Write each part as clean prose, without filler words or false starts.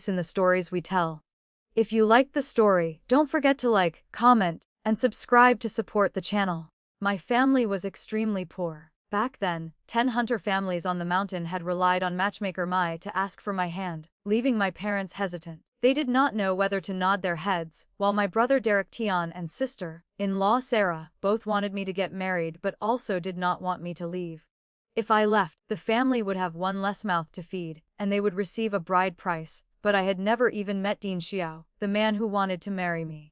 in the stories we tell. If you liked the story, don't forget to like, comment, and subscribe to support the channel. My family was extremely poor. Back then, 10 hunter families on the mountain had relied on matchmaker Mai to ask for my hand, leaving my parents hesitant. They did not know whether to nod their heads, while my brother Derek Tian and sister-in-law Sarah both wanted me to get married but also did not want me to leave. If I left, the family would have one less mouth to feed, and they would receive a bride price, but I had never even met Dean Xiao, the man who wanted to marry me.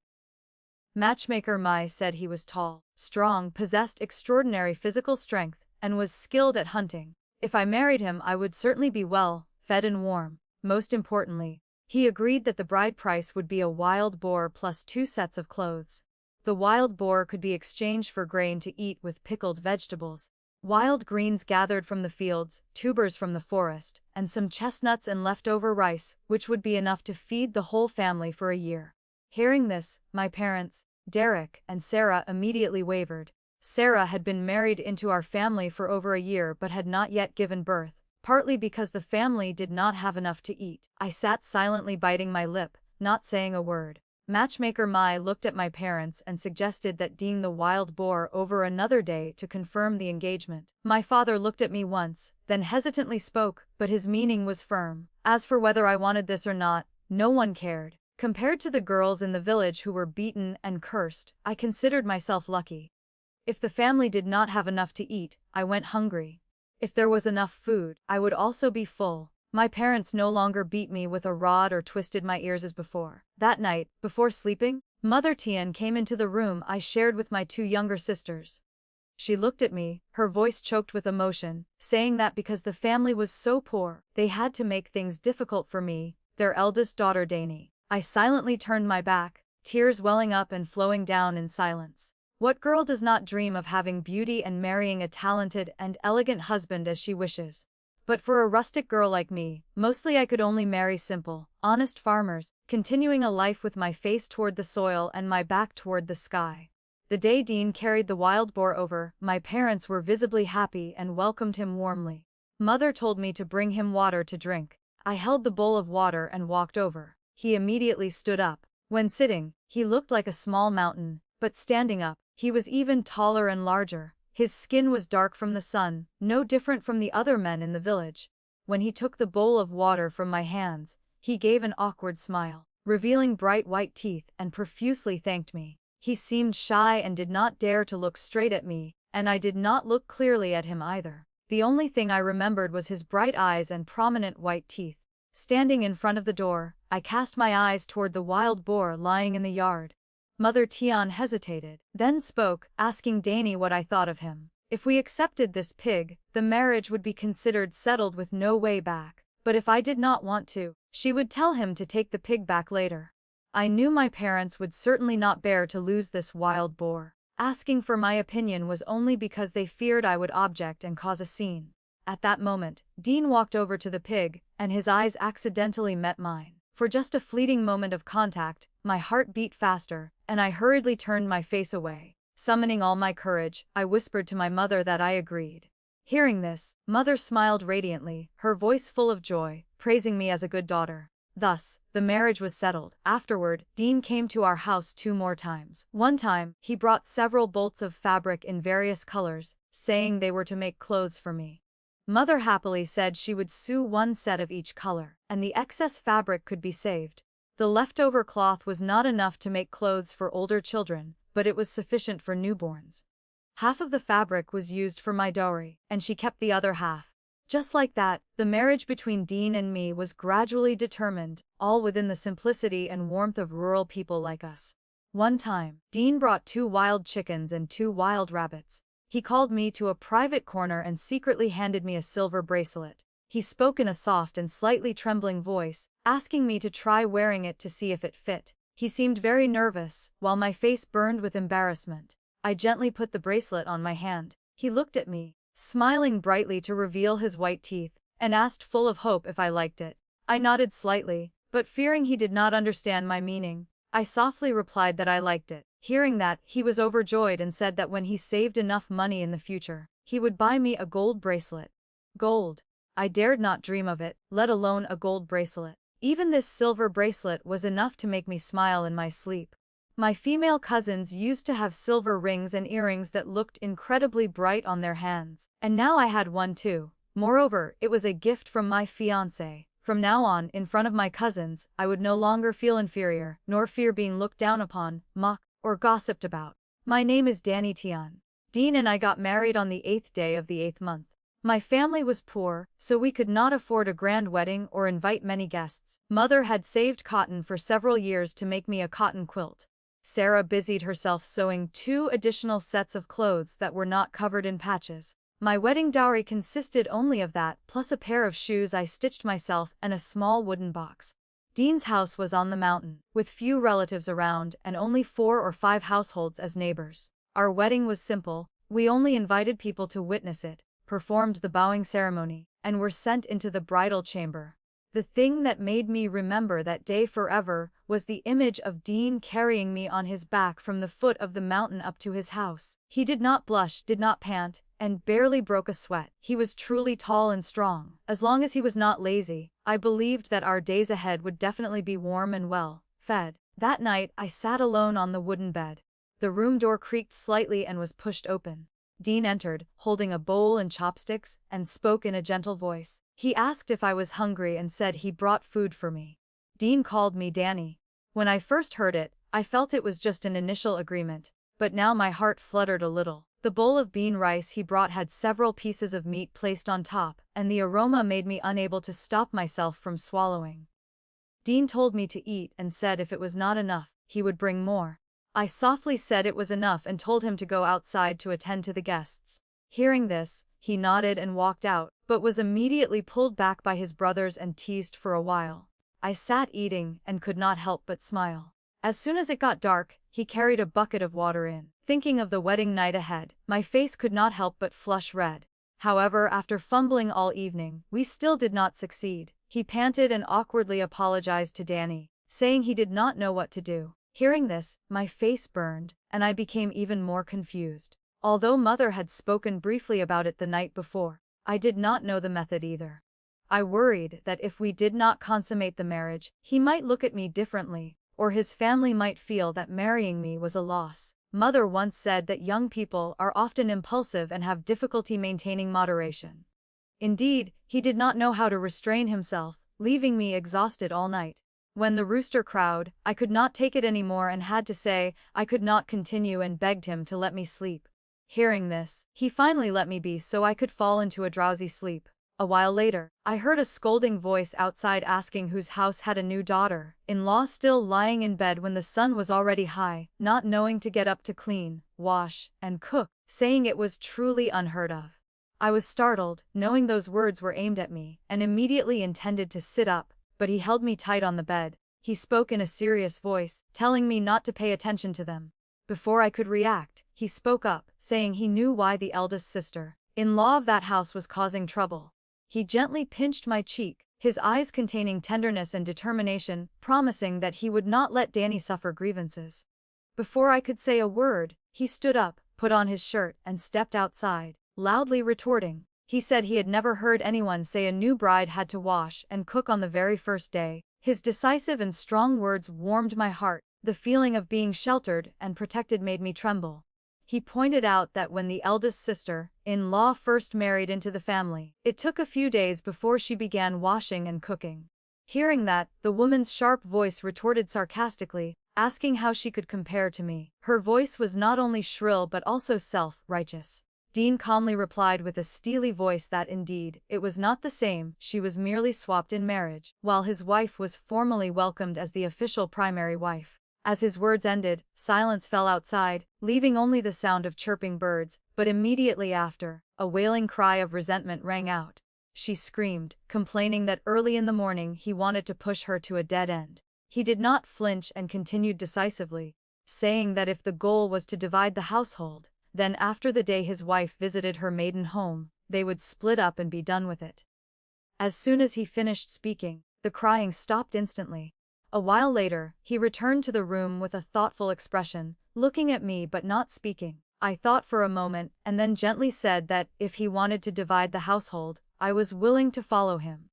Matchmaker Mai said he was tall, strong, possessed extraordinary physical strength, and was skilled at hunting. If I married him, I would certainly be well, fed and warm. Most importantly, he agreed that the bride price would be a wild boar plus 2 sets of clothes. The wild boar could be exchanged for grain to eat with pickled vegetables, wild greens gathered from the fields, tubers from the forest, and some chestnuts and leftover rice, which would be enough to feed the whole family for a year. Hearing this, my parents, Derek and Sarah, immediately wavered. Sarah had been married into our family for over a year but had not yet given birth, partly because the family did not have enough to eat. I sat silently biting my lip, not saying a word. Matchmaker Mai looked at my parents and suggested that Dean the wild boar over another day to confirm the engagement. My father looked at me once, then hesitantly spoke, but his meaning was firm. As for whether I wanted this or not, no one cared. Compared to the girls in the village who were beaten and cursed, I considered myself lucky. If the family did not have enough to eat, I went hungry. If there was enough food, I would also be full. My parents no longer beat me with a rod or twisted my ears as before. That night, before sleeping, Mother Tian came into the room I shared with my 2 younger sisters. She looked at me, her voice choked with emotion, saying that because the family was so poor, they had to make things difficult for me, their eldest daughter Dani. I silently turned my back, tears welling up and flowing down in silence. What girl does not dream of having beauty and marrying a talented and elegant husband as she wishes? But for a rustic girl like me, mostly I could only marry simple, honest farmers, continuing a life with my face toward the soil and my back toward the sky. The day Dean carried the wild boar over, my parents were visibly happy and welcomed him warmly. Mother told me to bring him water to drink. I held the bowl of water and walked over. He immediately stood up. When sitting, he looked like a small mountain, but standing up, he was even taller and larger. His skin was dark from the sun, no different from the other men in the village. When he took the bowl of water from my hands, he gave an awkward smile, revealing bright white teeth, and profusely thanked me. He seemed shy and did not dare to look straight at me, and I did not look clearly at him either. The only thing I remembered was his bright eyes and prominent white teeth. Standing in front of the door, I cast my eyes toward the wild boar lying in the yard. Mother Tian hesitated, then spoke, asking Dani what I thought of him. If we accepted this pig, the marriage would be considered settled with no way back. But if I did not want to, she would tell him to take the pig back later. I knew my parents would certainly not bear to lose this wild boar. Asking for my opinion was only because they feared I would object and cause a scene. At that moment, Dean walked over to the pig, and his eyes accidentally met mine. For just a fleeting moment of contact, my heart beat faster, and I hurriedly turned my face away. Summoning all my courage, I whispered to my mother that I agreed. Hearing this, Mother smiled radiantly, her voice full of joy, praising me as a good daughter. Thus, the marriage was settled. Afterward, Dean came to our house 2 more times. One time, he brought several bolts of fabric in various colors, saying they were to make clothes for me. Mother happily said she would sew 1 set of each color, and the excess fabric could be saved. The leftover cloth was not enough to make clothes for older children, but it was sufficient for newborns. Half of the fabric was used for my dowry, and she kept the other half. Just like that, the marriage between Dean and me was gradually determined, all within the simplicity and warmth of rural people like us. One time, Dean brought 2 wild chickens and 2 wild rabbits. He called me to a private corner and secretly handed me a silver bracelet. He spoke in a soft and slightly trembling voice, asking me to try wearing it to see if it fit. He seemed very nervous, while my face burned with embarrassment. I gently put the bracelet on my hand. He looked at me, smiling brightly to reveal his white teeth, and asked full of hope if I liked it. I nodded slightly, but fearing he did not understand my meaning, I softly replied that I liked it. Hearing that, he was overjoyed and said that when he saved enough money in the future, he would buy me a gold bracelet. Gold. I dared not dream of it, let alone a gold bracelet. Even this silver bracelet was enough to make me smile in my sleep. My female cousins used to have silver rings and earrings that looked incredibly bright on their hands, and now I had one too. Moreover, it was a gift from my fiancé. From now on, in front of my cousins, I would no longer feel inferior, nor fear being looked down upon, mocked, or gossiped about. My name is Danny Tian. Dean and I got married on the 8th day of the 8th month. My family was poor, so we could not afford a grand wedding or invite many guests. Mother had saved cotton for several years to make me a cotton quilt. Sarah busied herself sewing 2 additional sets of clothes that were not covered in patches. My wedding dowry consisted only of that, plus a pair of shoes I stitched myself and a small wooden box. Dean's house was on the mountain, with few relatives around and only 4 or 5 households as neighbors. Our wedding was simple, we only invited people to witness it, performed the bowing ceremony, and were sent into the bridal chamber. The thing that made me remember that day forever was the image of Dean carrying me on his back from the foot of the mountain up to his house. He did not blush, did not pant, and barely broke a sweat. He was truly tall and strong. As long as he was not lazy, I believed that our days ahead would definitely be warm and well fed. That night, I sat alone on the wooden bed. The room door creaked slightly and was pushed open. Dean entered, holding a bowl and chopsticks, and spoke in a gentle voice. He asked if I was hungry and said he brought food for me. Dean called me Danny. When I first heard it, I felt it was just an initial agreement, but now my heart fluttered a little. The bowl of bean rice he brought had several pieces of meat placed on top, and the aroma made me unable to stop myself from swallowing. Dean told me to eat and said if it was not enough, he would bring more. I softly said it was enough and told him to go outside to attend to the guests. Hearing this, he nodded and walked out, but was immediately pulled back by his brothers and teased for a while. I sat eating and could not help but smile. As soon as it got dark, he carried a bucket of water in. Thinking of the wedding night ahead, my face could not help but flush red. However, after fumbling all evening, we still did not succeed. He panted and awkwardly apologized to Danny, saying he did not know what to do. Hearing this, my face burned, and I became even more confused. Although Mother had spoken briefly about it the night before, I did not know the method either. I worried that if we did not consummate the marriage, he might look at me differently, or his family might feel that marrying me was a loss. Mother once said that young people are often impulsive and have difficulty maintaining moderation. Indeed, he did not know how to restrain himself, leaving me exhausted all night. When the rooster crowed, I could not take it anymore and had to say I could not continue and begged him to let me sleep. Hearing this, he finally let me be so I could fall into a drowsy sleep. A while later, I heard a scolding voice outside asking whose house had a new daughter-in-law still lying in bed when the sun was already high, not knowing to get up to clean, wash, and cook, saying it was truly unheard of. I was startled, knowing those words were aimed at me, and immediately intended to sit up, but he held me tight on the bed. He spoke in a serious voice, telling me not to pay attention to them. Before I could react, he spoke up, saying he knew why the eldest sister-in-law of that house was causing trouble. He gently pinched my cheek, his eyes containing tenderness and determination, promising that he would not let Danny suffer grievances. Before I could say a word, he stood up, put on his shirt, and stepped outside, loudly retorting. He said he had never heard anyone say a new bride had to wash and cook on the very first day. His decisive and strong words warmed my heart. The feeling of being sheltered and protected made me tremble. He pointed out that when the eldest sister-in-law first married into the family, it took a few days before she began washing and cooking. Hearing that, the woman's sharp voice retorted sarcastically, asking how she could compare to me. Her voice was not only shrill but also self-righteous. Dean calmly replied with a steely voice that indeed, it was not the same, she was merely swapped in marriage, while his wife was formally welcomed as the official primary wife. As his words ended, silence fell outside, leaving only the sound of chirping birds, but immediately after, a wailing cry of resentment rang out. She screamed, complaining that early in the morning he wanted to push her to a dead end. He did not flinch and continued decisively, saying that if the goal was to divide the household, then after the day his wife visited her maiden home, they would split up and be done with it. As soon as he finished speaking, the crying stopped instantly. A while later, he returned to the room with a thoughtful expression, looking at me but not speaking. I thought for a moment, and then gently said that, if he wanted to divide the household, I was willing to follow him.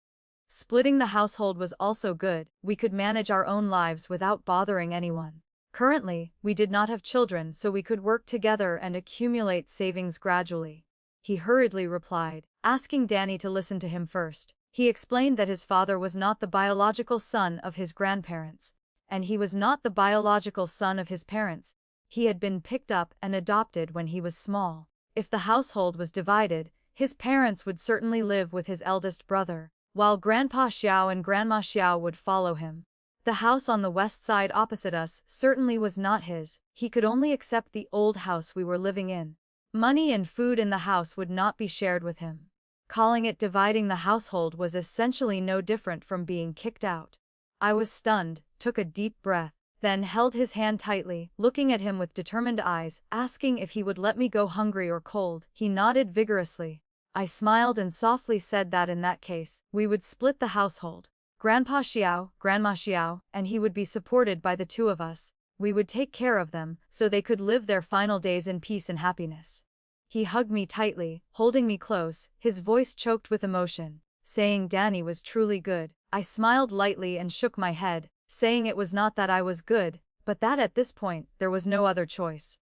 Splitting the household was also good, we could manage our own lives without bothering anyone. Currently, we did not have children, so we could work together and accumulate savings gradually. He hurriedly replied, asking Danny to listen to him first. He explained that his father was not the biological son of his grandparents, and he was not the biological son of his parents. He had been picked up and adopted when he was small. If the household was divided, his parents would certainly live with his eldest brother, while Grandpa Xiao and Grandma Xiao would follow him. The house on the west side opposite us certainly was not his. He could only accept the old house we were living in. Money and food in the house would not be shared with him. Calling it dividing the household was essentially no different from being kicked out. I was stunned, took a deep breath, then held his hand tightly, looking at him with determined eyes, asking if he would let me go hungry or cold. He nodded vigorously. I smiled and softly said that in that case, we would split the household. Grandpa Xiao, Grandma Xiao, and he would be supported by the two of us. We would take care of them, so they could live their final days in peace and happiness. He hugged me tightly, holding me close, his voice choked with emotion, saying Danny was truly good. I smiled lightly and shook my head, saying it was not that I was good, but that at this point, there was no other choice.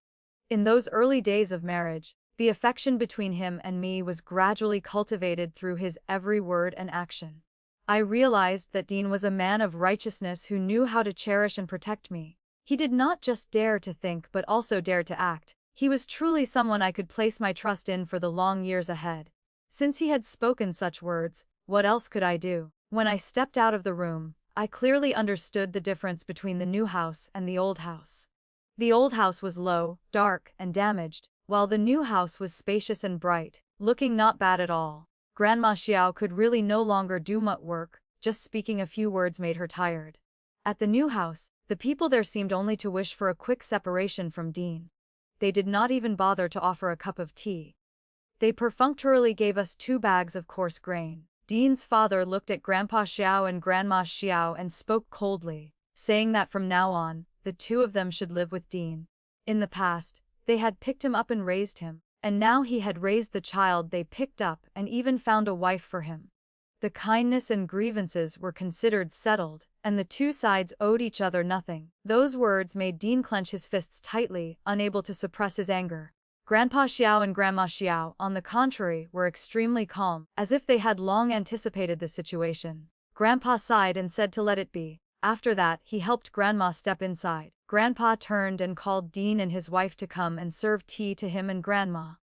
In those early days of marriage, the affection between him and me was gradually cultivated through his every word and action. I realized that Dean was a man of righteousness who knew how to cherish and protect me. He did not just dare to think but also dare to act. He was truly someone I could place my trust in for the long years ahead. Since he had spoken such words, what else could I do? When I stepped out of the room, I clearly understood the difference between the new house and the old house. The old house was low, dark, and damaged, while the new house was spacious and bright, looking not bad at all. Grandma Xiao could really no longer do much work, just speaking a few words made her tired. At the new house, the people there seemed only to wish for a quick separation from Dean. They did not even bother to offer a cup of tea. They perfunctorily gave us 2 bags of coarse grain. Dean's father looked at Grandpa Xiao and Grandma Xiao and spoke coldly, saying that from now on, the 2 of them should live with Dean. In the past, they had picked him up and raised him, and now he had raised the child they picked up and even found a wife for him. The kindness and grievances were considered settled, and the 2 sides owed each other nothing. Those words made Dean clench his fists tightly, unable to suppress his anger. Grandpa Xiao and Grandma Xiao, on the contrary, were extremely calm, as if they had long anticipated the situation. Grandpa sighed and said to let it be. After that, he helped Grandma step inside. Grandpa turned and called Dean and his wife to come and serve tea to him and Grandma.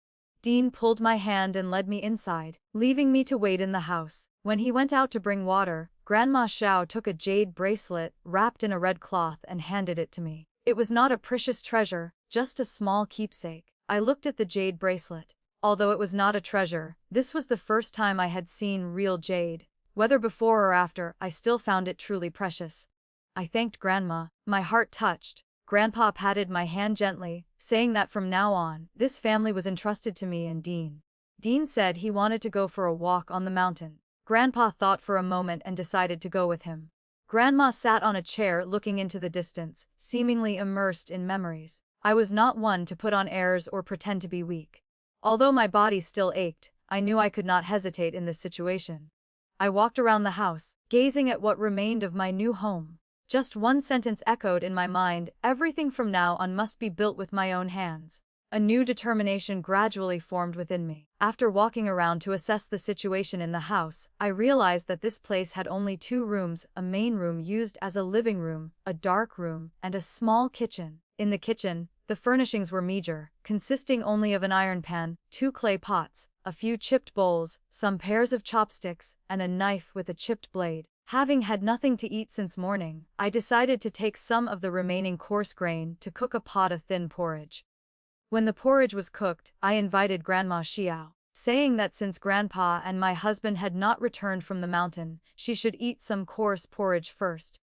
Dean pulled my hand and led me inside, leaving me to wait in the house. When he went out to bring water, Grandma Xiao took a jade bracelet, wrapped in a red cloth, and handed it to me. It was not a precious treasure, just a small keepsake. I looked at the jade bracelet. Although it was not a treasure, this was the first time I had seen real jade. Whether before or after, I still found it truly precious. I thanked Grandma, my heart touched. Grandpa patted my hand gently, saying that from now on, this family was entrusted to me and Dean. Dean said he wanted to go for a walk on the mountain. Grandpa thought for a moment and decided to go with him. Grandma sat on a chair looking into the distance, seemingly immersed in memories. I was not one to put on airs or pretend to be weak. Although my body still ached, I knew I could not hesitate in this situation. I walked around the house, gazing at what remained of my new home. Just one sentence echoed in my mind: everything from now on must be built with my own hands. A new determination gradually formed within me. After walking around to assess the situation in the house, I realized that this place had only 2 rooms, a main room used as a living room, a dark room, and a small kitchen. In the kitchen, the furnishings were meager, consisting only of an iron pan, 2 clay pots, a few chipped bowls, some pairs of chopsticks, and a knife with a chipped blade. Having had nothing to eat since morning, I decided to take some of the remaining coarse grain to cook a pot of thin porridge. When the porridge was cooked, I invited Grandma Xiao, saying that since Grandpa and my husband had not returned from the mountain, she should eat some coarse porridge first.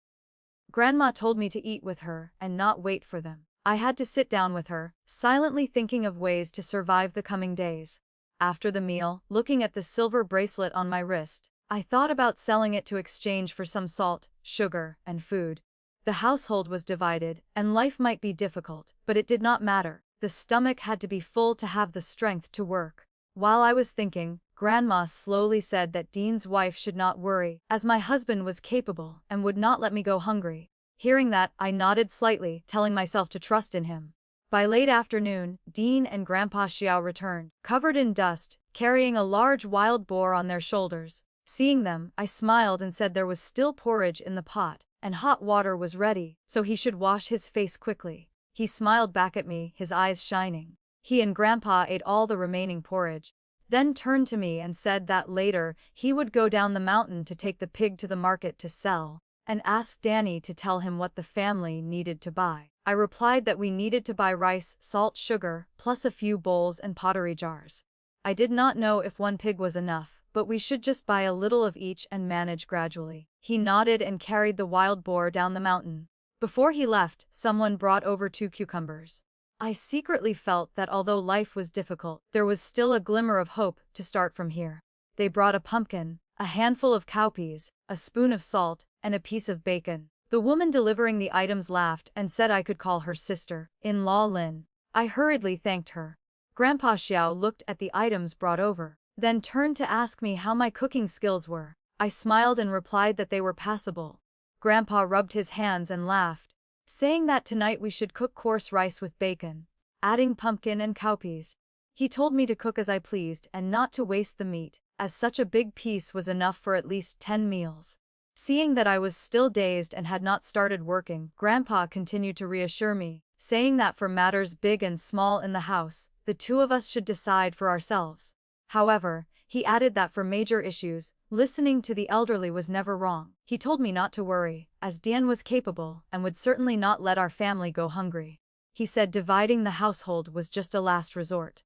Grandma told me to eat with her and not wait for them. I had to sit down with her, silently thinking of ways to survive the coming days. After the meal, looking at the silver bracelet on my wrist, I thought about selling it to exchange for some salt, sugar, and food. The household was divided, and life might be difficult, but it did not matter. The stomach had to be full to have the strength to work. While I was thinking, Grandma slowly said that Dean's wife should not worry, as my husband was capable and would not let me go hungry. Hearing that, I nodded slightly, telling myself to trust in him. By late afternoon, Dean and Grandpa Xiao returned, covered in dust, carrying a large wild boar on their shoulders. Seeing them, I smiled and said there was still porridge in the pot, and hot water was ready, so he should wash his face quickly. He smiled back at me, his eyes shining. He and Grandpa ate all the remaining porridge, then turned to me and said that later he would go down the mountain to take the pig to the market to sell, and asked Danny to tell him what the family needed to buy. I replied that we needed to buy rice, salt, sugar, plus a few bowls and pottery jars. I did not know if one pig was enough, but we should just buy a little of each and manage gradually. He nodded and carried the wild boar down the mountain. Before he left, someone brought over 2 cucumbers. I secretly felt that although life was difficult, there was still a glimmer of hope to start from here. They brought a pumpkin, a handful of cowpeas, a spoon of salt, and a piece of bacon. The woman delivering the items laughed and said I could call her sister-in-law Lin. I hurriedly thanked her. Grandpa Xiao looked at the items brought over, then turned to ask me how my cooking skills were. I smiled and replied that they were passable. Grandpa rubbed his hands and laughed, saying that tonight we should cook coarse rice with bacon, adding pumpkin and cowpeas. He told me to cook as I pleased and not to waste the meat, as such a big piece was enough for at least 10 meals. Seeing that I was still dazed and had not started working, Grandpa continued to reassure me, saying that for matters big and small in the house, the two of us should decide for ourselves. However, he added that for major issues, listening to the elderly was never wrong. He told me not to worry, as Dian was capable and would certainly not let our family go hungry. He said dividing the household was just a last resort.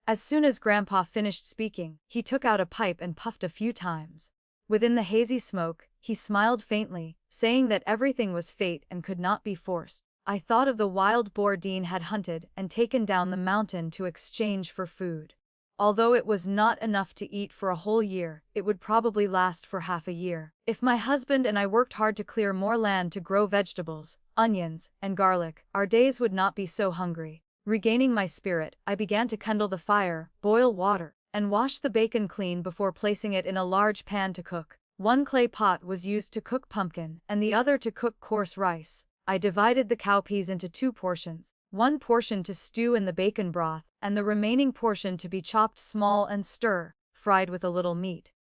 As soon as Grandpa finished speaking, he took out a pipe and puffed a few times. Within the hazy smoke, he smiled faintly, saying that everything was fate and could not be forced. I thought of the wild boar Dean had hunted and taken down the mountain to exchange for food. Although it was not enough to eat for a whole year, it would probably last for half a year. If my husband and I worked hard to clear more land to grow vegetables, onions, and garlic, our days would not be so hungry. Regaining my spirit, I began to kindle the fire, boil water, and wash the bacon clean before placing it in a large pan to cook. One clay pot was used to cook pumpkin, and the other to cook coarse rice. I divided the cowpeas into 2 portions, one portion to stew in the bacon broth, and the remaining portion to be chopped small and fried with a little meat.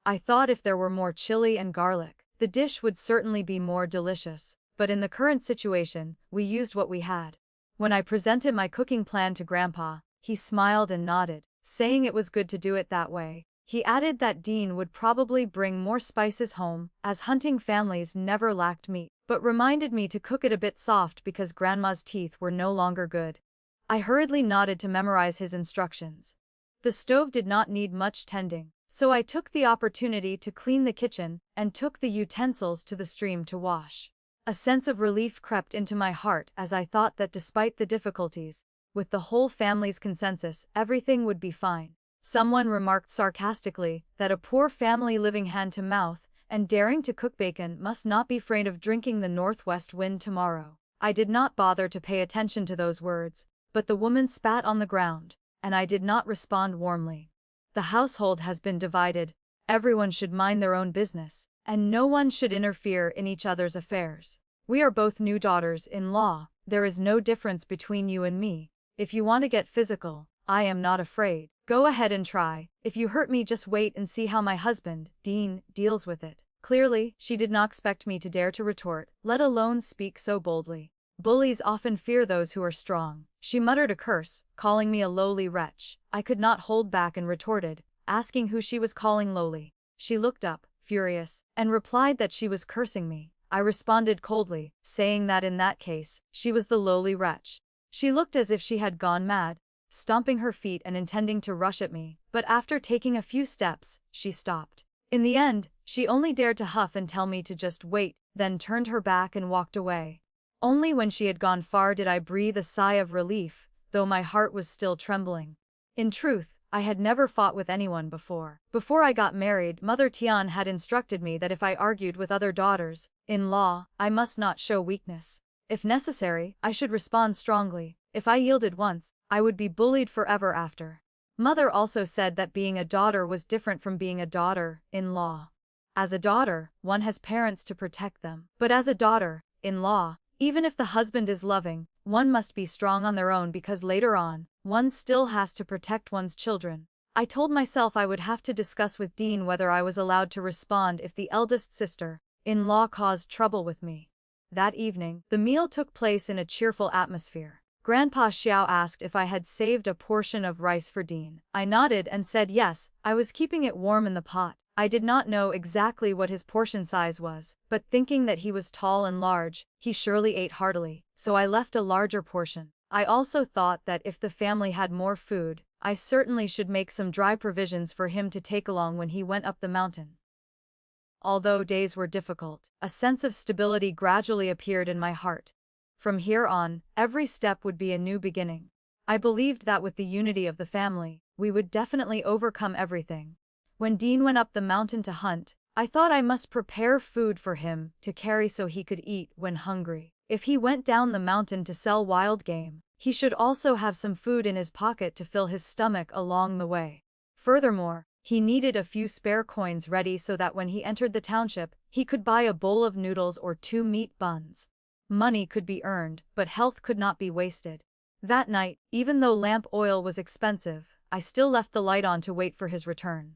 I thought if there were more chili and garlic, the dish would certainly be more delicious, but in the current situation, we used what we had. When I presented my cooking plan to Grandpa, he smiled and nodded, saying it was good to do it that way. He added that Dean would probably bring more spices home, as hunting families never lacked meat, but reminded me to cook it a bit soft because Grandma's teeth were no longer good. I hurriedly nodded to memorize his instructions. The stove did not need much tending, so I took the opportunity to clean the kitchen and took the utensils to the stream to wash. A sense of relief crept into my heart as I thought that despite the difficulties, with the whole family's consensus, everything would be fine. Someone remarked sarcastically that a poor family living hand to mouth and daring to cook bacon must not be afraid of drinking the northwest wind tomorrow. I did not bother to pay attention to those words, but the woman spat on the ground, and I did not respond warmly. The household has been divided. Everyone should mind their own business, and no one should interfere in each other's affairs. We are both new daughters-in-law. There is no difference between you and me. If you want to get physical, I am not afraid. Go ahead and try. If you hurt me, just wait and see how my husband, Dean, deals with it. Clearly, she did not expect me to dare to retort, let alone speak so boldly. Bullies often fear those who are strong. She muttered a curse, calling me a lowly wretch. I could not hold back and retorted, asking who she was calling lowly. She looked up, furious, and replied that she was cursing me. I responded coldly, saying that in that case, she was the lowly wretch. She looked as if she had gone mad, stomping her feet and intending to rush at me, but after taking a few steps, she stopped. In the end, she only dared to huff and tell me to just wait, then turned her back and walked away. Only when she had gone far did I breathe a sigh of relief, though my heart was still trembling. In truth, I had never fought with anyone before. Before I got married, Mother Tian had instructed me that if I argued with other daughters-in-law, I must not show weakness. If necessary, I should respond strongly. If I yielded once, I would be bullied forever after. Mother also said that being a daughter was different from being a daughter-in-law. As a daughter, one has parents to protect them. But as a daughter-in-law, even if the husband is loving, one must be strong on their own because later on, one still has to protect one's children. I told myself I would have to discuss with Dean whether I was allowed to respond if the eldest sister-in-law caused trouble with me. That evening, the meal took place in a cheerful atmosphere. Grandpa Xiao asked if I had saved a portion of rice for Dean. I nodded and said yes, I was keeping it warm in the pot. I did not know exactly what his portion size was, but thinking that he was tall and large, he surely ate heartily, so I left a larger portion. I also thought that if the family had more food, I certainly should make some dry provisions for him to take along when he went up the mountain. Although days were difficult, a sense of stability gradually appeared in my heart. From here on, every step would be a new beginning. I believed that with the unity of the family, we would definitely overcome everything. When Dean went up the mountain to hunt, I thought I must prepare food for him to carry so he could eat when hungry. If he went down the mountain to sell wild game, he should also have some food in his pocket to fill his stomach along the way. Furthermore, he needed a few spare coins ready so that when he entered the township, he could buy a bowl of noodles or 2 meat buns. Money could be earned, but health could not be wasted. That night, even though lamp oil was expensive, I still left the light on to wait for his return.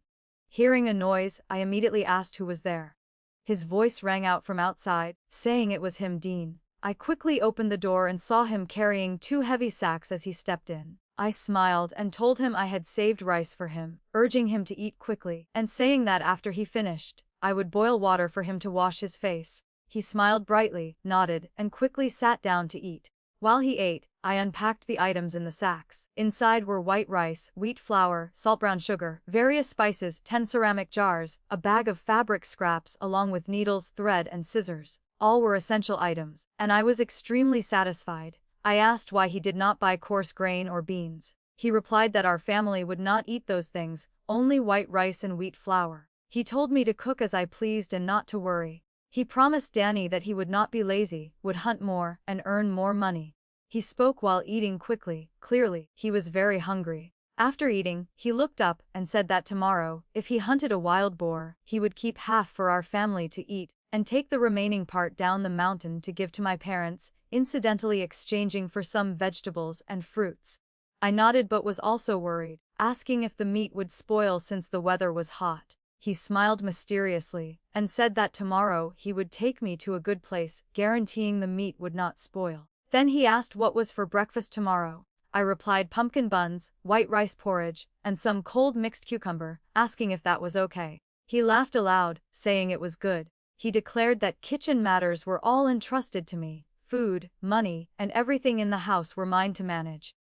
Hearing a noise, I immediately asked who was there. His voice rang out from outside, saying it was him, Dean. I quickly opened the door and saw him carrying 2 heavy sacks as he stepped in. I smiled and told him I had saved rice for him, urging him to eat quickly, and saying that after he finished, I would boil water for him to wash his face. He smiled brightly, nodded, and quickly sat down to eat. While he ate, I unpacked the items in the sacks. Inside were white rice, wheat flour, salt brown sugar, various spices, 10 ceramic jars, a bag of fabric scraps along with needles, thread, and scissors. All were essential items, and I was extremely satisfied. I asked why he did not buy coarse grain or beans. He replied that our family would not eat those things, only white rice and wheat flour. He told me to cook as I pleased and not to worry. He promised Danny that he would not be lazy, would hunt more, and earn more money. He spoke while eating quickly. Clearly, he was very hungry. After eating, he looked up and said that tomorrow, if he hunted a wild boar, he would keep half for our family to eat, and take the remaining part down the mountain to give to my parents, incidentally exchanging for some vegetables and fruits. I nodded but was also worried, asking if the meat would spoil since the weather was hot. He smiled mysteriously, and said that tomorrow he would take me to a good place, guaranteeing the meat would not spoil. Then he asked what was for breakfast tomorrow. I replied pumpkin buns, white rice porridge, and some cold mixed cucumber, asking if that was okay. He laughed aloud, saying it was good. He declared that kitchen matters were all entrusted to me. Food, money, and everything in the house were mine to manage.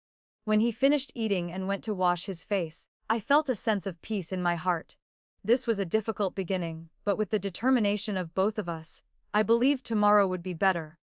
When he finished eating and went to wash his face, I felt a sense of peace in my heart. This was a difficult beginning, but with the determination of both of us, I believed tomorrow would be better.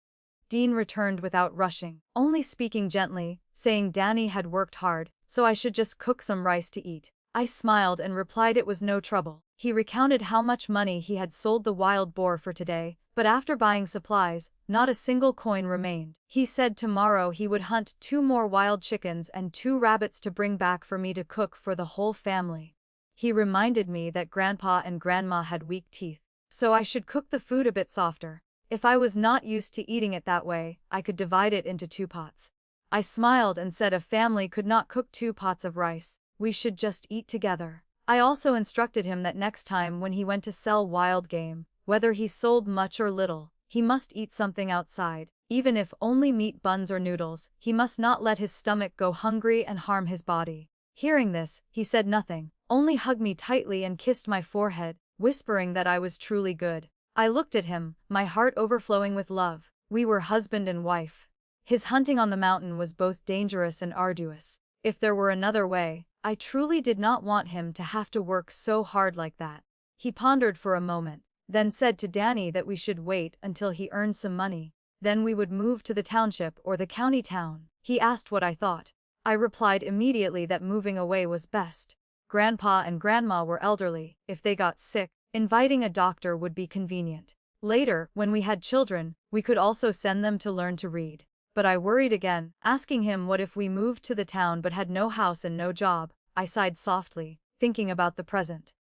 Dean returned without rushing, only speaking gently, saying Danny had worked hard, so I should just cook some rice to eat. I smiled and replied it was no trouble. He recounted how much money he had sold the wild boar for today, but after buying supplies, not a single coin remained. He said tomorrow he would hunt 2 more wild chickens and 2 rabbits to bring back for me to cook for the whole family. He reminded me that Grandpa and Grandma had weak teeth, so I should cook the food a bit softer. If I was not used to eating it that way, I could divide it into 2 pots. I smiled and said a family could not cook 2 pots of rice. We should just eat together. I also instructed him that next time when he went to sell wild game, whether he sold much or little, he must eat something outside. Even if only meat buns or noodles, he must not let his stomach go hungry and harm his body. Hearing this, he said nothing, only hugged me tightly and kissed my forehead, whispering that I was truly good. I looked at him, my heart overflowing with love. We were husband and wife. His hunting on the mountain was both dangerous and arduous. If there were another way, I truly did not want him to have to work so hard like that. He pondered for a moment, then said to Danny that we should wait until he earned some money. Then we would move to the township or the county town. He asked what I thought. I replied immediately that moving away was best. Grandpa and Grandma were elderly. If they got sick, inviting a doctor would be convenient. Later, when we had children, we could also send them to learn to read. But I worried again, asking him what if we moved to the town but had no house and no job. I sighed softly, thinking about the present.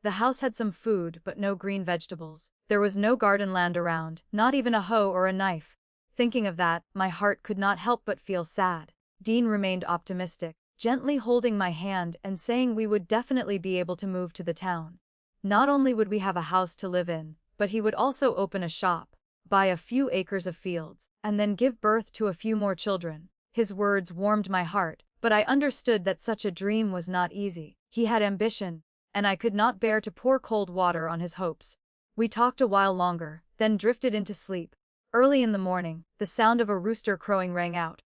The house had some food but no green vegetables. There was no garden land around, not even a hoe or a knife. Thinking of that, my heart could not help but feel sad. Dean remained optimistic, gently holding my hand and saying we would definitely be able to move to the town. Not only would we have a house to live in, but he would also open a shop, buy a few acres of fields, and then give birth to a few more children. His words warmed my heart, but I understood that such a dream was not easy. He had ambition, and I could not bear to pour cold water on his hopes. We talked a while longer, then drifted into sleep. Early in the morning, the sound of a rooster crowing rang out.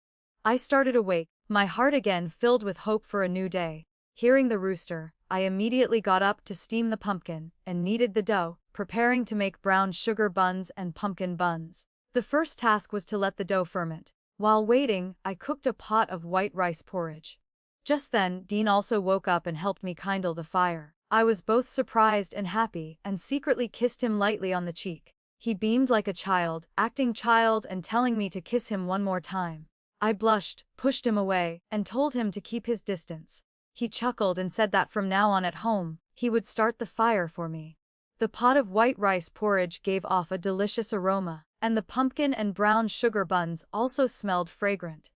I started awake, my heart again filled with hope for a new day. Hearing the rooster, I immediately got up to steam the pumpkin and kneaded the dough, preparing to make brown sugar buns and pumpkin buns. The first task was to let the dough ferment. While waiting, I cooked a pot of white rice porridge. Just then, Dean also woke up and helped me kindle the fire. I was both surprised and happy, and secretly kissed him lightly on the cheek. He beamed like a child, acting child and telling me to kiss him one more time. I blushed, pushed him away, and told him to keep his distance. He chuckled and said that from now on at home, he would start the fire for me. The pot of white rice porridge gave off a delicious aroma, and the pumpkin and brown sugar buns also smelled fragrant.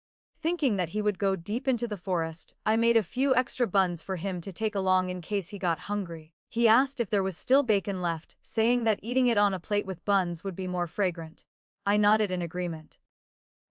Thinking that he would go deep into the forest, I made a few extra buns for him to take along in case he got hungry. He asked if there was still bacon left, saying that eating it on a plate with buns would be more fragrant. I nodded in agreement.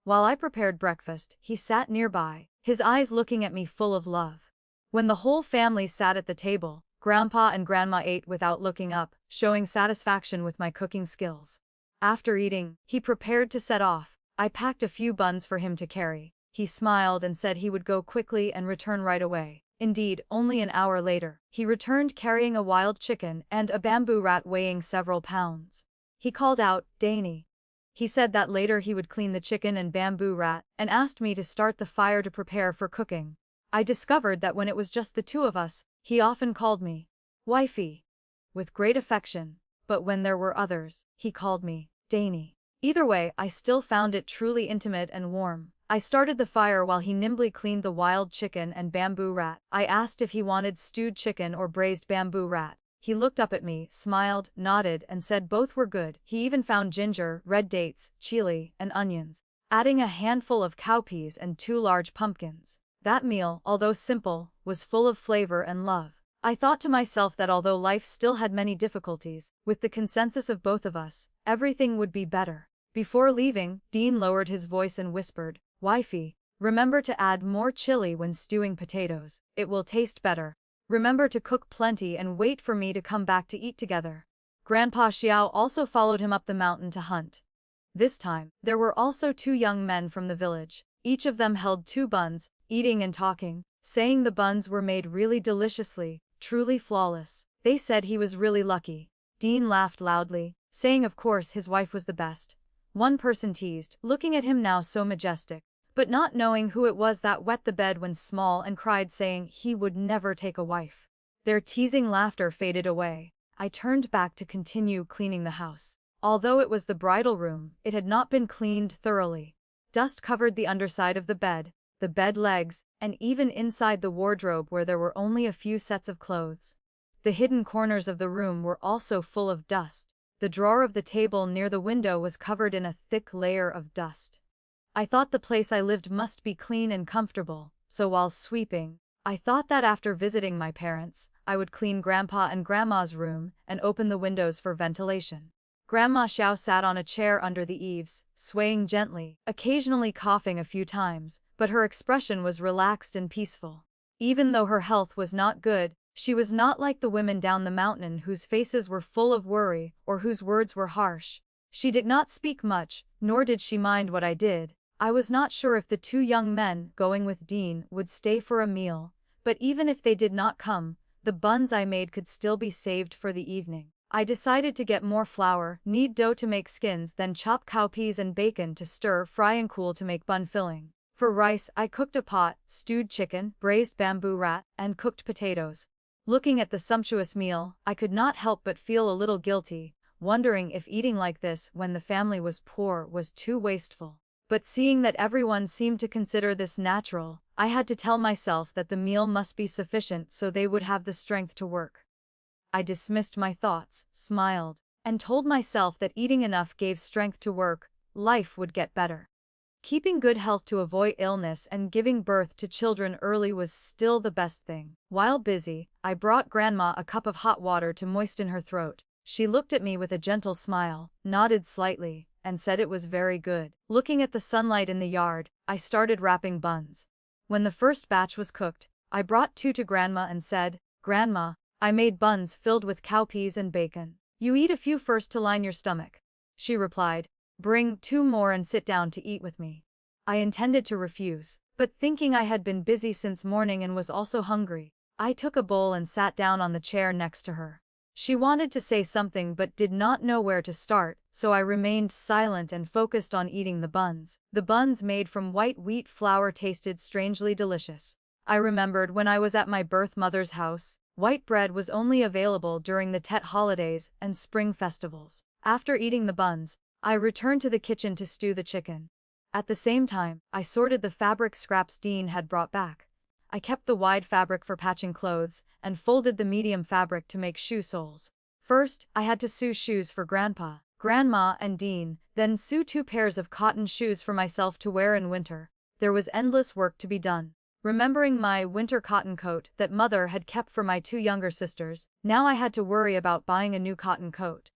While I prepared breakfast, he sat nearby, his eyes looking at me full of love. When the whole family sat at the table, Grandpa and Grandma ate without looking up, showing satisfaction with my cooking skills. After eating, he prepared to set off. I packed a few buns for him to carry. He smiled and said he would go quickly and return right away. Indeed, only an hour later, he returned carrying a wild chicken and a bamboo rat weighing several pounds. He called out, "Danny." He said that later he would clean the chicken and bamboo rat, and asked me to start the fire to prepare for cooking. I discovered that when it was just the two of us, he often called me wifey, with great affection, but when there were others, he called me Danny. Either way, I still found it truly intimate and warm. I started the fire while he nimbly cleaned the wild chicken and bamboo rat. I asked if he wanted stewed chicken or braised bamboo rat. He looked up at me, smiled, nodded, and said both were good. He even found ginger, red dates, chili, and onions, adding a handful of cowpeas and 2 large pumpkins. That meal, although simple, was full of flavor and love. I thought to myself that although life still had many difficulties, with the consensus of both of us, everything would be better. Before leaving, Dean lowered his voice and whispered, "Wifey, remember to add more chili when stewing potatoes. It will taste better. Remember to cook plenty and wait for me to come back to eat together." Grandpa Xiao also followed him up the mountain to hunt. This time, there were also 2 young men from the village. Each of them held 2 buns, eating and talking, saying the buns were made really deliciously, truly flawless. They said he was really lucky. Dean laughed loudly, saying of course his wife was the best. One person teased, looking at him now so majestic, but not knowing who it was that wet the bed when small and cried saying he would never take a wife. Their teasing laughter faded away. I turned back to continue cleaning the house. Although it was the bridal room, it had not been cleaned thoroughly. Dust covered the underside of the bed legs, and even inside the wardrobe where there were only a few sets of clothes. The hidden corners of the room were also full of dust. The drawer of the table near the window was covered in a thick layer of dust. I thought the place I lived must be clean and comfortable, so while sweeping, I thought that after visiting my parents, I would clean Grandpa and Grandma's room and open the windows for ventilation. Grandma Xiao sat on a chair under the eaves, swaying gently, occasionally coughing a few times, but her expression was relaxed and peaceful. Even though her health was not good, she was not like the women down the mountain whose faces were full of worry or whose words were harsh. She did not speak much, nor did she mind what I did. I was not sure if the 2 young men going with Dean would stay for a meal, but even if they did not come, the buns I made could still be saved for the evening. I decided to get more flour, knead dough to make skins, then chop cowpeas and bacon to stir, fry and cool to make bun filling. For rice, I cooked a pot, stewed chicken, braised bamboo rat, and cooked potatoes. Looking at the sumptuous meal, I could not help but feel a little guilty, wondering if eating like this when the family was poor was too wasteful. But seeing that everyone seemed to consider this natural, I had to tell myself that the meal must be sufficient so they would have the strength to work. I dismissed my thoughts, smiled, and told myself that eating enough gave strength to work, life would get better. Keeping good health to avoid illness and giving birth to children early was still the best thing. While busy, I brought Grandma a cup of hot water to moisten her throat. She looked at me with a gentle smile, nodded slightly, and said it was very good. Looking at the sunlight in the yard, I started wrapping buns. When the first batch was cooked, I brought 2 to Grandma and said, "Grandma, I made buns filled with cowpeas and bacon. You eat a few first to line your stomach." She replied, "Bring 2 more and sit down to eat with me." I intended to refuse, but thinking I had been busy since morning and was also hungry, I took a bowl and sat down on the chair next to her. She wanted to say something but did not know where to start, so I remained silent and focused on eating the buns. The buns made from white wheat flour tasted strangely delicious. I remembered when I was at my birth mother's house, white bread was only available during the Tet holidays and spring festivals. After eating the buns, I returned to the kitchen to stew the chicken. At the same time, I sorted the fabric scraps Dean had brought back. I kept the wide fabric for patching clothes, and folded the medium fabric to make shoe soles. First, I had to sew shoes for Grandpa, Grandma, and Dean, then sew 2 pairs of cotton shoes for myself to wear in winter. There was endless work to be done. Remembering my winter cotton coat that Mother had kept for my 2 younger sisters, now I had to worry about buying a new cotton coat.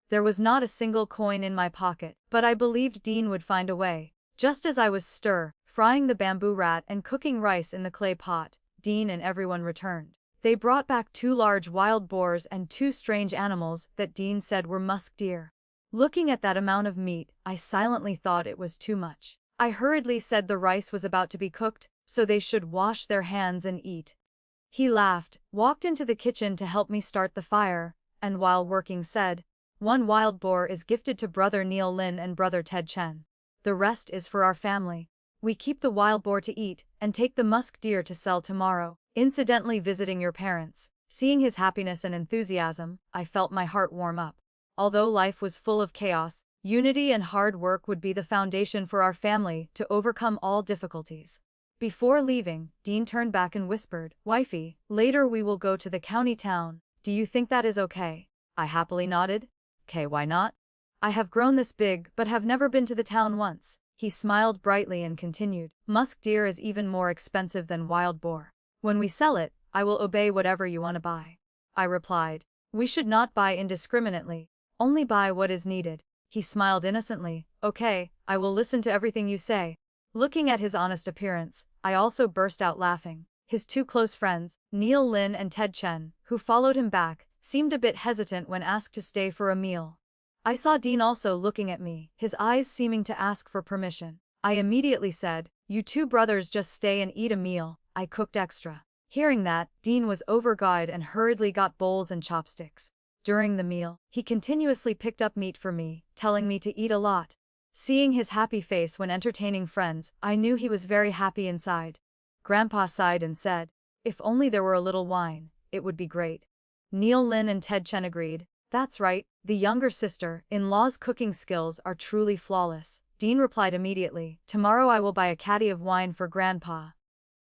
There was not a single coin in my pocket, but I believed Dean would find a way. Just as I was frying the bamboo rat and cooking rice in the clay pot, Dean and everyone returned. They brought back 2 large wild boars and 2 strange animals that Dean said were musk deer. Looking at that amount of meat, I silently thought it was too much. I hurriedly said the rice was about to be cooked, so they should wash their hands and eat. He laughed, walked into the kitchen to help me start the fire, and while working said, "1 wild boar is gifted to Brother Neil Lin and Brother Ted Chen. The rest is for our family. We keep the wild boar to eat, and take the musk deer to sell tomorrow, incidentally visiting your parents." Seeing his happiness and enthusiasm, I felt my heart warm up. Although life was full of chaos, unity and hard work would be the foundation for our family to overcome all difficulties. Before leaving, Dean turned back and whispered, "Wifey, later we will go to the county town. Do you think that is okay?" I happily nodded. "'Kay, why not? I have grown this big but have never been to the town once." He smiled brightly and continued, "Musk deer is even more expensive than wild boar. When we sell it, I will obey whatever you want to buy." I replied, "We should not buy indiscriminately, only buy what is needed." He smiled innocently, "Okay, I will listen to everything you say." Looking at his honest appearance, I also burst out laughing. His 2 close friends, Neil Lin and Ted Chen, who followed him back, seemed a bit hesitant when asked to stay for a meal. I saw Dean also looking at me, his eyes seeming to ask for permission. I immediately said, "You 2 brothers just stay and eat a meal, I cooked extra." Hearing that, Dean was overjoyed and hurriedly got bowls and chopsticks. During the meal, he continuously picked up meat for me, telling me to eat a lot. Seeing his happy face when entertaining friends, I knew he was very happy inside. Grandpa sighed and said, "If only there were a little wine, it would be great." Neil Lin and Ted Chen agreed. "That's right, the younger sister-in-law's cooking skills are truly flawless." Dean replied immediately, "Tomorrow I will buy a caddy of wine for Grandpa."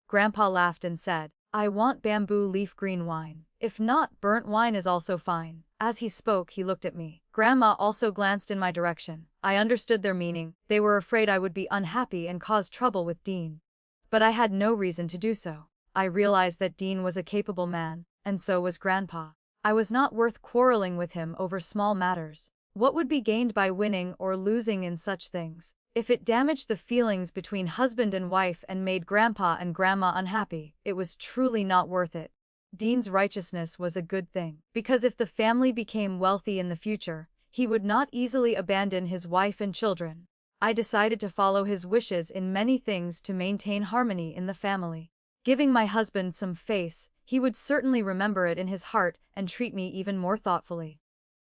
Grandpa laughed and said, "I want bamboo leaf green wine. If not, burnt wine is also fine." As he spoke, he looked at me. Grandma also glanced in my direction. I understood their meaning. They were afraid I would be unhappy and cause trouble with Dean. But I had no reason to do so. I realized that Dean was a capable man, and so was Grandpa. I was not worth quarreling with him over small matters. What would be gained by winning or losing in such things? If it damaged the feelings between husband and wife and made Grandpa and Grandma unhappy, it was truly not worth it. Dean's righteousness was a good thing, because if the family became wealthy in the future, he would not easily abandon his wife and children. I decided to follow his wishes in many things to maintain harmony in the family. Giving my husband some face, he would certainly remember it in his heart and treat me even more thoughtfully.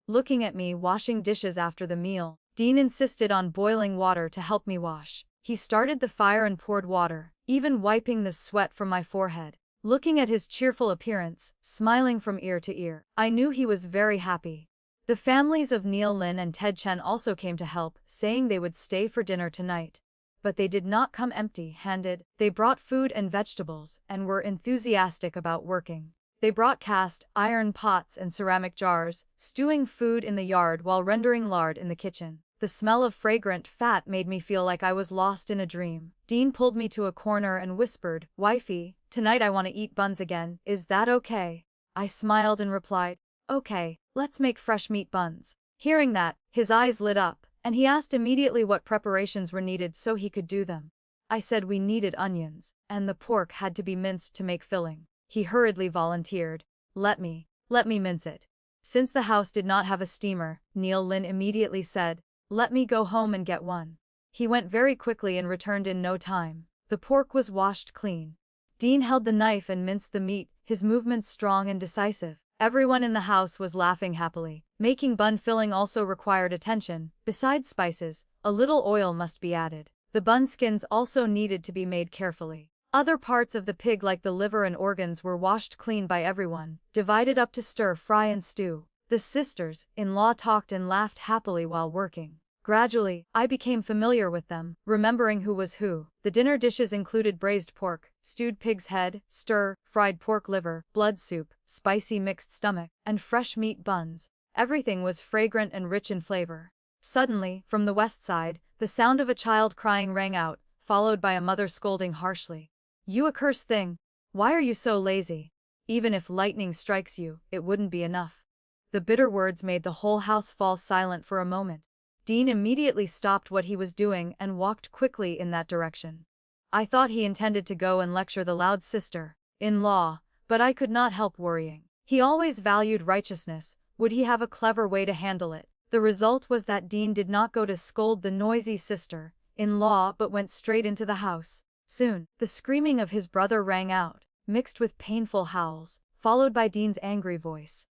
Looking at me washing dishes after the meal, Dean insisted on boiling water to help me wash. He started the fire and poured water, even wiping the sweat from my forehead. Looking at his cheerful appearance, smiling from ear to ear, I knew he was very happy. The families of Neil Lin and Ted Chen also came to help, saying they would stay for dinner tonight. But they did not come empty-handed. They brought food and vegetables, and were enthusiastic about working. They brought cast iron pots and ceramic jars, stewing food in the yard while rendering lard in the kitchen. The smell of fragrant fat made me feel like I was lost in a dream. Dean pulled me to a corner and whispered, "Wifey, tonight I want to eat buns again. Is that okay?" I smiled and replied, "Okay, let's make fresh meat buns." Hearing that, his eyes lit up, and he asked immediately what preparations were needed so he could do them. I said we needed onions, and the pork had to be minced to make filling. He hurriedly volunteered, Let me mince it." Since the house did not have a steamer, Neil Lin immediately said, "Let me go home and get one." He went very quickly and returned in no time. The pork was washed clean. Dean held the knife and minced the meat, his movements strong and decisive. Everyone in the house was laughing happily. Making bun filling also required attention. Besides spices, a little oil must be added. The bun skins also needed to be made carefully. Other parts of the pig like the liver and organs were washed clean by everyone, divided up to stir fry and stew. The sisters-in-law talked and laughed happily while working. Gradually, I became familiar with them, remembering who was who. The dinner dishes included braised pork, stewed pig's head, stir-fried pork liver, blood soup, spicy mixed stomach, and fresh meat buns. Everything was fragrant and rich in flavor. Suddenly, from the west side, the sound of a child crying rang out, followed by a mother scolding harshly. "You accursed thing! Why are you so lazy? Even if lightning strikes you, it wouldn't be enough." The bitter words made the whole house fall silent for a moment. Dean immediately stopped what he was doing and walked quickly in that direction. I thought he intended to go and lecture the loud sister-in-law, but I could not help worrying. He always valued righteousness. Would he have a clever way to handle it? The result was that Dean did not go to scold the noisy sister-in-law but went straight into the house. Soon, the screaming of his brother rang out, mixed with painful howls, followed by Dean's angry voice.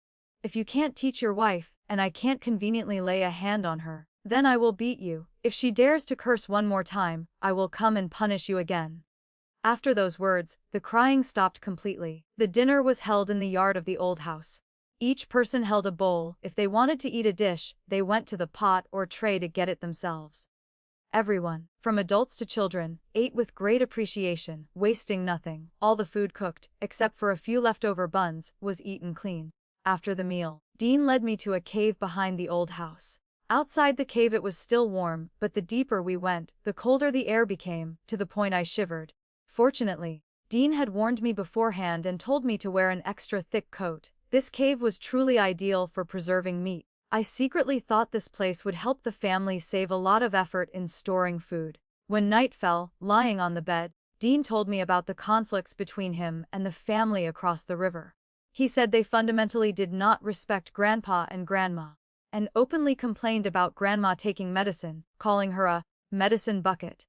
"If you can't teach your wife, and I can't conveniently lay a hand on her, then I will beat you. If she dares to curse one more time, I will come and punish you again." After those words, the crying stopped completely. The dinner was held in the yard of the old house. Each person held a bowl. If they wanted to eat a dish, they went to the pot or tray to get it themselves. Everyone, from adults to children, ate with great appreciation, wasting nothing. All the food cooked, except for a few leftover buns, was eaten clean. After the meal, Dean led me to a cave behind the old house. Outside the cave it was still warm, but the deeper we went, the colder the air became, to the point I shivered. Fortunately, Dean had warned me beforehand and told me to wear an extra thick coat. This cave was truly ideal for preserving meat. I secretly thought this place would help the family save a lot of effort in storing food. When night fell, lying on the bed, Dean told me about the conflicts between him and the family across the river. He said they fundamentally did not respect Grandpa and Grandma, and openly complained about Grandma taking medicine, calling her a medicine bucket.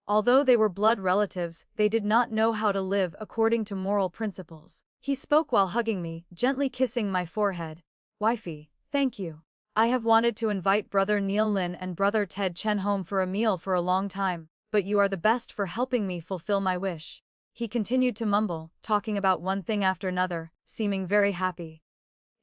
Although they were blood relatives, they did not know how to live according to moral principles. He spoke while hugging me, gently kissing my forehead. "Wifey, thank you. I have wanted to invite Brother Neil Lin and Brother Ted Chen home for a meal for a long time, but you are the best for helping me fulfill my wish." He continued to mumble, talking about one thing after another, seeming very happy.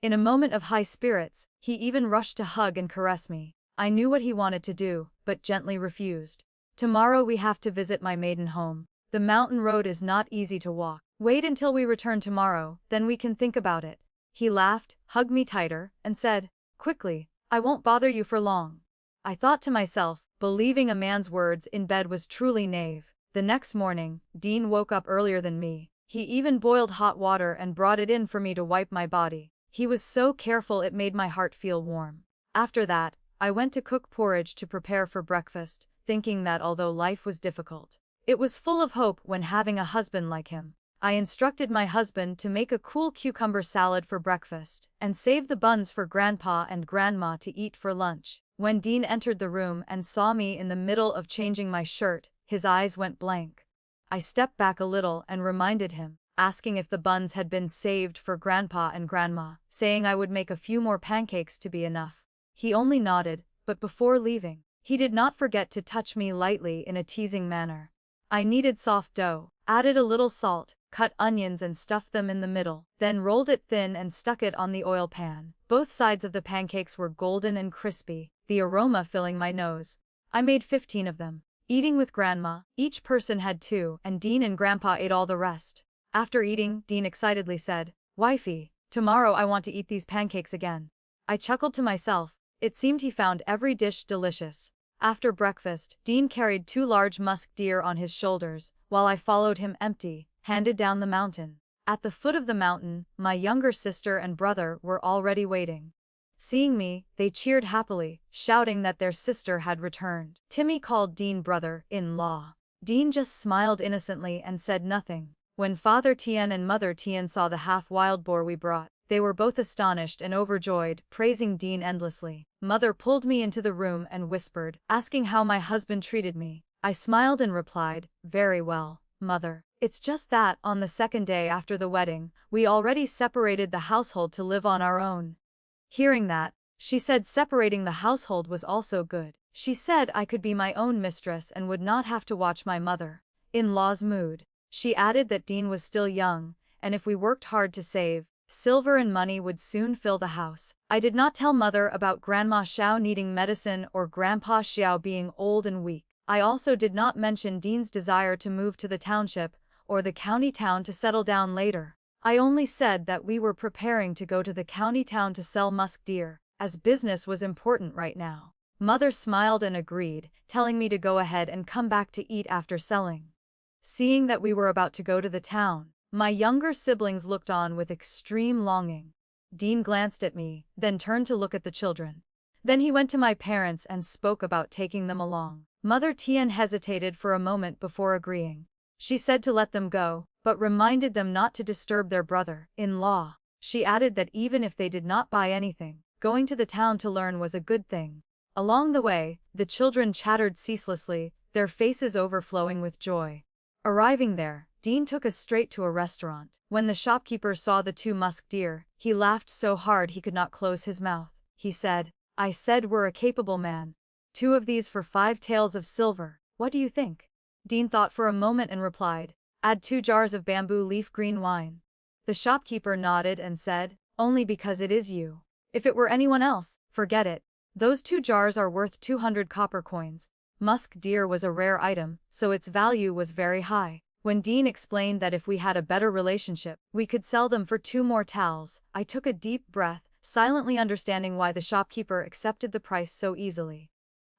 In a moment of high spirits, he even rushed to hug and caress me. I knew what he wanted to do, but gently refused. "Tomorrow we have to visit my maiden home. The mountain road is not easy to walk. Wait until we return tomorrow, then we can think about it." He laughed, hugged me tighter, and said, quickly, "I won't bother you for long." I thought to myself, believing a man's words in bed was truly naive. The next morning, Dean woke up earlier than me. He even boiled hot water and brought it in for me to wipe my body. He was so careful it made my heart feel warm. After that, I went to cook porridge to prepare for breakfast, thinking that although life was difficult, it was full of hope when having a husband like him. I instructed my husband to make a cool cucumber salad for breakfast, and save the buns for Grandpa and Grandma to eat for lunch. When Dean entered the room and saw me in the middle of changing my shirt, his eyes went blank. I stepped back a little and reminded him, asking if the buns had been saved for Grandpa and Grandma, saying I would make a few more pancakes to be enough. He only nodded, but before leaving, he did not forget to touch me lightly in a teasing manner. I needed soft dough, added a little salt, cut onions and stuffed them in the middle, then rolled it thin and stuck it on the oil pan. Both sides of the pancakes were golden and crispy, the aroma filling my nose. I made 15 of them. Eating with Grandma, each person had 2, and Dean and Grandpa ate all the rest. After eating, Dean excitedly said, "Wifey, tomorrow I want to eat these pancakes again." I chuckled to myself. It seemed he found every dish delicious. After breakfast, Dean carried 2 large musk deer on his shoulders, while I followed him empty-handed down the mountain. At the foot of the mountain, my younger sister and brother were already waiting. Seeing me, they cheered happily, shouting that their sister had returned. Timmy called Dean brother-in-law. Dean just smiled innocently and said nothing. When Father Tien and Mother Tien saw the half-wild boar we brought, they were both astonished and overjoyed, praising Dean endlessly. Mother pulled me into the room and whispered, asking how my husband treated me. I smiled and replied, "Very well, Mother. It's just that, on the second day after the wedding, we already separated the household to live on our own." Hearing that, she said separating the household was also good. She said I could be my own mistress and would not have to watch my mother-in-law's mood. She added that Dean was still young, and if we worked hard to save, silver and money would soon fill the house. I did not tell Mother about Grandma Xiao needing medicine or Grandpa Xiao being old and weak. I also did not mention Dean's desire to move to the township or the county town to settle down later. I only said that we were preparing to go to the county town to sell musk deer, as business was important right now. Mother smiled and agreed, telling me to go ahead and come back to eat after selling. Seeing that we were about to go to the town, my younger siblings looked on with extreme longing. Dean glanced at me, then turned to look at the children. Then he went to my parents and spoke about taking them along. Mother Tien hesitated for a moment before agreeing. She said to let them go, but reminded them not to disturb their brother-in-law. She added that even if they did not buy anything, going to the town to learn was a good thing. Along the way, the children chattered ceaselessly, their faces overflowing with joy. Arriving there, Dean took us straight to a restaurant. When the shopkeeper saw the 2 musk deer, he laughed so hard he could not close his mouth. He said, "I said we're a capable man. 2 of these for 5 taels of silver. What do you think?" Dean thought for a moment and replied, "Add 2 jars of bamboo leaf green wine." The shopkeeper nodded and said, "Only because it is you. If it were anyone else, forget it. Those 2 jars are worth 200 copper coins." Musk deer was a rare item, so its value was very high. When Dean explained that if we had a better relationship, we could sell them for 2 more taels, I took a deep breath, silently understanding why the shopkeeper accepted the price so easily.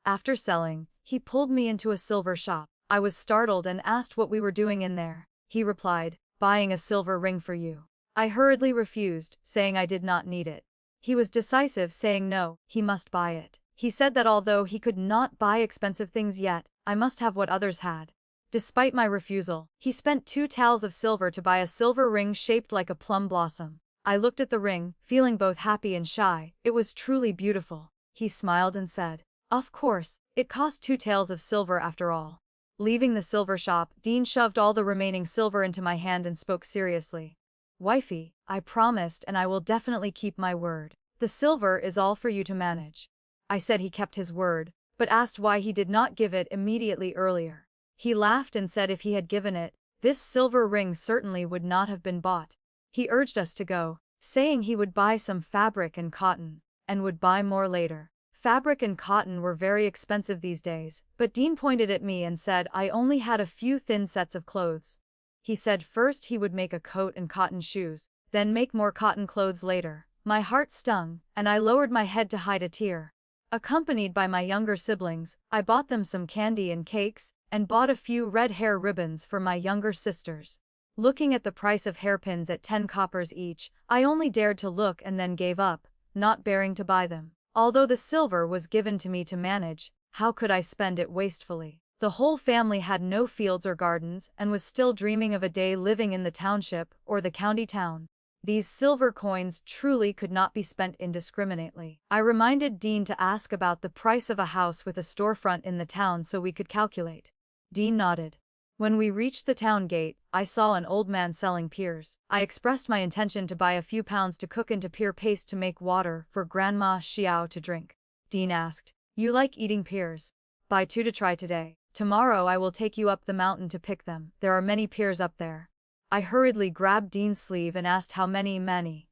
After selling, he pulled me into a silver shop. I was startled and asked what we were doing in there. He replied, "Buying a silver ring for you." I hurriedly refused, saying I did not need it. He was decisive, saying no, he must buy it. He said that although he could not buy expensive things yet, I must have what others had. Despite my refusal, he spent 2 taels of silver to buy a silver ring shaped like a plum blossom. I looked at the ring, feeling both happy and shy. It was truly beautiful. He smiled and said, "Of course, it cost 2 taels of silver after all." Leaving the silver shop, Dean shoved all the remaining silver into my hand and spoke seriously. "Wifey, I promised and I will definitely keep my word. The silver is all for you to manage." I said he kept his word, but asked why he did not give it immediately earlier. He laughed and said if he had given it, this silver ring certainly would not have been bought. He urged us to go, saying he would buy some fabric and cotton, and would buy more later. Fabric and cotton were very expensive these days, but Dean pointed at me and said I only had a few thin sets of clothes. He said first he would make a coat and cotton shoes, then make more cotton clothes later. My heart stung, and I lowered my head to hide a tear. Accompanied by my younger siblings, I bought them some candy and cakes, and bought a few red hair ribbons for my younger sisters. Looking at the price of hairpins at 10 coppers each, I only dared to look and then gave up, not bearing to buy them. Although the silver was given to me to manage, how could I spend it wastefully? The whole family had no fields or gardens and was still dreaming of a day living in the township or the county town. These silver coins truly could not be spent indiscriminately. I reminded Dean to ask about the price of a house with a storefront in the town so we could calculate. Dean nodded. When we reached the town gate, I saw an old man selling pears. I expressed my intention to buy a few pounds to cook into pear paste to make water for Grandma Xiao to drink. Dean asked, "You like eating pears? Buy 2 to try today. Tomorrow I will take you up the mountain to pick them. There are many pears up there." I hurriedly grabbed Dean's sleeve and asked how many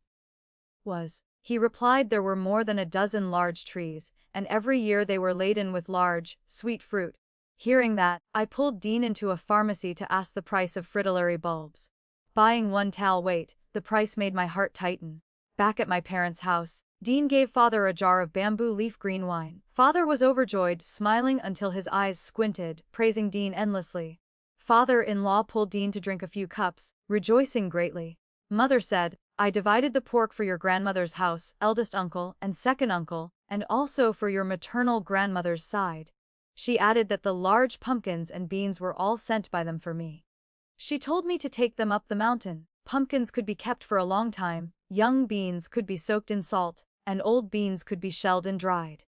was. He replied there were more than a dozen large trees, and every year they were laden with large, sweet fruit. Hearing that, I pulled Dean into a pharmacy to ask the price of fritillary bulbs. Buying one towel weight, the price made my heart tighten. Back at my parents' house, Dean gave Father a jar of bamboo leaf green wine. Father was overjoyed, smiling until his eyes squinted, praising Dean endlessly. Father-in-law pulled Dean to drink a few cups, rejoicing greatly. Mother said, I divided the pork for your grandmother's house, eldest uncle, and second uncle, and also for your maternal grandmother's side. She added that the large pumpkins and beans were all sent by them for me. She told me to take them up the mountain. Pumpkins could be kept for a long time, young beans could be soaked in salt, and old beans could be shelled and dried.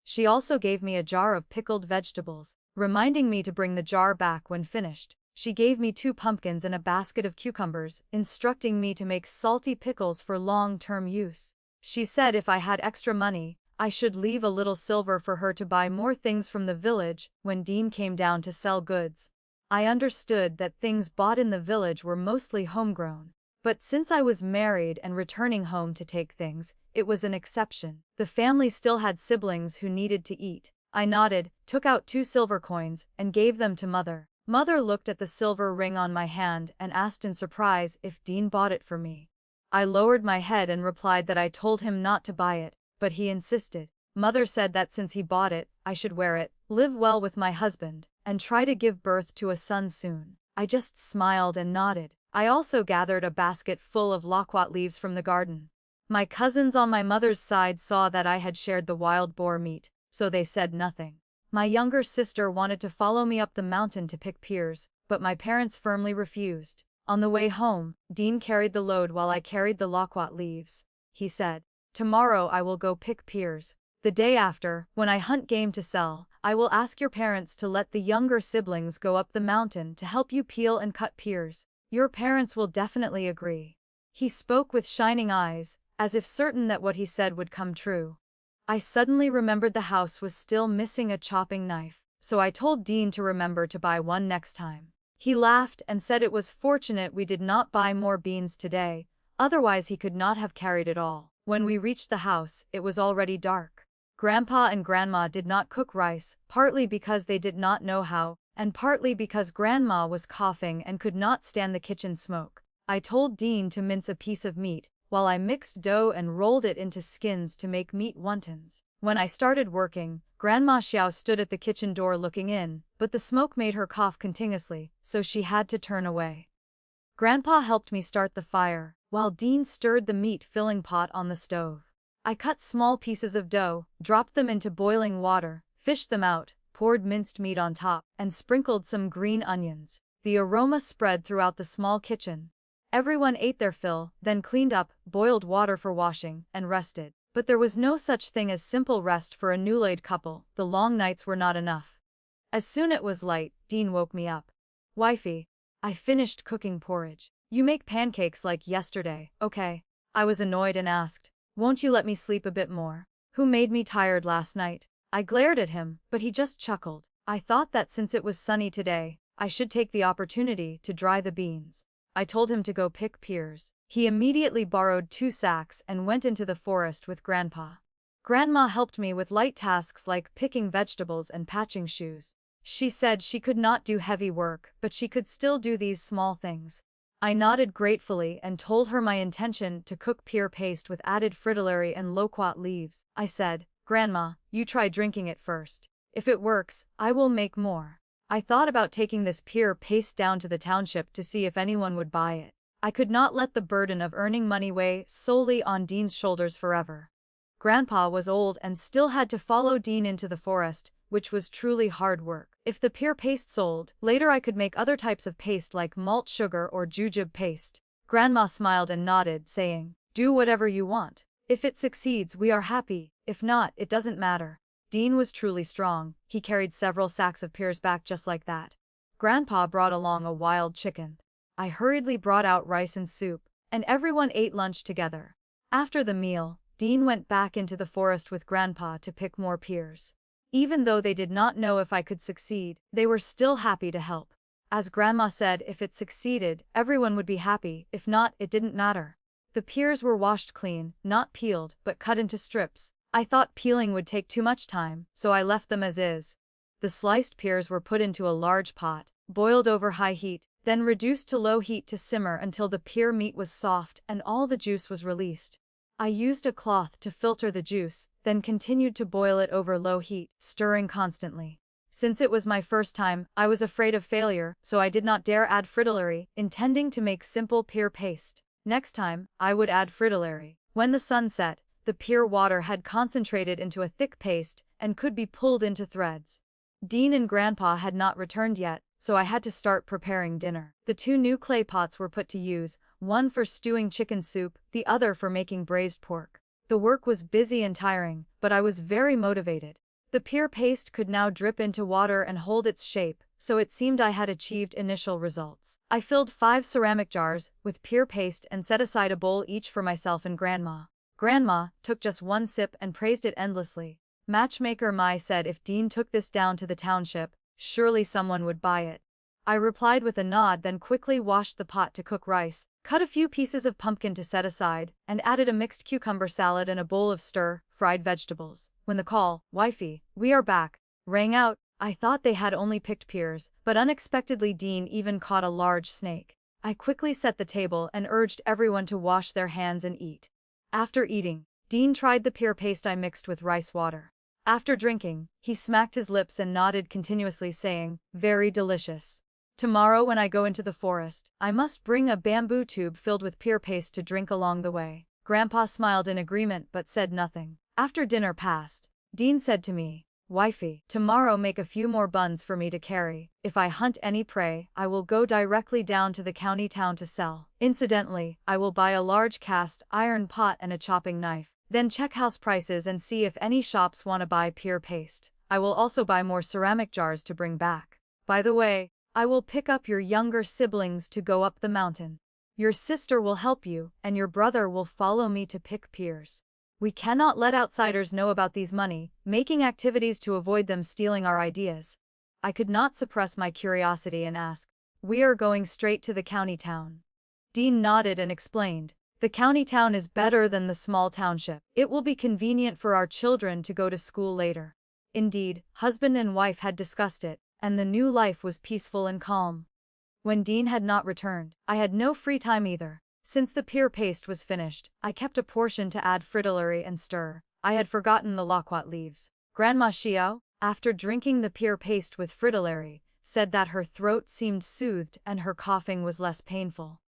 She also gave me a jar of pickled vegetables, reminding me to bring the jar back when finished. She gave me 2 pumpkins and a basket of cucumbers, instructing me to make salty pickles for long-term use. She said if I had extra money, I should leave a little silver for her to buy more things from the village when Dean came down to sell goods. I understood that things bought in the village were mostly homegrown. But since I was married and returning home to take things, it was an exception. The family still had siblings who needed to eat. I nodded, took out 2 silver coins, and gave them to Mother. Mother looked at the silver ring on my hand and asked in surprise if Dean bought it for me. I lowered my head and replied that I told him not to buy it, but he insisted. Mother said that since he bought it, I should wear it, live well with my husband, and try to give birth to a son soon. I just smiled and nodded. I also gathered a basket full of loquat leaves from the garden. My cousins on my mother's side saw that I had shared the wild boar meat, so they said nothing. My younger sister wanted to follow me up the mountain to pick pears, but my parents firmly refused. On the way home, Dean carried the load while I carried the loquat leaves. He said, tomorrow I will go pick pears. The day after, when I hunt game to sell, I will ask your parents to let the younger siblings go up the mountain to help you peel and cut pears. Your parents will definitely agree. He spoke with shining eyes, as if certain that what he said would come true. I suddenly remembered the house was still missing a chopping knife, so I told Dean to remember to buy one next time. He laughed and said it was fortunate we did not buy more beans today, otherwise he could not have carried it all. When we reached the house, it was already dark. Grandpa and Grandma did not cook rice, partly because they did not know how, and partly because Grandma was coughing and could not stand the kitchen smoke. I told Dean to mince a piece of meat, while I mixed dough and rolled it into skins to make meat wontons. When I started working, Grandma Xiao stood at the kitchen door looking in, but the smoke made her cough continuously, so she had to turn away. Grandpa helped me start the fire, while Dean stirred the meat-filling pot on the stove. I cut small pieces of dough, dropped them into boiling water, fished them out, poured minced meat on top, and sprinkled some green onions. The aroma spread throughout the small kitchen. Everyone ate their fill, then cleaned up, boiled water for washing, and rested. But there was no such thing as simple rest for a newlaid couple. The long nights were not enough. As soon as it was light, Dean woke me up. Wifey, I finished cooking porridge. You make pancakes like yesterday, okay? I was annoyed and asked, won't you let me sleep a bit more? Who made me tired last night? I glared at him, but he just chuckled. I thought that since it was sunny today, I should take the opportunity to dry the beans. I told him to go pick pears. He immediately borrowed 2 sacks and went into the forest with Grandpa. Grandma helped me with light tasks like picking vegetables and patching shoes. She said she could not do heavy work, but she could still do these small things. I nodded gratefully and told her my intention to cook pear paste with added fritillary and loquat leaves. I said, Grandma, you try drinking it first. If it works, I will make more. I thought about taking this pear paste down to the township to see if anyone would buy it. I could not let the burden of earning money weigh solely on Dean's shoulders forever. Grandpa was old and still had to follow Dean into the forest, which was truly hard work. If the pear paste sold, later I could make other types of paste like malt sugar or jujube paste. Grandma smiled and nodded, saying, do whatever you want. If it succeeds, we are happy. If not, it doesn't matter. Dean was truly strong. He carried several sacks of pears back just like that. Grandpa brought along a wild chicken. I hurriedly brought out rice and soup, and everyone ate lunch together. After the meal, Dean went back into the forest with Grandpa to pick more pears. Even though they did not know if I could succeed, they were still happy to help. As Grandma said, if it succeeded, everyone would be happy, if not, it didn't matter. The pears were washed clean, not peeled, but cut into strips. I thought peeling would take too much time, so I left them as is. The sliced pears were put into a large pot, boiled over high heat, then reduced to low heat to simmer until the pear meat was soft and all the juice was released. I used a cloth to filter the juice, then continued to boil it over low heat, stirring constantly. Since it was my first time, I was afraid of failure, so I did not dare add fritillary, intending to make simple pear paste. Next time, I would add fritillary. When the sun set, the pear water had concentrated into a thick paste and could be pulled into threads. Dean and Grandpa had not returned yet, so I had to start preparing dinner. The 2 new clay pots were put to use, one for stewing chicken soup, the other for making braised pork. The work was busy and tiring, but I was very motivated. The pear paste could now drip into water and hold its shape, so it seemed I had achieved initial results. I filled 5 ceramic jars with pear paste and set aside a bowl each for myself and Grandma. Grandma took just 1 sip and praised it endlessly. Matchmaker Mai said if Dean took this down to the township, surely someone would buy it. I replied with a nod, then quickly washed the pot to cook rice, cut a few pieces of pumpkin to set aside, and added a mixed cucumber salad and a bowl of stir-fried vegetables. When the call, "Wifey, we are back," rang out, I thought they had only picked pears, but unexpectedly Dean even caught a large snake. I quickly set the table and urged everyone to wash their hands and eat. After eating, Dean tried the pear paste I mixed with rice water. After drinking, he smacked his lips and nodded continuously, saying, "Very delicious. Tomorrow when I go into the forest, I must bring a bamboo tube filled with pear paste to drink along the way." Grandpa smiled in agreement but said nothing. After dinner passed, Dean said to me, "Wifey, tomorrow make a few more buns for me to carry. If I hunt any prey, I will go directly down to the county town to sell. Incidentally, I will buy a large cast iron pot and a chopping knife. Then check house prices and see if any shops want to buy pear paste. I will also buy more ceramic jars to bring back. By the way, I will pick up your younger siblings to go up the mountain. Your sister will help you, and your brother will follow me to pick pears. We cannot let outsiders know about these money-making activities to avoid them stealing our ideas." I could not suppress my curiosity and asked, "We are going straight to the county town?" Dean nodded and explained, "The county town is better than the small township. It will be convenient for our children to go to school later." Indeed, husband and wife had discussed it, and the new life was peaceful and calm. When Dean had not returned, I had no free time either. Since the pear paste was finished, I kept a portion to add fritillary and stir. I had forgotten the loquat leaves. Grandma Xiao, after drinking the pear paste with fritillary, said that her throat seemed soothed and her coughing was less painful.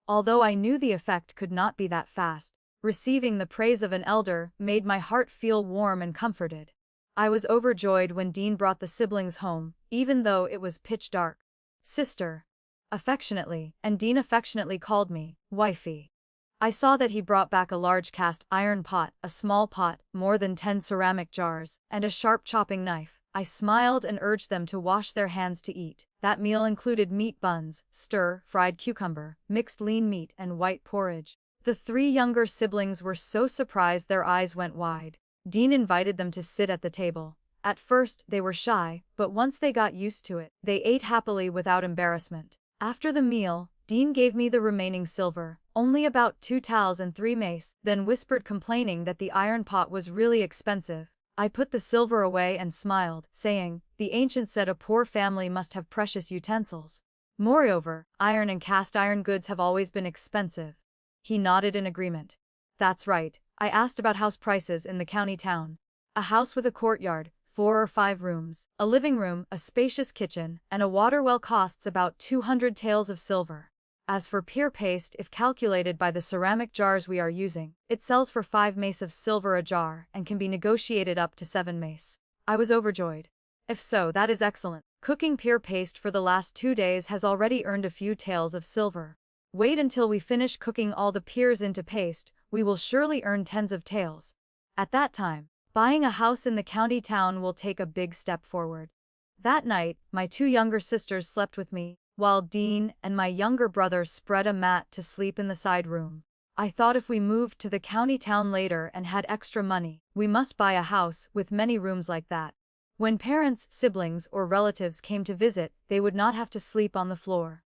Although I knew the effect could not be that fast, receiving the praise of an elder made my heart feel warm and comforted. I was overjoyed when Dean brought the siblings home, even though it was pitch dark. "Sister," affectionately, and Dean affectionately called me, "Wifey." I saw that he brought back a large cast iron pot, a small pot, more than 10 ceramic jars, and a sharp chopping knife. I smiled and urged them to wash their hands to eat. That meal included meat buns, stir-fried cucumber, mixed lean meat, and white porridge. The 3 younger siblings were so surprised their eyes went wide. Dean invited them to sit at the table. At first, they were shy, but once they got used to it, they ate happily without embarrassment. After the meal, Dean gave me the remaining silver, only about 2 towels and 3 mace, then whispered complaining that the iron pot was really expensive. I put the silver away and smiled, saying, "The ancients said a poor family must have precious utensils. Moreover, iron and cast iron goods have always been expensive." He nodded in agreement. "That's right." I asked about house prices in the county town. "A house with a courtyard, 4 or 5 rooms, a living room, a spacious kitchen, and a water well costs about 200 taels of silver. As for pear paste, if calculated by the ceramic jars we are using, it sells for 5 mace of silver a jar and can be negotiated up to 7 mace." I was overjoyed. "If so, that is excellent. Cooking pear paste for the last 2 days has already earned a few taels of silver. Wait until we finish cooking all the pears into paste, we will surely earn tens of taels. At that time, buying a house in the county town will take a big step forward." That night, my 2 younger sisters slept with me, while Dean and my younger brother spread a mat to sleep in the side room. I thought if we moved to the county town later and had extra money, we must buy a house with many rooms like that. When parents, siblings, or relatives came to visit, they would not have to sleep on the floor.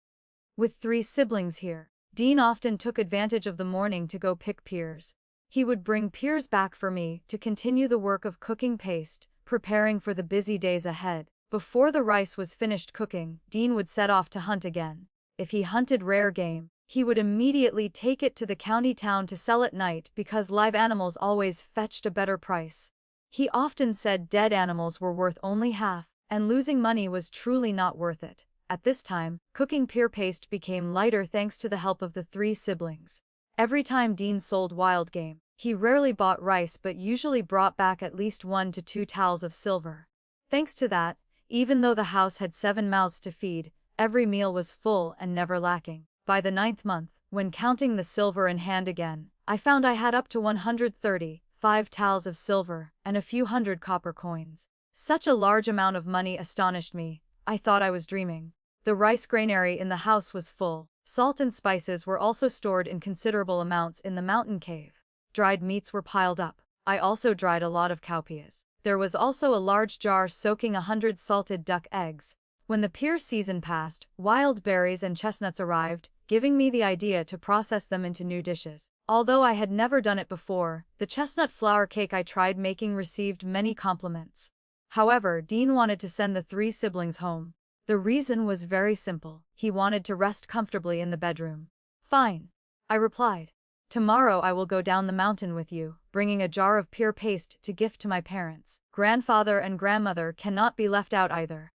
With 3 siblings here, Dean often took advantage of the morning to go pick pears. He would bring pears back for me to continue the work of cooking paste, preparing for the busy days ahead. Before the rice was finished cooking, Dean would set off to hunt again. If he hunted rare game, he would immediately take it to the county town to sell at night because live animals always fetched a better price. He often said dead animals were worth only half, and losing money was truly not worth it. At this time, cooking pear paste became lighter thanks to the help of the 3 siblings. Every time Dean sold wild game, he rarely bought rice but usually brought back at least 1 to 2 tals of silver. Thanks to that, even though the house had 7 mouths to feed, every meal was full and never lacking. By the 9th month, when counting the silver in hand again, I found I had up to 135 tals of silver and a few hundred copper coins. Such a large amount of money astonished me. I thought I was dreaming. The rice granary in the house was full. Salt and spices were also stored in considerable amounts in the mountain cave. Dried meats were piled up. I also dried a lot of cowpeas. There was also a large jar soaking 100 salted duck eggs. When the pear season passed, wild berries and chestnuts arrived, giving me the idea to process them into new dishes. Although I had never done it before, the chestnut flour cake I tried making received many compliments. However, Dean wanted to send the 3 siblings home. The reason was very simple. He wanted to rest comfortably in the bedroom. Fine, I replied. Tomorrow I will go down the mountain with you, bringing a jar of pear paste to gift to my parents. Grandfather and grandmother cannot be left out either.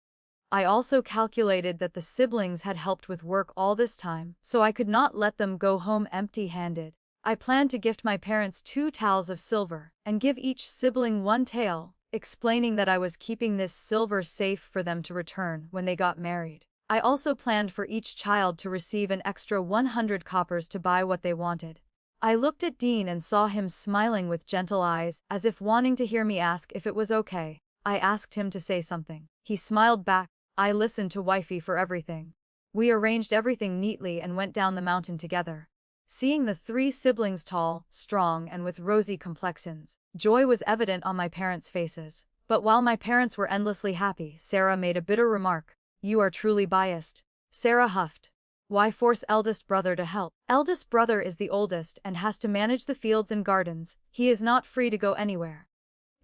I also calculated that the siblings had helped with work all this time, so I could not let them go home empty-handed. I planned to gift my parents 2 tals of silver, and give each sibling 1 tal, explaining that I was keeping this silver safe for them to return when they got married. I also planned for each child to receive an extra 100 coppers to buy what they wanted. I looked at Dean and saw him smiling with gentle eyes, as if wanting to hear me ask if it was okay. I asked him to say something. He smiled back. I listened to wifey for everything. We arranged everything neatly and went down the mountain together. Seeing the 3 siblings tall, strong, and with rosy complexions, joy was evident on my parents' faces. But while my parents were endlessly happy, Sarah made a bitter remark. "You are truly biased." Sarah huffed. "Why force eldest brother to help? Eldest brother is the oldest and has to manage the fields and gardens. He is not free to go anywhere."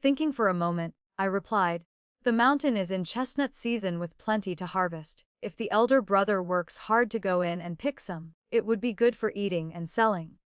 Thinking for a moment, I replied, "The mountain is in chestnut season with plenty to harvest. If the elder brother works hard to go in and pick some, it would be good for eating and selling."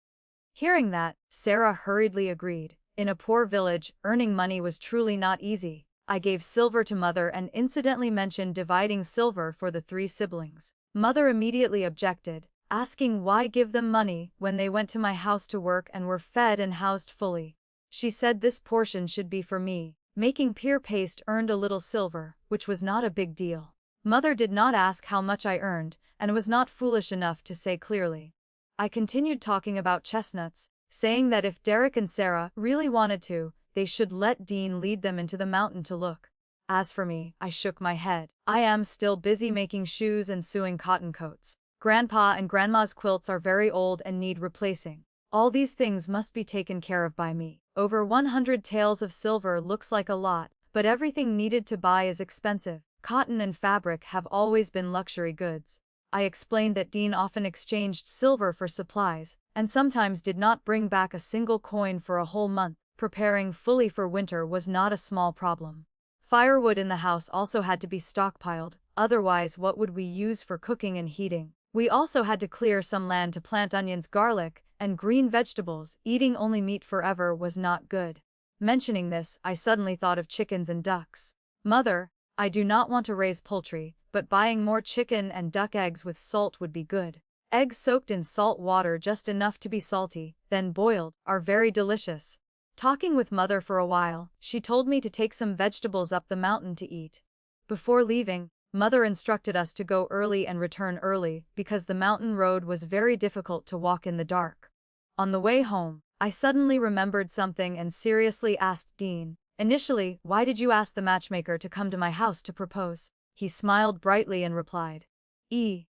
Hearing that, Sarah hurriedly agreed. In a poor village, earning money was truly not easy. I gave silver to mother and incidentally mentioned dividing silver for the 3 siblings. Mother immediately objected, asking why give them money when they went to my house to work and were fed and housed fully. She said this portion should be for me. Making pear paste earned a little silver, which was not a big deal. Mother did not ask how much I earned, and was not foolish enough to say clearly. I continued talking about chestnuts, saying that if Derek and Sarah really wanted to, they should let Dean lead them into the mountain to look. As for me, I shook my head. I am still busy making shoes and sewing cotton coats. Grandpa and Grandma's quilts are very old and need replacing. All these things must be taken care of by me. Over 100 tals of silver looks like a lot, but everything needed to buy is expensive. Cotton and fabric have always been luxury goods. I explained that Dean often exchanged silver for supplies, and sometimes did not bring back a single coin for a whole month. Preparing fully for winter was not a small problem. Firewood in the house also had to be stockpiled, otherwise what would we use for cooking and heating? We also had to clear some land to plant onions, garlic, and green vegetables. Eating only meat forever was not good. Mentioning this, I suddenly thought of chickens and ducks. Mother, I do not want to raise poultry, but buying more chicken and duck eggs with salt would be good. Eggs soaked in salt water just enough to be salty, then boiled, are very delicious. Talking with mother for a while, she told me to take some vegetables up the mountain to eat. Before leaving, mother instructed us to go early and return early because the mountain road was very difficult to walk in the dark. On the way home, I suddenly remembered something and seriously asked Dean, "Initially, why did you ask the matchmaker to come to my house to propose?" He smiled brightly and replied,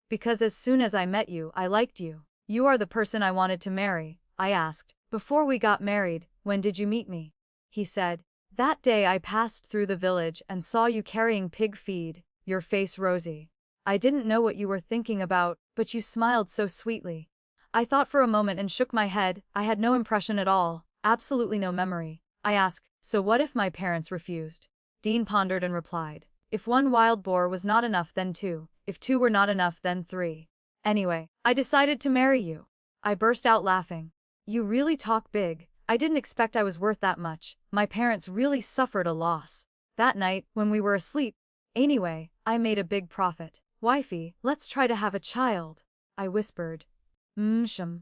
Because as soon as I met you, I liked you. You are the person I wanted to marry." I asked, "Before we got married, when did you meet me?" He said, That day I passed through the village and saw you carrying pig feed, your face rosy. I didn't know what you were thinking about, but you smiled so sweetly. I thought for a moment and shook my head. I had no impression at all, absolutely no memory. I asked, so what if my parents refused? Dean pondered and replied, if one wild boar was not enough, then two. If two were not enough, then three. Anyway, I decided to marry you. I burst out laughing. You really talk big. I didn't expect I was worth that much. My parents really suffered a loss. That night, when we were asleep. Anyway, I made a big profit. Wifey, let's try to have a child. I whispered. Mshum.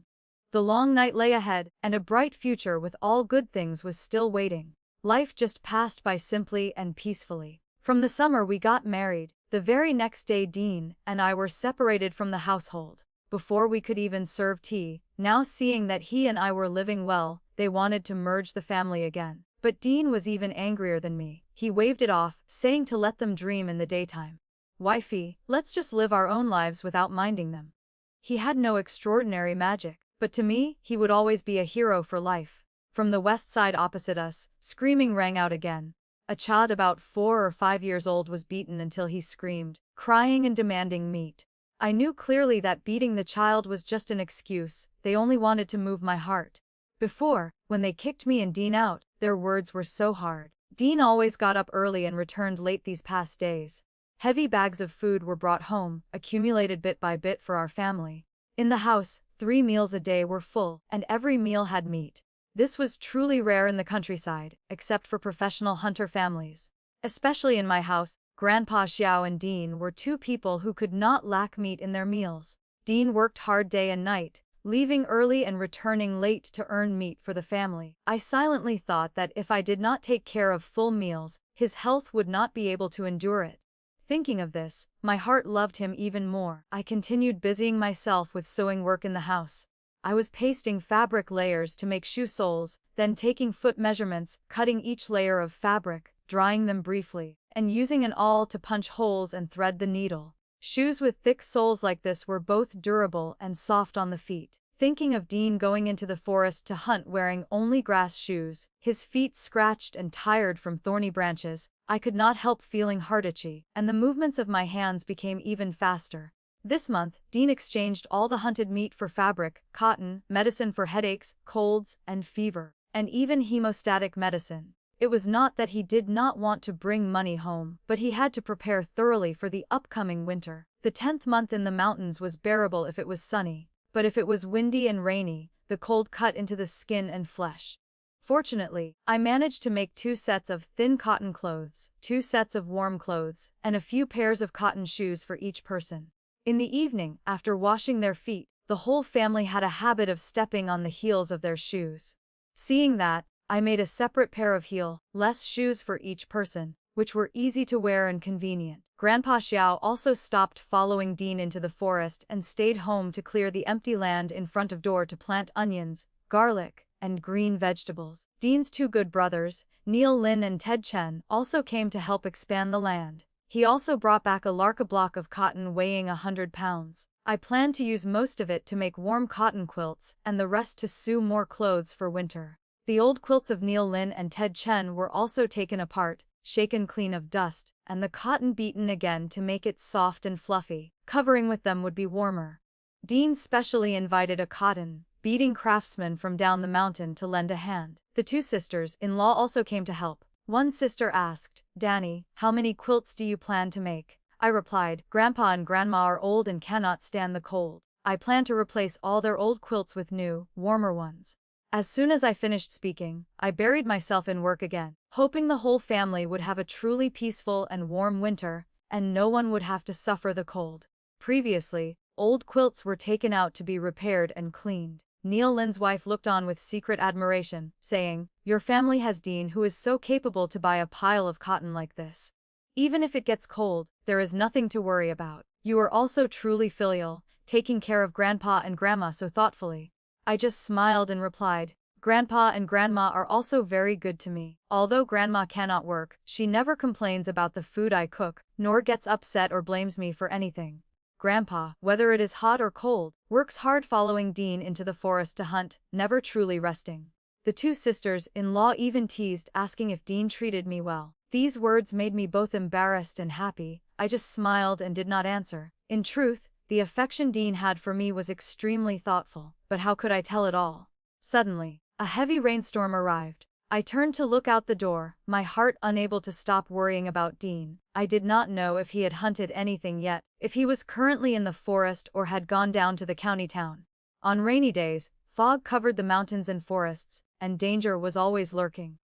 The long night lay ahead, and a bright future with all good things was still waiting. Life just passed by simply and peacefully. From the summer we got married. The very next day Dean and I were separated from the household. Before we could even serve tea, now seeing that he and I were living well, they wanted to merge the family again. But Dean was even angrier than me. He waved it off, saying to let them dream in the daytime. Wifey, let's just live our own lives without minding them. He had no extraordinary magic, but to me, he would always be a hero for life. From the west side opposite us, screaming rang out again. A child about 4 or 5 years old was beaten until he screamed, crying and demanding meat. I knew clearly that beating the child was just an excuse. They only wanted to move my heart. Before, when they kicked me and Dean out, their words were so hard. Dean always got up early and returned late these past days. Heavy bags of food were brought home, accumulated bit by bit for our family. In the house, 3 meals a day were full, and every meal had meat. This was truly rare in the countryside, except for professional hunter families. Especially in my house, Grandpa Xiao and Dean were 2 people who could not lack meat in their meals. Dean worked hard day and night, leaving early and returning late to earn meat for the family. I silently thought that if I did not take care of full meals, his health would not be able to endure it. Thinking of this, my heart loved him even more. I continued busying myself with sewing work in the house. I was pasting fabric layers to make shoe soles, then taking foot measurements, cutting each layer of fabric, drying them briefly, and using an awl to punch holes and thread the needle. Shoes with thick soles like this were both durable and soft on the feet. Thinking of Dean going into the forest to hunt wearing only grass shoes, his feet scratched and tired from thorny branches, I could not help feeling heart-itchy, and the movements of my hands became even faster. This month, Dean exchanged all the hunted meat for fabric, cotton, medicine for headaches, colds, and fever, and even hemostatic medicine. It was not that he did not want to bring money home, but he had to prepare thoroughly for the upcoming winter. The 10th month in the mountains was bearable if it was sunny, but if it was windy and rainy, the cold cut into the skin and flesh. Fortunately, I managed to make 2 sets of thin cotton clothes, 2 sets of warm clothes, and a few pairs of cotton shoes for each person. In the evening, after washing their feet, the whole family had a habit of stepping on the heels of their shoes. Seeing that, I made a separate pair of heel-less shoes for each person, which were easy to wear and convenient. Grandpa Xiao also stopped following Dean into the forest and stayed home to clear the empty land in front of door to plant onions, garlic, and green vegetables. Dean's 2 good brothers, Neil Lin and Ted Chen, also came to help expand the land. He also brought back a larka block of cotton weighing 100 pounds. I planned to use most of it to make warm cotton quilts and the rest to sew more clothes for winter. The old quilts of Neil Lin and Ted Chen were also taken apart, shaken clean of dust, and the cotton beaten again to make it soft and fluffy. Covering with them would be warmer. Dean specially invited a cotton beating craftsman from down the mountain to lend a hand. The 2 sisters-in-law also came to help. One sister asked, Danny, how many quilts do you plan to make? I replied, Grandpa and Grandma are old and cannot stand the cold. I plan to replace all their old quilts with new, warmer ones. As soon as I finished speaking, I buried myself in work again, hoping the whole family would have a truly peaceful and warm winter, and no one would have to suffer the cold. Previously, old quilts were taken out to be repaired and cleaned. Neil Lin's wife looked on with secret admiration, saying, Your family has Dean who is so capable to buy a pile of cotton like this. Even if it gets cold, there is nothing to worry about. You are also truly filial, taking care of Grandpa and Grandma so thoughtfully. I just smiled and replied, Grandpa and Grandma are also very good to me. Although Grandma cannot work, she never complains about the food I cook, nor gets upset or blames me for anything. Grandpa, whether it is hot or cold, works hard following Dean into the forest to hunt, never truly resting. The two sisters-in-law even teased, asking if Dean treated me well. These words made me both embarrassed and happy. I just smiled and did not answer. In truth, the affection Dean had for me was extremely thoughtful, but how could I tell it all? Suddenly, a heavy rainstorm arrived. I turned to look out the door, my heart unable to stop worrying about Dean. I did not know if he had hunted anything yet, if he was currently in the forest or had gone down to the county town. On rainy days, fog covered the mountains and forests, and danger was always lurking.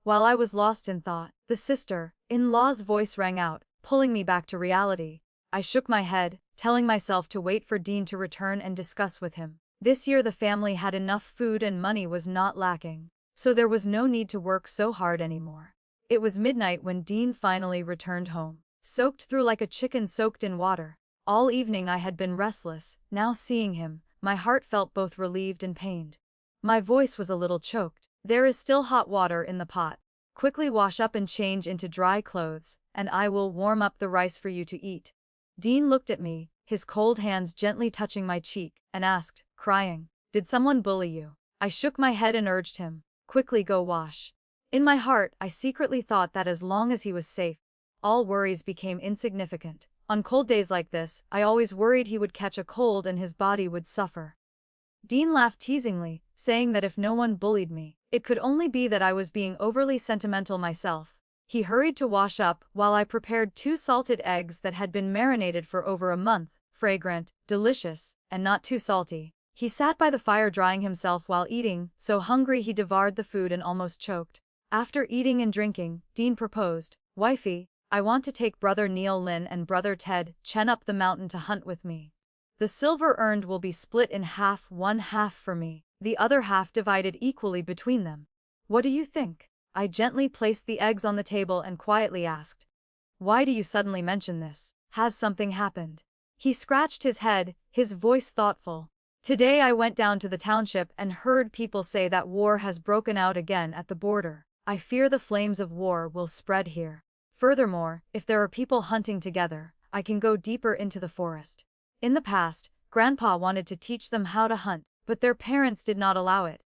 While I was lost in thought, the sister-in-law's voice rang out, pulling me back to reality. I shook my head, telling myself to wait for Dean to return and discuss with him. This year the family had enough food and money was not lacking, so there was no need to work so hard anymore. It was midnight when Dean finally returned home, soaked through like a chicken soaked in water. All evening I had been restless. Now seeing him, my heart felt both relieved and pained. My voice was a little choked. There is still hot water in the pot. Quickly wash up and change into dry clothes, and I will warm up the rice for you to eat. Dean looked at me, his cold hands gently touching my cheek, and asked, crying, "Did someone bully you?" I shook my head and urged him, "Quickly go wash." In my heart, I secretly thought that as long as he was safe, all worries became insignificant. On cold days like this, I always worried he would catch a cold and his body would suffer. Dean laughed teasingly, saying that if no one bullied me, it could only be that I was being overly sentimental myself. He hurried to wash up while I prepared 2 salted eggs that had been marinated for over a month, fragrant, delicious, and not too salty. He sat by the fire drying himself while eating, so hungry he devoured the food and almost choked. After eating and drinking, Dean proposed, "Wifey, I want to take brother Neil Lin and brother Ted Chen up the mountain to hunt with me. The silver earned will be split in half, one half for me, the other half divided equally between them. What do you think?" I gently placed the eggs on the table and quietly asked, "Why do you suddenly mention this? Has something happened?" He scratched his head, his voice thoughtful. "Today I went down to the township and heard people say that war has broken out again at the border. I fear the flames of war will spread here. Furthermore, if there are people hunting together, I can go deeper into the forest. In the past, Grandpa wanted to teach them how to hunt, but their parents did not allow it."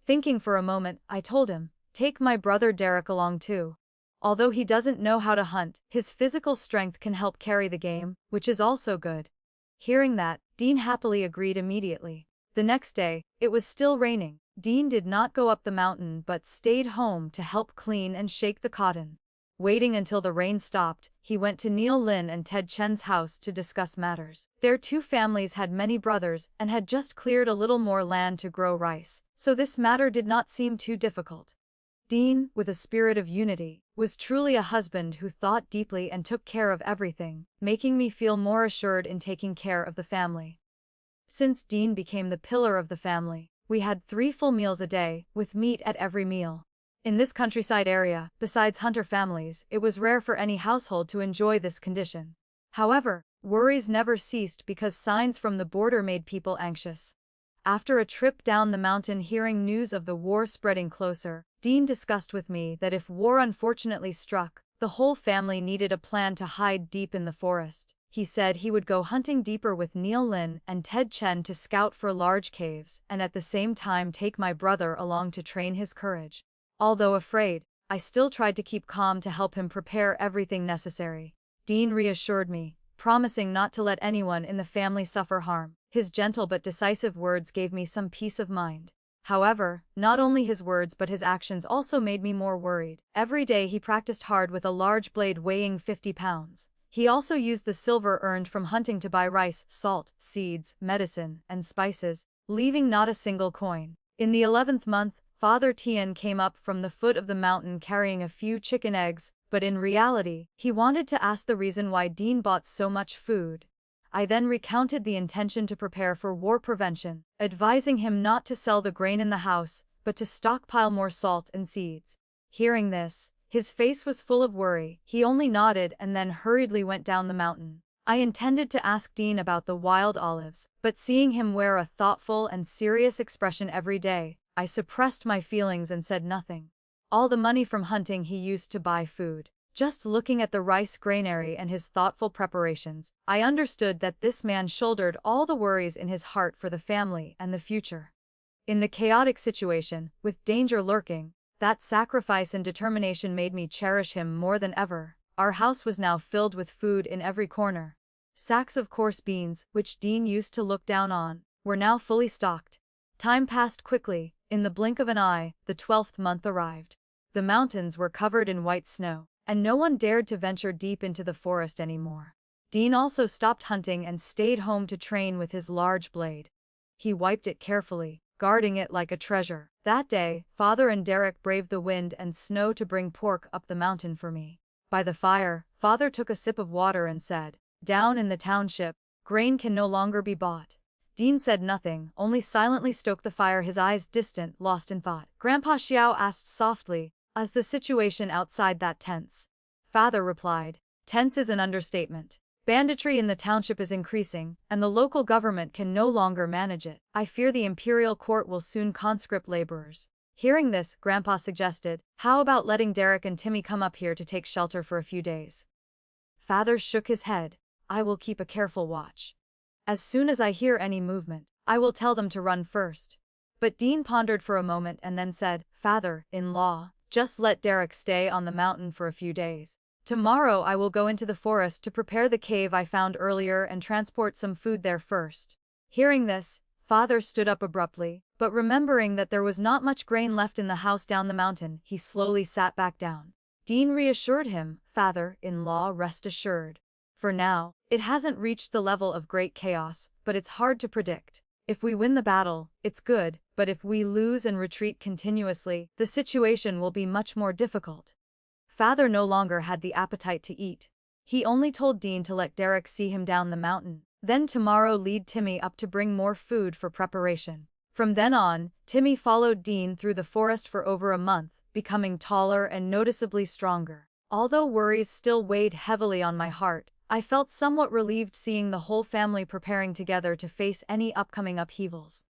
Thinking for a moment, I told him, "Take my brother Derek along too. Although he doesn't know how to hunt, his physical strength can help carry the game, which is also good." Hearing that, Dean happily agreed immediately. The next day, it was still raining. Dean did not go up the mountain but stayed home to help clean and shake the cotton. Waiting until the rain stopped, he went to Neil Lin and Ted Chen's house to discuss matters. Their two families had many brothers and had just cleared a little more land to grow rice, so this matter did not seem too difficult. Dean, with a spirit of unity, was truly a husband who thought deeply and took care of everything, making me feel more assured in taking care of the family. Since Dean became the pillar of the family, we had 3 full meals a day, with meat at every meal. In this countryside area, besides hunter families, it was rare for any household to enjoy this condition. However, worries never ceased because signs from the border made people anxious. After a trip down the mountain hearing news of the war spreading closer, Dean discussed with me that if war unfortunately struck, the whole family needed a plan to hide deep in the forest. He said he would go hunting deeper with Neil Lin and Ted Chen to scout for large caves and at the same time take my brother along to train his courage. Although afraid, I still tried to keep calm to help him prepare everything necessary. Dean reassured me, promising not to let anyone in the family suffer harm. His gentle but decisive words gave me some peace of mind. However, not only his words but his actions also made me more worried. Every day he practiced hard with a large blade weighing 50 pounds. He also used the silver earned from hunting to buy rice, salt, seeds, medicine, and spices, leaving not a single coin. In the 11th month, Father Tian came up from the foot of the mountain carrying a few chicken eggs, but in reality, he wanted to ask the reason why Dean bought so much food. I then recounted the intention to prepare for war prevention, advising him not to sell the grain in the house, but to stockpile more salt and seeds. Hearing this, his face was full of worry. He only nodded and then hurriedly went down the mountain. I intended to ask Dean about the wild olives, but seeing him wear a thoughtful and serious expression every day, I suppressed my feelings and said nothing. All the money from hunting he used to buy food. Just looking at the rice granary and his thoughtful preparations, I understood that this man shouldered all the worries in his heart for the family and the future. In the chaotic situation, with danger lurking, that sacrifice and determination made me cherish him more than ever. Our house was now filled with food in every corner. Sacks of coarse beans, which Dean used to look down on, were now fully stocked. Time passed quickly. In the blink of an eye, the 12th month arrived. The mountains were covered in white snow, and no one dared to venture deep into the forest anymore. Dean also stopped hunting and stayed home to train with his large blade. He wiped it carefully, guarding it like a treasure. That day, Father and Derek braved the wind and snow to bring pork up the mountain for me. By the fire, Father took a sip of water and said, "Down in the township, grain can no longer be bought." Dean said nothing, only silently stoked the fire, his eyes distant, lost in thought. Grandpa Xiao asked softly, "Is the situation outside that tense?" Father replied, "Tense is an understatement. Banditry in the township is increasing, and the local government can no longer manage it. I fear the imperial court will soon conscript laborers." Hearing this, Grandpa suggested, "How about letting Derek and Timmy come up here to take shelter for a few days?" Father shook his head. "I will keep a careful watch. As soon as I hear any movement, I will tell them to run first." But Dean pondered for a moment and then said, "Father-in-law, just let Derek stay on the mountain for a few days. Tomorrow I will go into the forest to prepare the cave I found earlier and transport some food there first." Hearing this, Father stood up abruptly, but remembering that there was not much grain left in the house down the mountain, he slowly sat back down. Dean reassured him, "Father-in-law, rest assured. For now, it hasn't reached the level of great chaos, but it's hard to predict. If we win the battle, it's good, but if we lose and retreat continuously, the situation will be much more difficult." Father no longer had the appetite to eat. He only told Dean to let Derek see him down the mountain, then tomorrow lead Timmy up to bring more food for preparation. From then on, Timmy followed Dean through the forest for over a month, becoming taller and noticeably stronger. Although worries still weighed heavily on my heart, I felt somewhat relieved seeing the whole family preparing together to face any upcoming upheavals.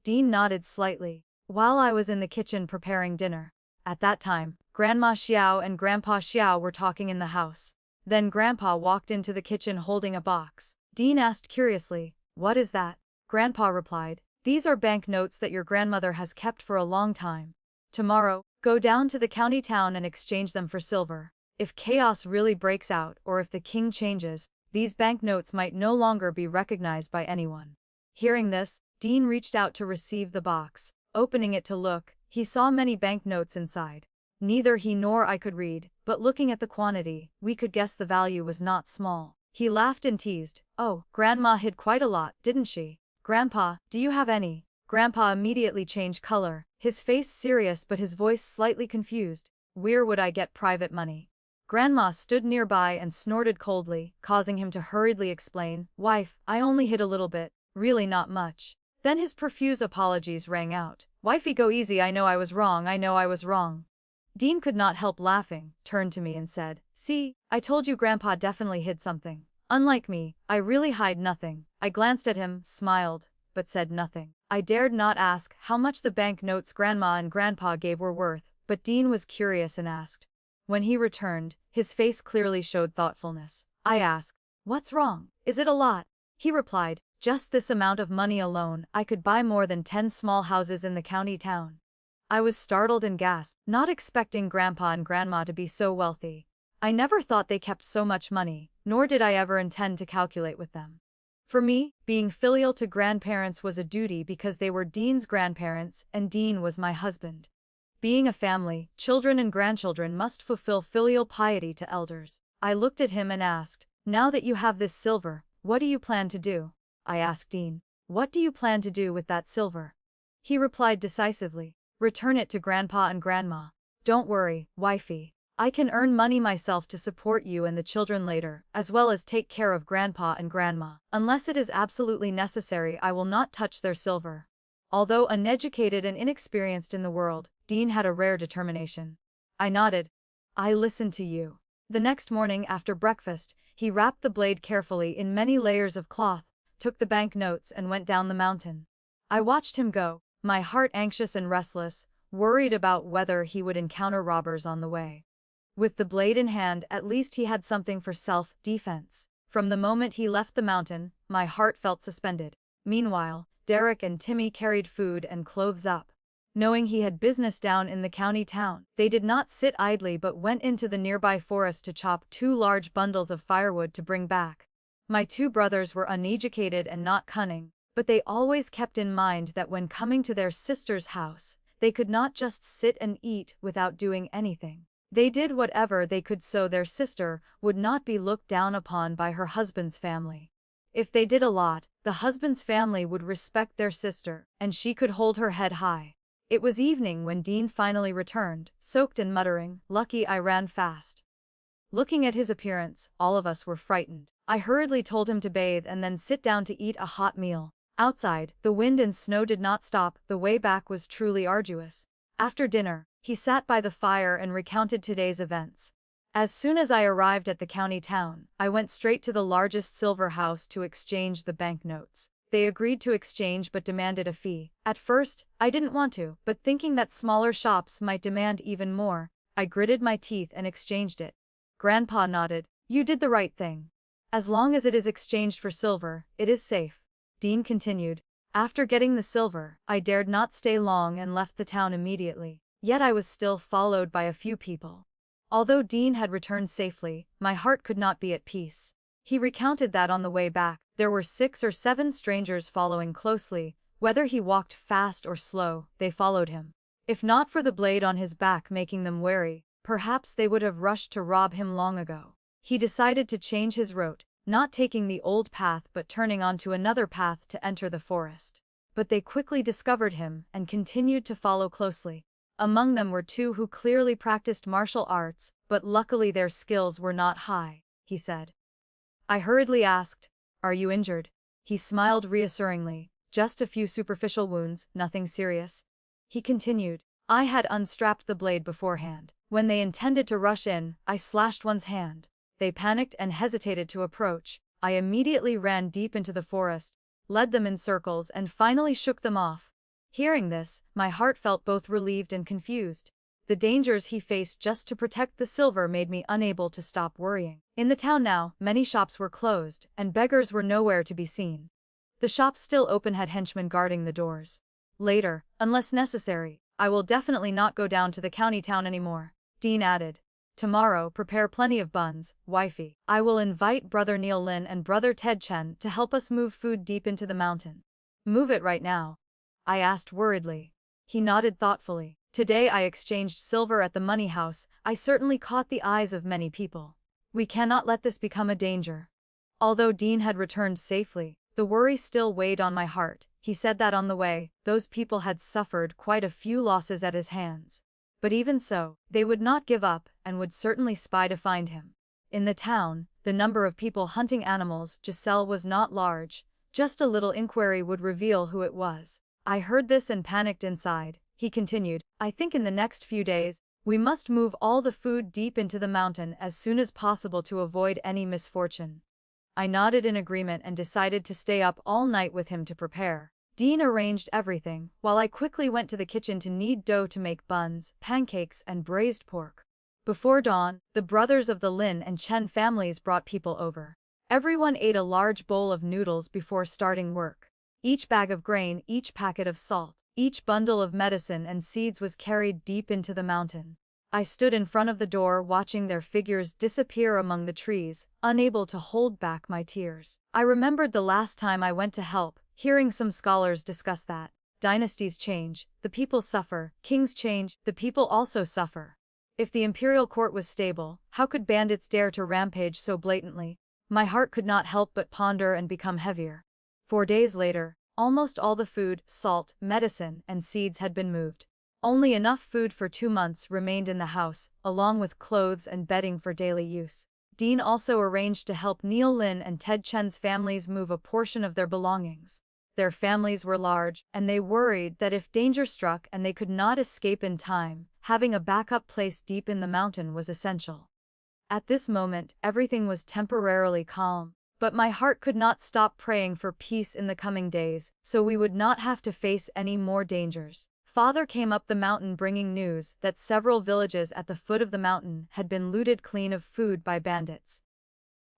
Dean nodded slightly, while I was in the kitchen preparing dinner. At that time, Grandma Xiao and Grandpa Xiao were talking in the house. Then Grandpa walked into the kitchen holding a box. Dean asked curiously, "What is that?" Grandpa replied, "These are banknotes that your grandmother has kept for a long time. Tomorrow, go down to the county town and exchange them for silver. If chaos really breaks out or if the king changes, these banknotes might no longer be recognized by anyone." Hearing this, Dean reached out to receive the box. Opening it to look, he saw many banknotes inside. Neither he nor I could read, but looking at the quantity, we could guess the value was not small. He laughed and teased, "Oh, Grandma hid quite a lot, didn't she? Grandpa, do you have any?" Grandpa immediately changed color, his face serious but his voice slightly confused. "Where would I get private money?" Grandma stood nearby and snorted coldly, causing him to hurriedly explain, "Wife, I only hid a little bit, really not much." Then his profuse apologies rang out. "Wifey, go easy, I know I was wrong, I know I was wrong." Dean could not help laughing, turned to me and said, "See, I told you Grandpa definitely hid something. Unlike me, I really hide nothing." I glanced at him, smiled, but said nothing. I dared not ask how much the bank notes Grandma and Grandpa gave were worth, but Dean was curious and asked. When he returned, his face clearly showed thoughtfulness. I asked, "What's wrong? Is it a lot?" He replied, "Just this amount of money alone, I could buy more than 10 small houses in the county town." I was startled and gasped, not expecting Grandpa and Grandma to be so wealthy. I never thought they kept so much money, nor did I ever intend to calculate with them. For me, being filial to grandparents was a duty because they were Dean's grandparents and Dean was my husband. Being a family, children and grandchildren must fulfill filial piety to elders. I looked at him and asked, "Now that you have this silver, what do you plan to do?" I asked Dean, "What do you plan to do with that silver?" He replied decisively, "Return it to Grandpa and Grandma. Don't worry, wifey. I can earn money myself to support you and the children later, as well as take care of Grandpa and Grandma. Unless it is absolutely necessary, I will not touch their silver." Although uneducated and inexperienced in the world, Dean had a rare determination. I nodded. "I listened to you." The next morning after breakfast, he wrapped the blade carefully in many layers of cloth, took the bank notes and went down the mountain. I watched him go, my heart anxious and restless, worried about whether he would encounter robbers on the way. With the blade in hand, at least he had something for self-defense. From the moment he left the mountain, my heart felt suspended. Meanwhile, Derek and Timmy carried food and clothes up. Knowing he had business down in the county town, they did not sit idly but went into the nearby forest to chop 2 large bundles of firewood to bring back. My 2 brothers were uneducated and not cunning, but they always kept in mind that when coming to their sister's house, they could not just sit and eat without doing anything. They did whatever they could so their sister would not be looked down upon by her husband's family. If they did a lot, the husband's family would respect their sister, and she could hold her head high. It was evening when Dean finally returned, soaked and muttering, "Lucky I ran fast." Looking at his appearance, all of us were frightened. I hurriedly told him to bathe and then sit down to eat a hot meal. Outside, the wind and snow did not stop. The way back was truly arduous. After dinner, he sat by the fire and recounted today's events. As soon as I arrived at the county town, I went straight to the largest silver house to exchange the banknotes. They agreed to exchange but demanded a fee. At first, I didn't want to, but thinking that smaller shops might demand even more, I gritted my teeth and exchanged it. Grandpa nodded. "You did the right thing. As long as it is exchanged for silver, it is safe." Dean continued. "After getting the silver, I dared not stay long and left the town immediately. Yet I was still followed by a few people. Although Dean had returned safely, my heart could not be at peace. He recounted that on the way back, there were 6 or 7 strangers following closely. Whether he walked fast or slow, they followed him. If not for the blade on his back making them wary, perhaps they would have rushed to rob him long ago. He decided to change his route, not taking the old path but turning onto another path to enter the forest. But they quickly discovered him and continued to follow closely. Among them were 2 who clearly practiced martial arts, but luckily their skills were not high," he said. I hurriedly asked, "Are you injured?" He smiled reassuringly. "Just a few superficial wounds, nothing serious." He continued, "I had unstrapped the blade beforehand. When they intended to rush in, I slashed one's hand. They panicked and hesitated to approach. I immediately ran deep into the forest, led them in circles and finally shook them off." Hearing this, my heart felt both relieved and confused. The dangers he faced just to protect the silver made me unable to stop worrying. In the town now, many shops were closed, and beggars were nowhere to be seen. The shops still open had henchmen guarding the doors. "Later, unless necessary, I will definitely not go down to the county town anymore," Dean added. "Tomorrow, prepare plenty of buns, wifey. I will invite Brother Neil Lin and Brother Ted Chen to help us move food deep into the mountain." "Move it right now?" I asked worriedly. He nodded thoughtfully. "Today I exchanged silver at the money house. I certainly caught the eyes of many people. We cannot let this become a danger." Although Dean had returned safely, the worry still weighed on my heart. He said that on the way, those people had suffered quite a few losses at his hands. But even so, they would not give up and would certainly spy to find him. In the town, the number of people hunting animals Giselle was not large. Just a little inquiry would reveal who it was. I heard this and panicked inside. He continued, "I think in the next few days, we must move all the food deep into the mountain as soon as possible to avoid any misfortune." I nodded in agreement and decided to stay up all night with him to prepare. Dean arranged everything, while I quickly went to the kitchen to knead dough to make buns, pancakes, and braised pork. Before dawn, the brothers of the Lin and Chen families brought people over. Everyone ate a large bowl of noodles before starting work. Each bag of grain, each packet of salt, each bundle of medicine and seeds was carried deep into the mountain. I stood in front of the door watching their figures disappear among the trees, unable to hold back my tears. I remembered the last time I went to help, hearing some scholars discuss that. Dynasties change, the people suffer. Kings change, the people also suffer. If the imperial court was stable, how could bandits dare to rampage so blatantly? My heart could not help but ponder and become heavier. 4 days later, almost all the food, salt, medicine, and seeds had been moved. Only enough food for 2 months remained in the house, along with clothes and bedding for daily use. Dean also arranged to help Neil Lin and Ted Chen's families move a portion of their belongings. Their families were large, and they worried that if danger struck and they could not escape in time, having a backup place deep in the mountain was essential. At this moment, everything was temporarily calm. But my heart could not stop praying for peace in the coming days, so we would not have to face any more dangers. Father came up the mountain bringing news that several villages at the foot of the mountain had been looted clean of food by bandits.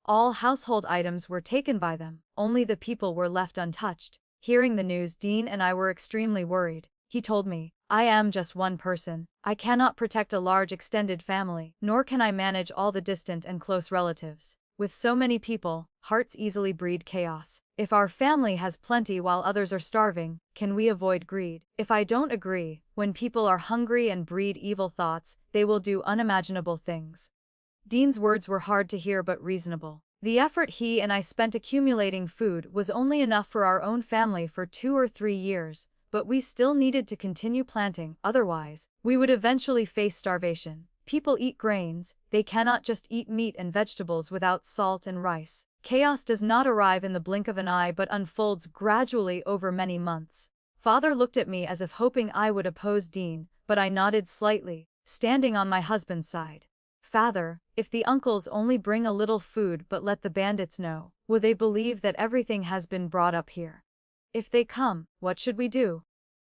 All household items were taken by them, only the people were left untouched. Hearing the news, Dean and I were extremely worried. He told me, I am just one person. I cannot protect a large extended family, nor can I manage all the distant and close relatives. With so many people, hearts easily breed chaos. If our family has plenty while others are starving, can we avoid greed? If I don't agree, when people are hungry and breed evil thoughts, they will do unimaginable things. Dean's words were hard to hear but reasonable. The effort he and I spent accumulating food was only enough for our own family for 2 or 3 years, but we still needed to continue planting, otherwise, we would eventually face starvation. People eat grains, they cannot just eat meat and vegetables without salt and rice. Chaos does not arrive in the blink of an eye but unfolds gradually over many months. Father looked at me as if hoping I would oppose Dean, but I nodded slightly, standing on my husband's side. Father, if the uncles only bring a little food but let the bandits know, will they believe that everything has been brought up here? If they come, what should we do?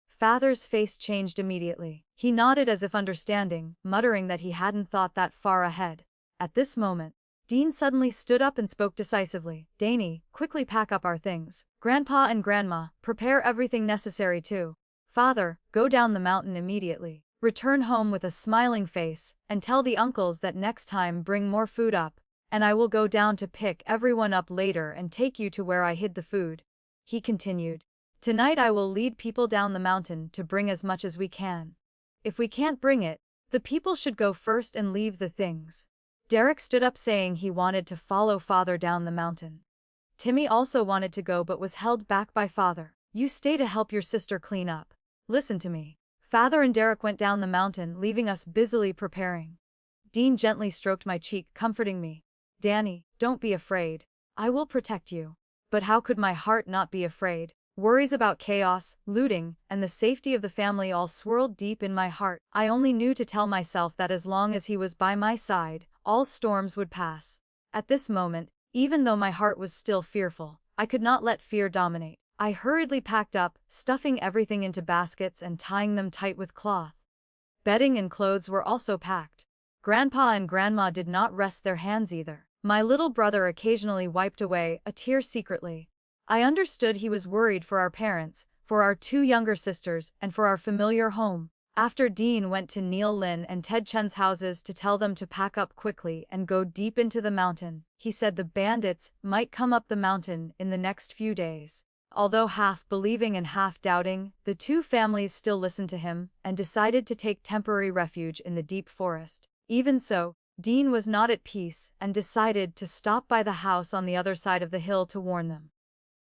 Father's face changed immediately. He nodded as if understanding, muttering that he hadn't thought that far ahead. At this moment, Dean suddenly stood up and spoke decisively. Danny, quickly pack up our things. Grandpa and Grandma, prepare everything necessary too. Father, go down the mountain immediately. Return home with a smiling face, and tell the uncles that next time bring more food up, and I will go down to pick everyone up later and take you to where I hid the food. He continued. Tonight I will lead people down the mountain to bring as much as we can. If we can't bring it, the people should go first and leave the things. Derek stood up saying he wanted to follow Father down the mountain. Timmy also wanted to go but was held back by Father. You stay to help your sister clean up. Listen to me. Father and Derek went down the mountain, leaving us busily preparing. Dean gently stroked my cheek, comforting me. Danny, don't be afraid. I will protect you. But how could my heart not be afraid? Worries about chaos, looting, and the safety of the family all swirled deep in my heart. I only knew to tell myself that as long as he was by my side, all storms would pass. At this moment, even though my heart was still fearful, I could not let fear dominate. I hurriedly packed up, stuffing everything into baskets and tying them tight with cloth. Bedding and clothes were also packed. Grandpa and Grandma did not rest their hands either. My little brother occasionally wiped away a tear secretly. I understood he was worried for our parents, for our 2 younger sisters, and for our familiar home. After Dean went to Neil Lin and Ted Chen's houses to tell them to pack up quickly and go deep into the mountain, he said the bandits might come up the mountain in the next few days. Although half believing and half doubting, the 2 families still listened to him and decided to take temporary refuge in the deep forest. Even so, Dean was not at peace and decided to stop by the house on the other side of the hill to warn them.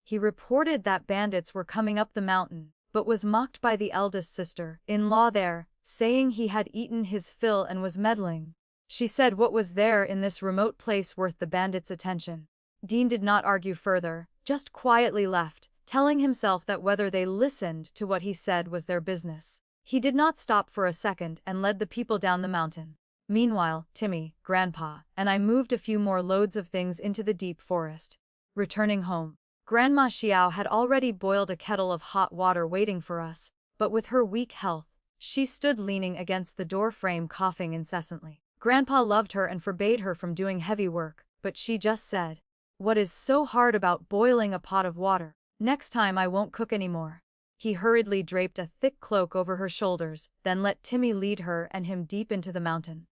He reported that bandits were coming up the mountain, but was mocked by the eldest sister-in-law there, saying he had eaten his fill and was meddling. She said what was there in this remote place worth the bandits' attention. Dean did not argue further, just quietly left, telling himself that whether they listened to what he said was their business. He did not stop for a second and led the people down the mountain. Meanwhile, Timmy, Grandpa, and I moved a few more loads of things into the deep forest. Returning home, Grandma Xiao had already boiled a kettle of hot water waiting for us, but with her weak health, she stood leaning against the door frame coughing incessantly. Grandpa loved her and forbade her from doing heavy work, but she just said, "What is so hard about boiling a pot of water? Next time I won't cook anymore." He hurriedly draped a thick cloak over her shoulders, then let Timmy lead her and him deep into the mountain.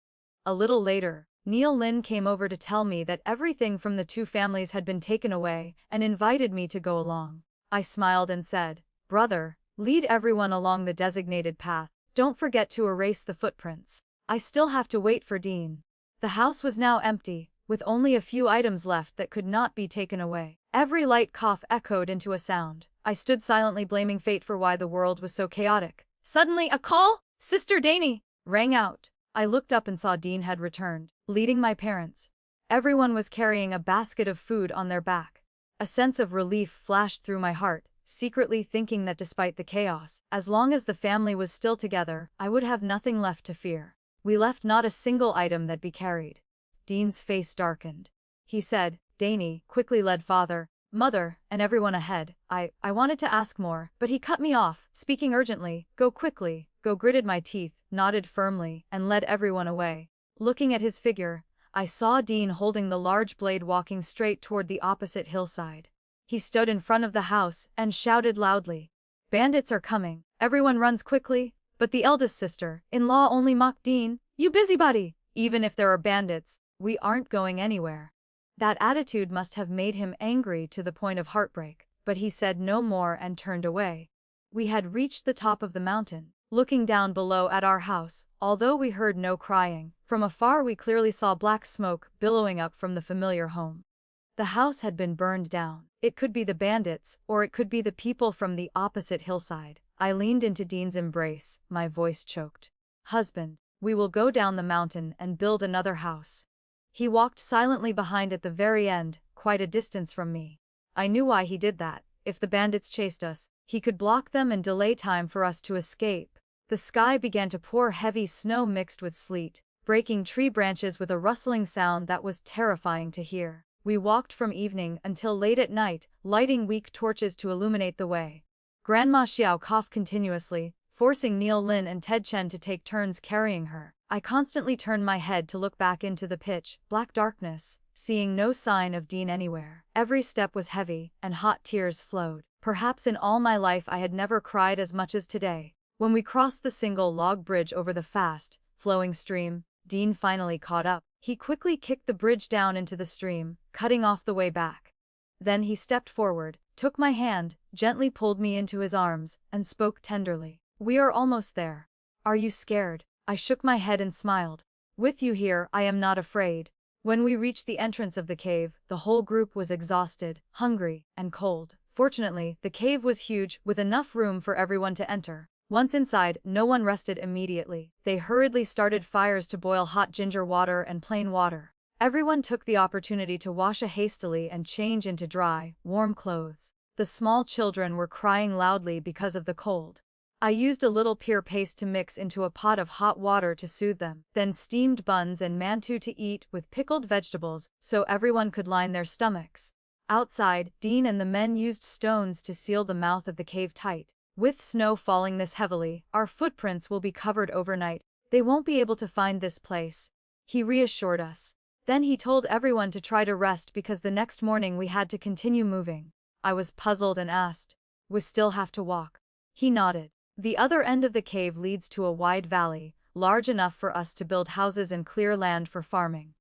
A little later, Neil Lin came over to tell me that everything from the 2 families had been taken away and invited me to go along. I smiled and said, "Brother, lead everyone along the designated path. Don't forget to erase the footprints. I still have to wait for Dean." The house was now empty, with only a few items left that could not be taken away. Every light cough echoed into a sound. I stood silently blaming fate for why the world was so chaotic. Suddenly a call, "Sister Danny," rang out. I looked up and saw Dean had returned, leading my parents. Everyone was carrying a basket of food on their back. A sense of relief flashed through my heart, secretly thinking that despite the chaos, as long as the family was still together, I would have nothing left to fear. We left not a single item that be carried. Dean's face darkened. He said, "Danny," quickly led Father, Mother, and everyone ahead. I wanted to ask more, but he cut me off, speaking urgently, "Go quickly, go." Gritted my teeth, nodded firmly, and led everyone away. Looking at his figure, I saw Dean holding the large blade walking straight toward the opposite hillside. He stood in front of the house and shouted loudly. Bandits are coming. Everyone runs quickly, but the eldest sister-in-law only mocked Dean. You busybody! Even if there are bandits, we aren't going anywhere. That attitude must have made him angry to the point of heartbreak, but he said no more and turned away. We had reached the top of the mountain. Looking down below at our house, although we heard no crying, from afar we clearly saw black smoke billowing up from the familiar home. The house had been burned down. It could be the bandits, or it could be the people from the opposite hillside. I leaned into Dean's embrace, my voice choked. Husband, we will go down the mountain and build another house. He walked silently behind at the very end, quite a distance from me. I knew why he did that. If the bandits chased us, he could block them and delay time for us to escape. The sky began to pour heavy snow mixed with sleet, breaking tree branches with a rustling sound that was terrifying to hear. We walked from evening until late at night, lighting weak torches to illuminate the way. Grandma Xiao coughed continuously, forcing Neil Lin and Ted Chen to take turns carrying her. I constantly turned my head to look back into the pitch black darkness, seeing no sign of Dean anywhere. Every step was heavy, and hot tears flowed. Perhaps in all my life I had never cried as much as today. When we crossed the single log bridge over the fast, flowing stream, Dean finally caught up. He quickly kicked the bridge down into the stream, cutting off the way back. Then he stepped forward, took my hand, gently pulled me into his arms, and spoke tenderly. We are almost there. Are you scared? I shook my head and smiled. With you here, I am not afraid. When we reached the entrance of the cave, the whole group was exhausted, hungry, and cold. Fortunately, the cave was huge, with enough room for everyone to enter. Once inside, no one rested immediately. They hurriedly started fires to boil hot ginger water and plain water. Everyone took the opportunity to wash hastily and change into dry, warm clothes. The small children were crying loudly because of the cold. I used a little pear paste to mix into a pot of hot water to soothe them, then steamed buns and mantou to eat with pickled vegetables so everyone could line their stomachs. Outside, Dean and the men used stones to seal the mouth of the cave tight. With snow falling this heavily, our footprints will be covered overnight. They won't be able to find this place. He reassured us. Then he told everyone to try to rest because the next morning we had to continue moving. I was puzzled and asked, "We still have to walk?" He nodded. The other end of the cave leads to a wide valley, large enough for us to build houses and clear land for farming.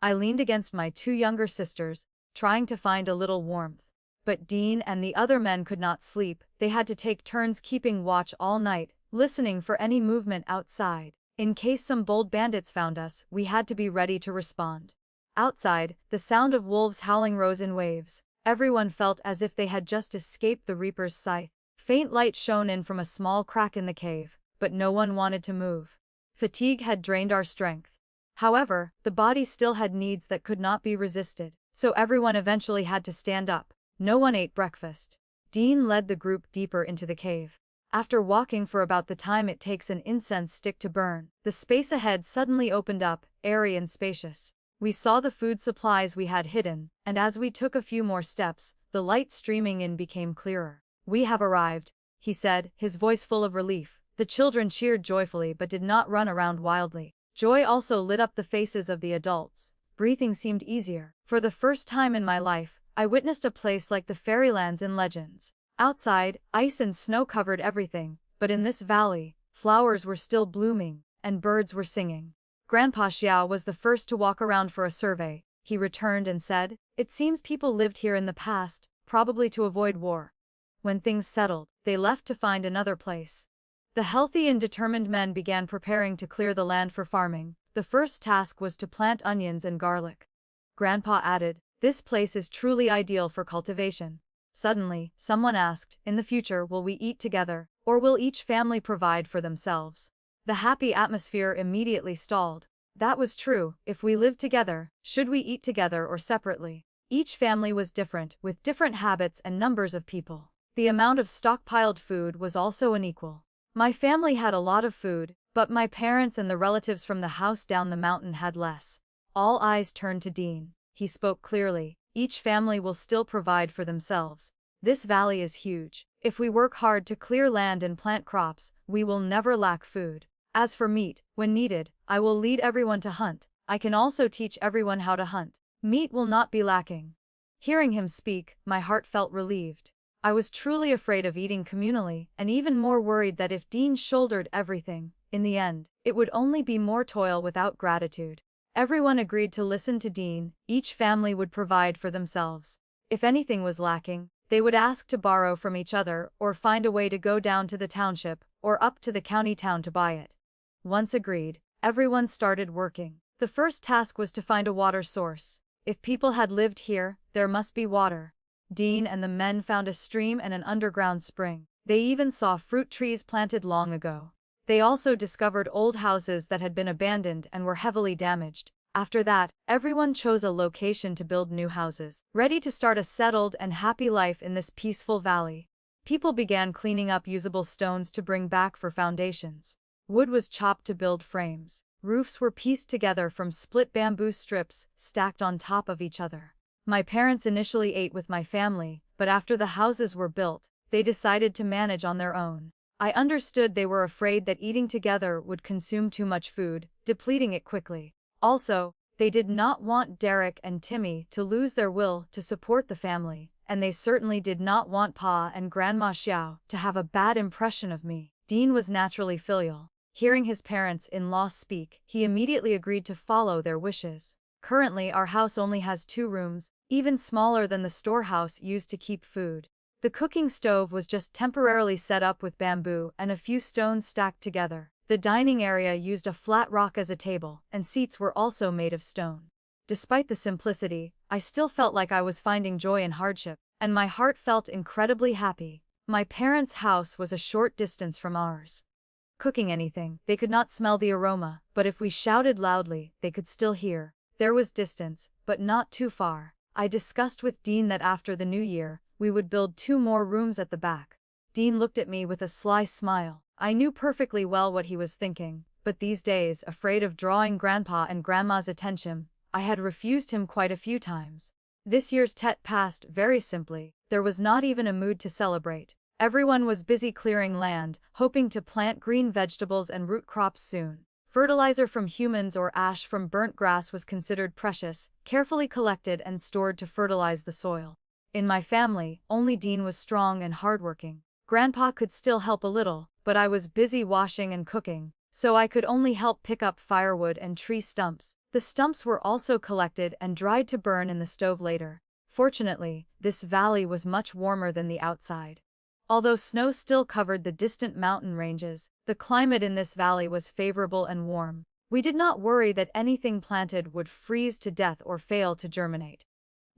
I leaned against my two younger sisters, trying to find a little warmth. But Dean and the other men could not sleep. They had to take turns keeping watch all night, listening for any movement outside. In case some bold bandits found us, we had to be ready to respond. Outside, the sound of wolves howling rose in waves. Everyone felt as if they had just escaped the Reaper's scythe. Faint light shone in from a small crack in the cave, but no one wanted to move. Fatigue had drained our strength. However, the body still had needs that could not be resisted, so everyone eventually had to stand up. No one ate breakfast. Dean led the group deeper into the cave. After walking for about the time it takes an incense stick to burn, the space ahead suddenly opened up, airy and spacious. We saw the food supplies we had hidden, and as we took a few more steps, the light streaming in became clearer. "We have arrived," he said, his voice full of relief. The children cheered joyfully but did not run around wildly. Joy also lit up the faces of the adults. Breathing seemed easier. For the first time in my life, I witnessed a place like the fairylands in legends. Outside, ice and snow covered everything, but in this valley, flowers were still blooming, and birds were singing. Grandpa Xiao was the first to walk around for a survey. He returned and said, "It seems people lived here in the past, probably to avoid war. When things settled, they left to find another place." The healthy and determined men began preparing to clear the land for farming. The first task was to plant onions and garlic. Grandpa added, "This place is truly ideal for cultivation." Suddenly, someone asked, "In the future, will we eat together, or will each family provide for themselves?" The happy atmosphere immediately stalled. That was true. If we lived together, should we eat together or separately? Each family was different, with different habits and numbers of people. The amount of stockpiled food was also unequal. My family had a lot of food, but my parents and the relatives from the house down the mountain had less. All eyes turned to Dean. He spoke clearly. "Each family will still provide for themselves. This valley is huge. If we work hard to clear land and plant crops, we will never lack food. As for meat, when needed, I will lead everyone to hunt. I can also teach everyone how to hunt. Meat will not be lacking." Hearing him speak, my heart felt relieved. I was truly afraid of eating communally, and even more worried that if Dean shouldered everything, in the end, it would only be more toil without gratitude. Everyone agreed to listen to Dean. Each family would provide for themselves. If anything was lacking, they would ask to borrow from each other or find a way to go down to the township or up to the county town to buy it. Once agreed, everyone started working. The first task was to find a water source. If people had lived here, there must be water. Dean and the men found a stream and an underground spring. They even saw fruit trees planted long ago. They also discovered old houses that had been abandoned and were heavily damaged. After that, everyone chose a location to build new houses, ready to start a settled and happy life in this peaceful valley. People began cleaning up usable stones to bring back for foundations. Wood was chopped to build frames. Roofs were pieced together from split bamboo strips stacked on top of each other. My parents initially ate with my family, but after the houses were built, they decided to manage on their own. I understood they were afraid that eating together would consume too much food, depleting it quickly. Also, they did not want Derek and Timmy to lose their will to support the family, and they certainly did not want Pa and Grandma Xiao to have a bad impression of me. Dean was naturally filial. Hearing his parents-in-law speak, he immediately agreed to follow their wishes. Currently, our house only has 2 rooms, even smaller than the storehouse used to keep food. The cooking stove was just temporarily set up with bamboo and a few stones stacked together. The dining area used a flat rock as a table, and seats were also made of stone. Despite the simplicity, I still felt like I was finding joy in hardship, and my heart felt incredibly happy. My parents' house was a short distance from ours. Cooking anything, they could not smell the aroma, but if we shouted loudly, they could still hear. There was distance, but not too far. I discussed with Dean that after the new year, we would build 2 more rooms at the back. Dean looked at me with a sly smile. I knew perfectly well what he was thinking, but these days, afraid of drawing Grandpa and Grandma's attention, I had refused him quite a few times. This year's Tet passed very simply. There was not even a mood to celebrate. Everyone was busy clearing land, hoping to plant green vegetables and root crops soon. Fertilizer from humans or ash from burnt grass was considered precious, carefully collected and stored to fertilize the soil. In my family, only Dean was strong and hardworking. Grandpa could still help a little, but I was busy washing and cooking, so I could only help pick up firewood and tree stumps. The stumps were also collected and dried to burn in the stove later. Fortunately, this valley was much warmer than the outside. Although snow still covered the distant mountain ranges, the climate in this valley was favorable and warm. We did not worry that anything planted would freeze to death or fail to germinate.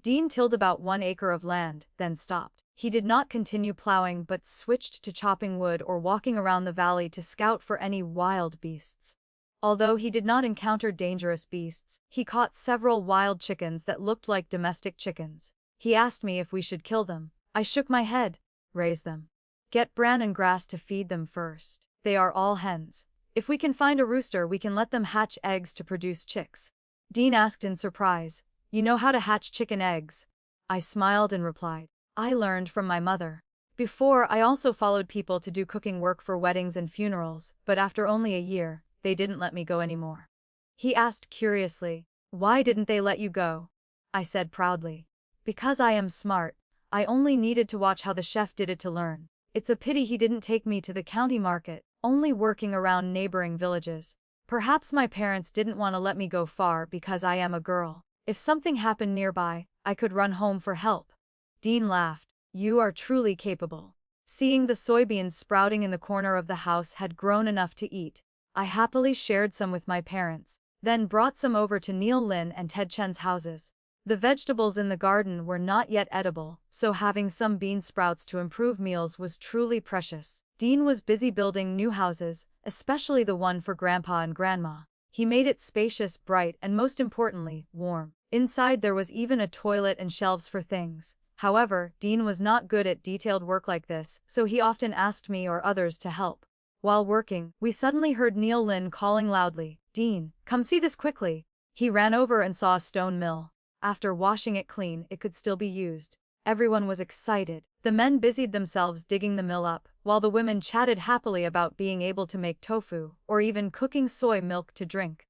Dean tilled about 1 acre of land, then stopped. He did not continue plowing but switched to chopping wood or walking around the valley to scout for any wild beasts. Although he did not encounter dangerous beasts, he caught several wild chickens that looked like domestic chickens. He asked me if we should kill them. I shook my head. Raise them. Get bran and grass to feed them first. They are all hens. If we can find a rooster, we can let them hatch eggs to produce chicks. Dean asked in surprise, "You know how to hatch chicken eggs?" I smiled and replied, "I learned from my mother." Before, I also followed people to do cooking work for weddings and funerals, but after only a year, they didn't let me go anymore. He asked curiously, "Why didn't they let you go?" I said proudly, "Because I am smart. I only needed to watch how the chef did it to learn. It's a pity he didn't take me to the county market, only working around neighboring villages. Perhaps my parents didn't want to let me go far because I am a girl. If something happened nearby, I could run home for help." Dean laughed. "You are truly capable." Seeing the soybeans sprouting in the corner of the house had grown enough to eat, I happily shared some with my parents, then brought some over to Neil Lin and Ted Chen's houses. The vegetables in the garden were not yet edible, so having some bean sprouts to improve meals was truly precious. Dean was busy building new houses, especially the one for Grandpa and Grandma. He made it spacious, bright, and most importantly, warm. Inside there was even a toilet and shelves for things. However, Dean was not good at detailed work like this, so he often asked me or others to help. While working, we suddenly heard Neil Lin calling loudly, "Dean, come see this quickly." He ran over and saw a stone mill. After washing it clean, it could still be used. Everyone was excited. The men busied themselves digging the mill up, while the women chatted happily about being able to make tofu, or even cooking soy milk to drink.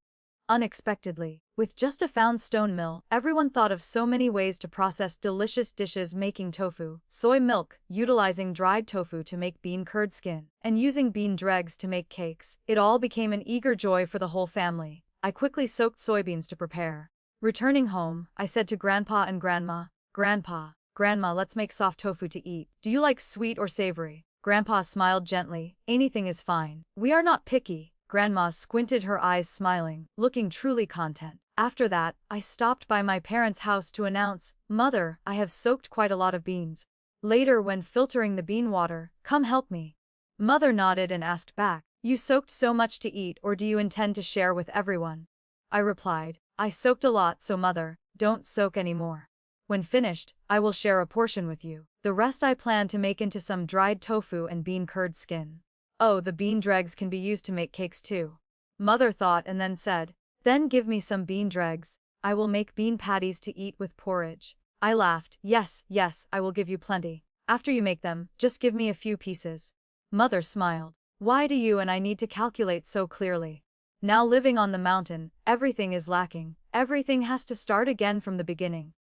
Unexpectedly, With just a found stone mill, everyone thought of so many ways to process delicious dishes, making tofu, soy milk, utilizing dried tofu to make bean curd skin, and using bean dregs to make cakes. It all became an eager joy for the whole family. I quickly soaked soybeans to prepare. Returning home, I said to Grandpa and Grandma, "Grandpa, Grandma, let's make soft tofu to eat. Do you like sweet or savory?" Grandpa smiled gently. "Anything is fine. We are not picky." Grandma squinted her eyes, smiling, looking truly content. After that, I stopped by my parents' house to announce, "Mother, I have soaked quite a lot of beans." Later, when filtering the bean water, "Come help me." Mother nodded and asked back, "You soaked so much to eat, or do you intend to share with everyone?" I replied, "I soaked a lot, so Mother, don't soak anymore. When finished, I will share a portion with you. The rest I plan to make into some dried tofu and bean curd skin. Oh, the bean dregs can be used to make cakes too." Mother thought and then said, "Then give me some bean dregs. I will make bean patties to eat with porridge." I laughed, "Yes, yes, I will give you plenty. After you make them, just give me a few pieces." Mother smiled. "Why do you and I need to calculate so clearly? Now living on the mountain, everything is lacking. Everything has to start again from the beginning."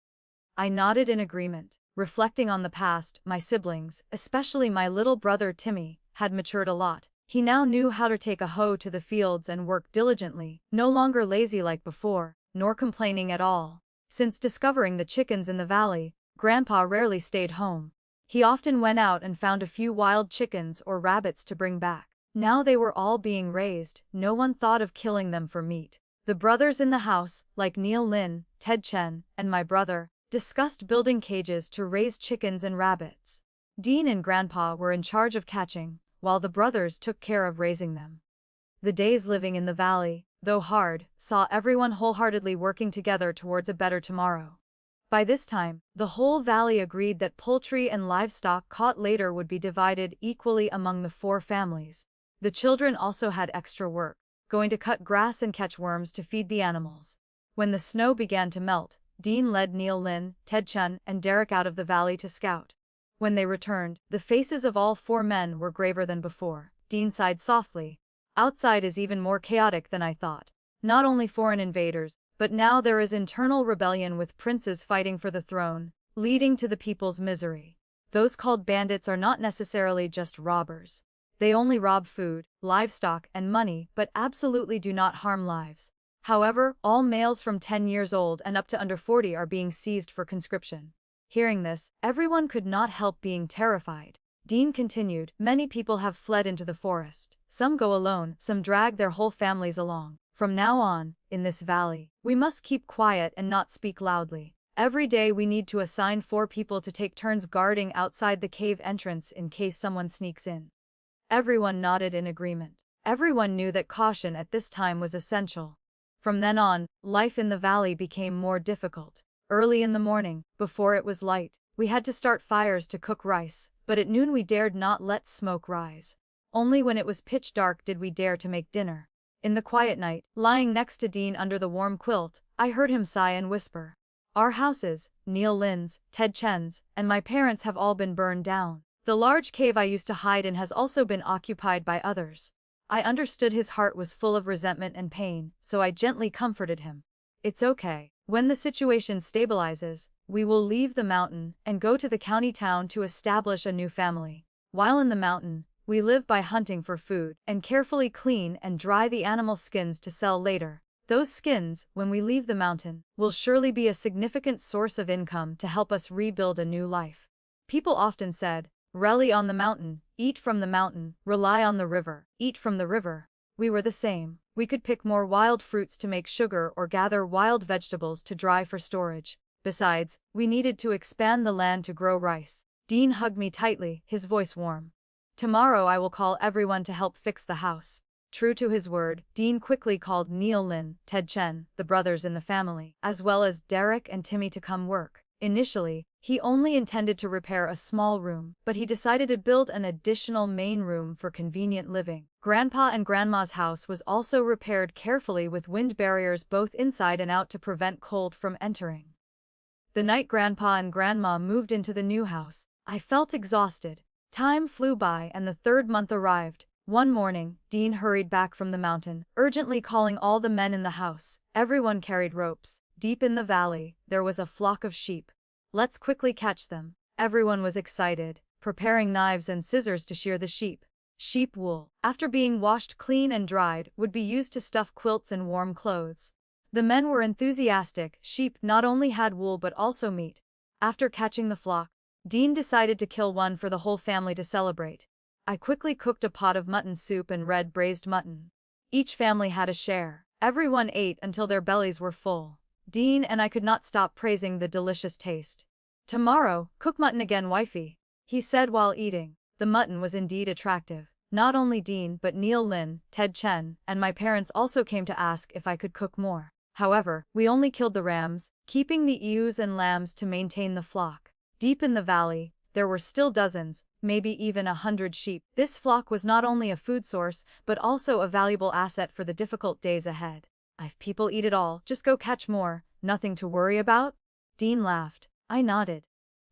I nodded in agreement. Reflecting on the past, my siblings, especially my little brother Timmy, had matured a lot. He now knew how to take a hoe to the fields and work diligently, no longer lazy like before, nor complaining at all. Since discovering the chickens in the valley, Grandpa rarely stayed home. He often went out and found a few wild chickens or rabbits to bring back. Now they were all being raised, no one thought of killing them for meat. The brothers in the house, like Neil Lin, Ted Chen, and my brother, discussed building cages to raise chickens and rabbits. Dean and Grandpa were in charge of catching, while the brothers took care of raising them. The days living in the valley, though hard, saw everyone wholeheartedly working together towards a better tomorrow. By this time, the whole valley agreed that poultry and livestock caught later would be divided equally among the 4 families. The children also had extra work, going to cut grass and catch worms to feed the animals. When the snow began to melt, Dean led Neil Lin, Ted Chun, and Derek out of the valley to scout. When they returned, the faces of all 4 men were graver than before. Dean sighed softly. "Outside is even more chaotic than I thought. Not only foreign invaders, but now there is internal rebellion with princes fighting for the throne, leading to the people's misery. Those called bandits are not necessarily just robbers. They only rob food, livestock, and money, but absolutely do not harm lives. However, all males from 10 years old and up to under 40 are being seized for conscription." Hearing this, everyone could not help being terrified. Dean continued, "Many people have fled into the forest. Some go alone, some drag their whole families along. From now on, in this valley, we must keep quiet and not speak loudly. Every day we need to assign 4 people to take turns guarding outside the cave entrance in case someone sneaks in." Everyone nodded in agreement. Everyone knew that caution at this time was essential. From then on, life in the valley became more difficult. Early in the morning, before it was light, we had to start fires to cook rice, but at noon we dared not let smoke rise. Only when it was pitch dark did we dare to make dinner. In the quiet night, lying next to Dean under the warm quilt, I heard him sigh and whisper, "Our houses, Neil Lin's, Ted Chen's, and my parents have all been burned down. The large cave I used to hide in has also been occupied by others." I understood his heart was full of resentment and pain, so I gently comforted him. "It's okay. When the situation stabilizes, we will leave the mountain and go to the county town to establish a new family. While in the mountain, we live by hunting for food and carefully clean and dry the animal skins to sell later. Those skins, when we leave the mountain, will surely be a significant source of income to help us rebuild a new life." People often said, "Rely on the mountain, eat from the mountain, rely on the river, eat from the river." We were the same. We could pick more wild fruits to make sugar or gather wild vegetables to dry for storage. Besides, we needed to expand the land to grow rice. Dean hugged me tightly, his voice warm. "Tomorrow I will call everyone to help fix the house." True to his word, Dean quickly called Neil Lin, Ted Chen, the brothers in the family, as well as Derek and Timmy to come work. Initially, he only intended to repair a small room, but he decided to build an additional main room for convenient living. Grandpa and Grandma's house was also repaired carefully with wind barriers both inside and out to prevent cold from entering. The night Grandpa and Grandma moved into the new house, I felt exhausted. Time flew by and the 3rd month arrived. One morning, Dean hurried back from the mountain, urgently calling all the men in the house. Everyone carried ropes. Deep in the valley, there was a flock of sheep. Let's quickly catch them. Everyone was excited, preparing knives and scissors to shear the sheep. Sheep wool, after being washed clean and dried, would be used to stuff quilts and warm clothes. The men were enthusiastic. Sheep not only had wool but also meat. After catching the flock, Dean decided to kill one for the whole family to celebrate. I quickly cooked a pot of mutton soup and red braised mutton. Each family had a share. Everyone ate until their bellies were full. Dean and I could not stop praising the delicious taste. "Tomorrow, cook mutton again, wifey," he said while eating. The mutton was indeed attractive. Not only Dean but Neil Lin, Ted Chen, and my parents also came to ask if I could cook more. However, we only killed the rams, keeping the ewes and lambs to maintain the flock. Deep in the valley, there were still dozens, maybe even 100 sheep. This flock was not only a food source, but also a valuable asset for the difficult days ahead. "If people eat it all, just go catch more, nothing to worry about?" Dean laughed. I nodded.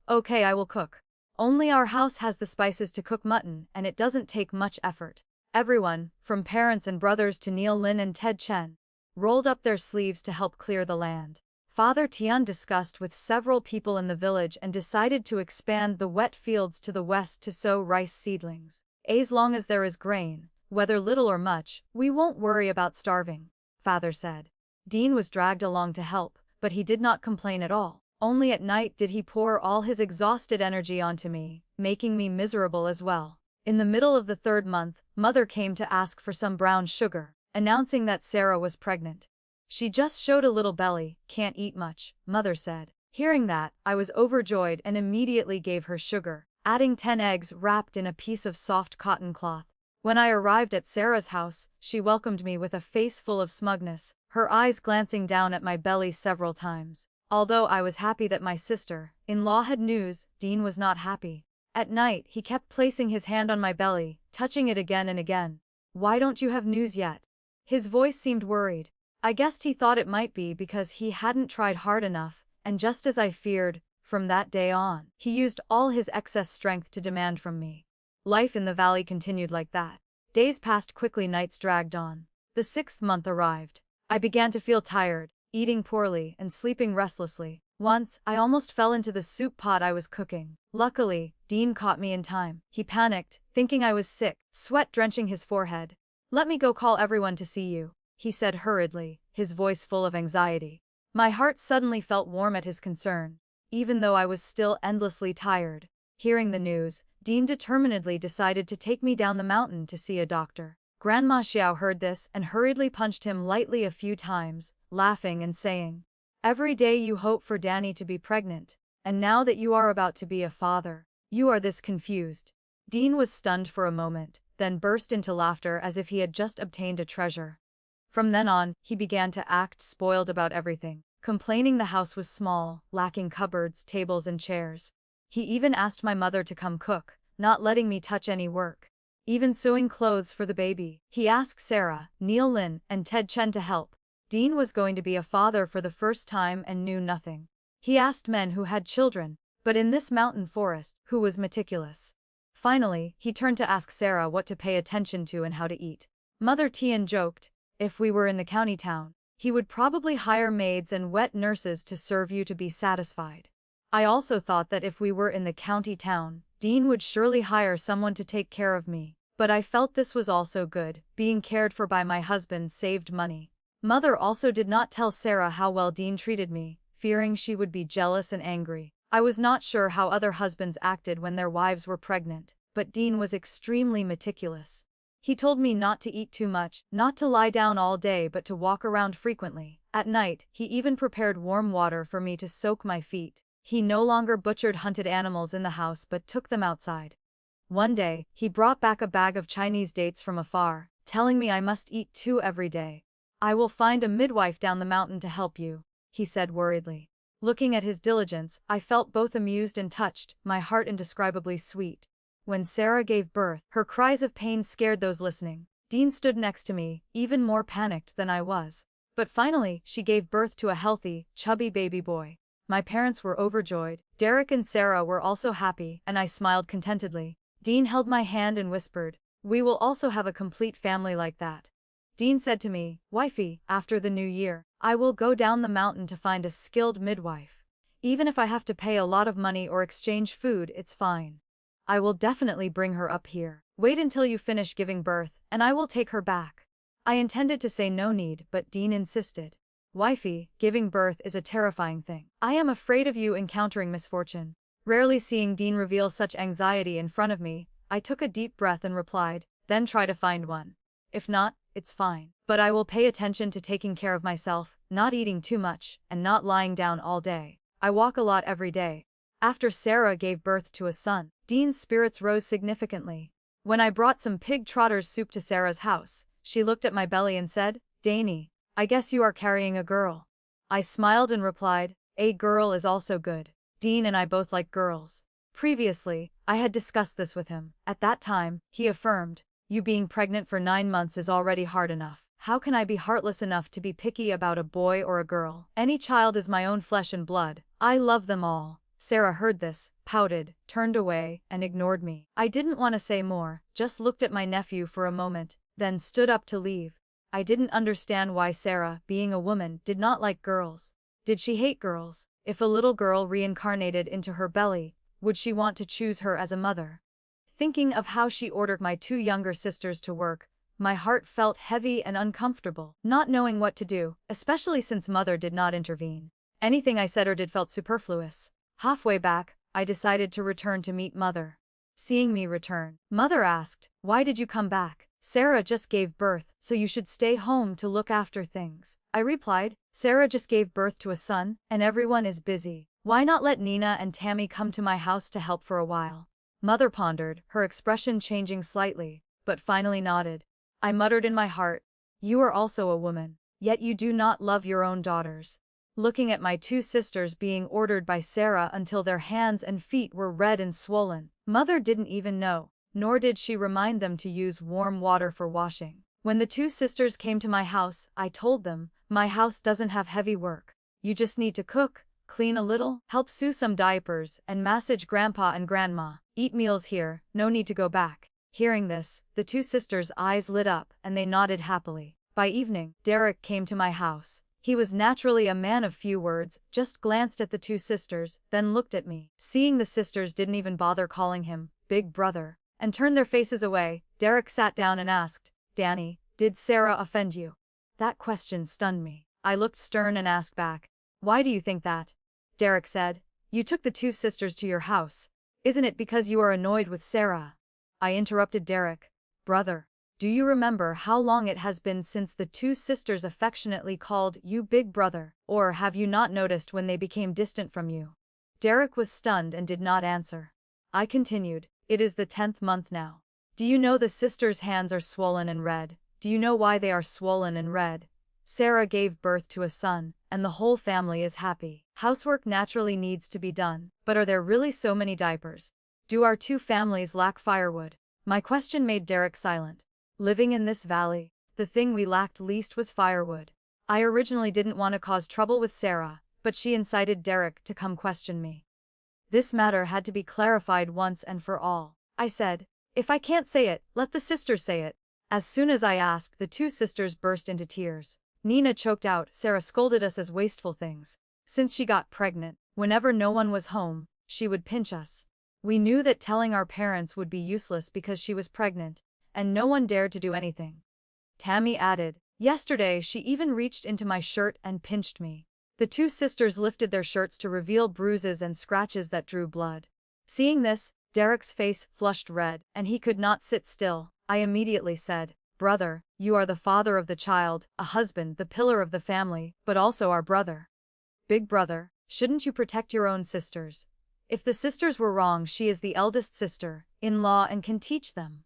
"Okay, I will cook. Only our house has the spices to cook mutton, and it doesn't take much effort." Everyone, from parents and brothers to Neil Lin and Ted Chen, rolled up their sleeves to help clear the land. Father Tian discussed with several people in the village and decided to expand the wet fields to the west to sow rice seedlings. "As long as there is grain, whether little or much, we won't worry about starving," Father said. Dean was dragged along to help, but he did not complain at all. Only at night did he pour all his exhausted energy onto me, making me miserable as well. In the middle of the 3rd month, Mother came to ask for some brown sugar, announcing that Sarah was pregnant. "She just showed a little belly, can't eat much," Mother said. Hearing that, I was overjoyed and immediately gave her sugar, adding 10 eggs wrapped in a piece of soft cotton cloth. When I arrived at Sarah's house, she welcomed me with a face full of smugness, her eyes glancing down at my belly several times. Although I was happy that my sister-in-law had news, Dean was not happy. At night, he kept placing his hand on my belly, touching it again and again. "Why don't you have news yet?" His voice seemed worried. I guessed he thought it might be because he hadn't tried hard enough, and just as I feared, from that day on, he used all his excess strength to demand from me. Life in the valley continued like that. Days passed quickly, nights dragged on. The 6th month arrived. I began to feel tired, eating poorly and sleeping restlessly. Once, I almost fell into the soup pot I was cooking. Luckily, Dean caught me in time. He panicked, thinking I was sick, sweat drenching his forehead. "Let me go call everyone to see you," he said hurriedly, his voice full of anxiety. My heart suddenly felt warm at his concern, even though I was still endlessly tired. Hearing the news, Dean determinedly decided to take me down the mountain to see a doctor. Grandma Xiao heard this and hurriedly punched him lightly a few times, laughing and saying, "Every day you hope for Danny to be pregnant, and now that you are about to be a father, you are this confused." Dean was stunned for a moment, then burst into laughter as if he had just obtained a treasure. From then on, he began to act spoiled about everything, complaining the house was small, lacking cupboards, tables and chairs. He even asked my mother to come cook, not letting me touch any work. Even sewing clothes for the baby. He asked Sarah, Neil Lin, and Ted Chen to help. Dean was going to be a father for the first time and knew nothing. He asked men who had children, but in this mountain forest, who was meticulous. Finally, he turned to ask Sarah what to pay attention to and how to eat. Mother Tian joked, "If we were in the county town, he would probably hire maids and wet nurses to serve you to be satisfied." I also thought that if we were in the county town, Dean would surely hire someone to take care of me. But I felt this was also good, being cared for by my husband saved money. Mother also did not tell Sarah how well Dean treated me, fearing she would be jealous and angry. I was not sure how other husbands acted when their wives were pregnant, but Dean was extremely meticulous. He told me not to eat too much, not to lie down all day but to walk around frequently. At night, he even prepared warm water for me to soak my feet. He no longer butchered hunted animals in the house but took them outside. One day, he brought back a bag of Chinese dates from afar, telling me I must eat 2 every day. "I will find a midwife down the mountain to help you," he said worriedly. Looking at his diligence, I felt both amused and touched, my heart indescribably sweet. When Sarah gave birth, her cries of pain scared those listening. Dean stood next to me, even more panicked than I was. But finally, she gave birth to a healthy, chubby baby boy. My parents were overjoyed. Derek and Sarah were also happy, and I smiled contentedly. Dean held my hand and whispered, We will also have a complete family like that. Dean said to me, Wifey, after the new year, I will go down the mountain to find a skilled midwife. Even if I have to pay a lot of money or exchange food, it's fine. I will definitely bring her up here. Wait until you finish giving birth, and I will take her back. I intended to say no need, but Dean insisted. Wifey, giving birth is a terrifying thing. I am afraid of you encountering misfortune. Rarely seeing Dean reveal such anxiety in front of me, I took a deep breath and replied, then try to find one. If not, it's fine. But I will pay attention to taking care of myself, not eating too much, and not lying down all day. I walk a lot every day. After Sarah gave birth to a son, Dean's spirits rose significantly. When I brought some pig trotter's soup to Sarah's house, she looked at my belly and said, Dani, I guess you are carrying a girl. I smiled and replied, a girl is also good. Dean and I both like girls. Previously, I had discussed this with him. At that time, he affirmed, you being pregnant for 9 months is already hard enough. How can I be heartless enough to be picky about a boy or a girl? Any child is my own flesh and blood. I love them all. Sarah heard this, pouted, turned away, and ignored me. I didn't want to say more, just looked at my nephew for a moment, then stood up to leave. I didn't understand why Sarah, being a woman, did not like girls. Did she hate girls? If a little girl reincarnated into her belly, would she want to choose her as a mother? Thinking of how she ordered my 2 younger sisters to work, my heart felt heavy and uncomfortable, not knowing what to do, especially since Mother did not intervene. Anything I said or did felt superfluous. Halfway back, I decided to return to meet Mother. Seeing me return, Mother asked, why did you come back? Sarah just gave birth, so you should stay home to look after things. I replied, Sarah just gave birth to a son, and everyone is busy. Why not let Nina and Tammy come to my house to help for a while? Mother pondered, her expression changing slightly, but finally nodded. I muttered in my heart, you are also a woman, yet you do not love your own daughters. Looking at my 2 sisters being ordered by Sarah until their hands and feet were red and swollen, Mother didn't even know, nor did she remind them to use warm water for washing. When the 2 sisters came to my house, I told them, my house doesn't have heavy work. You just need to cook, clean a little, help sew some diapers, and massage Grandpa and Grandma. Eat meals here, no need to go back. Hearing this, the 2 sisters' eyes lit up, and they nodded happily. By evening, Derek came to my house. He was naturally a man of few words, just glanced at the 2 sisters, then looked at me. Seeing the sisters didn't even bother calling him Big Brother, and turned their faces away, Derek sat down and asked, Dani, did Sarah offend you? That question stunned me. I looked stern and asked back, why do you think that? Derek said, you took the 2 sisters to your house. Isn't it because you are annoyed with Sarah? I interrupted Derek. Brother, do you remember how long it has been since the 2 sisters affectionately called you Big Brother, or have you not noticed when they became distant from you? Derek was stunned and did not answer. I continued, it is the 10th month now. Do you know the sisters' hands are swollen and red? Do you know why they are swollen and red? Sarah gave birth to a son, and the whole family is happy. Housework naturally needs to be done, but are there really so many diapers? Do our 2 families lack firewood? My question made Derek silent. Living in this valley, the thing we lacked least was firewood. I originally didn't want to cause trouble with Sarah, but she incited Derek to come question me. This matter had to be clarified once and for all. I said, if I can't say it, let the sisters say it. As soon as I asked, the 2 sisters burst into tears. Nina choked out, Sarah scolded us as wasteful things. Since she got pregnant, whenever no one was home, she would pinch us. We knew that telling our parents would be useless because she was pregnant, and no one dared to do anything. Tammy added, yesterday she even reached into my shirt and pinched me. The 2 sisters lifted their shirts to reveal bruises and scratches that drew blood. Seeing this, Derek's face flushed red, and he could not sit still. I immediately said, Brother, you are the father of the child, a husband, the pillar of the family, but also our brother. Big Brother, shouldn't you protect your own sisters? If the sisters were wrong, she is the eldest sister, in law, and can teach them.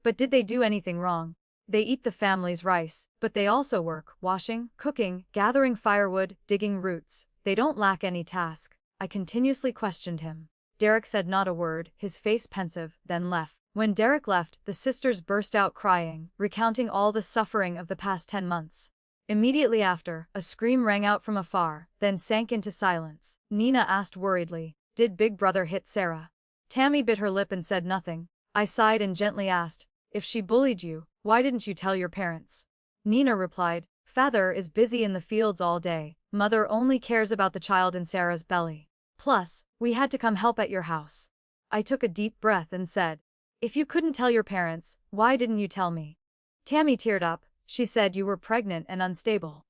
But did they do anything wrong? They eat the family's rice, but they also work, washing, cooking, gathering firewood, digging roots. They don't lack any task. I continuously questioned him. Derek said not a word, his face pensive, then left. When Derek left, the sisters burst out crying, recounting all the suffering of the past 10 months. Immediately after, a scream rang out from afar, then sank into silence. Nina asked worriedly, did Big Brother hit Sarah? Tammy bit her lip and said nothing. I sighed and gently asked, If she bullied you, why didn't you tell your parents? Nina replied, Father is busy in the fields all day, Mother only cares about the child in Sarah's belly. Plus, we had to come help at your house. I took a deep breath and said, if you couldn't tell your parents, why didn't you tell me? Tammy teared up. She said you were pregnant and unstable.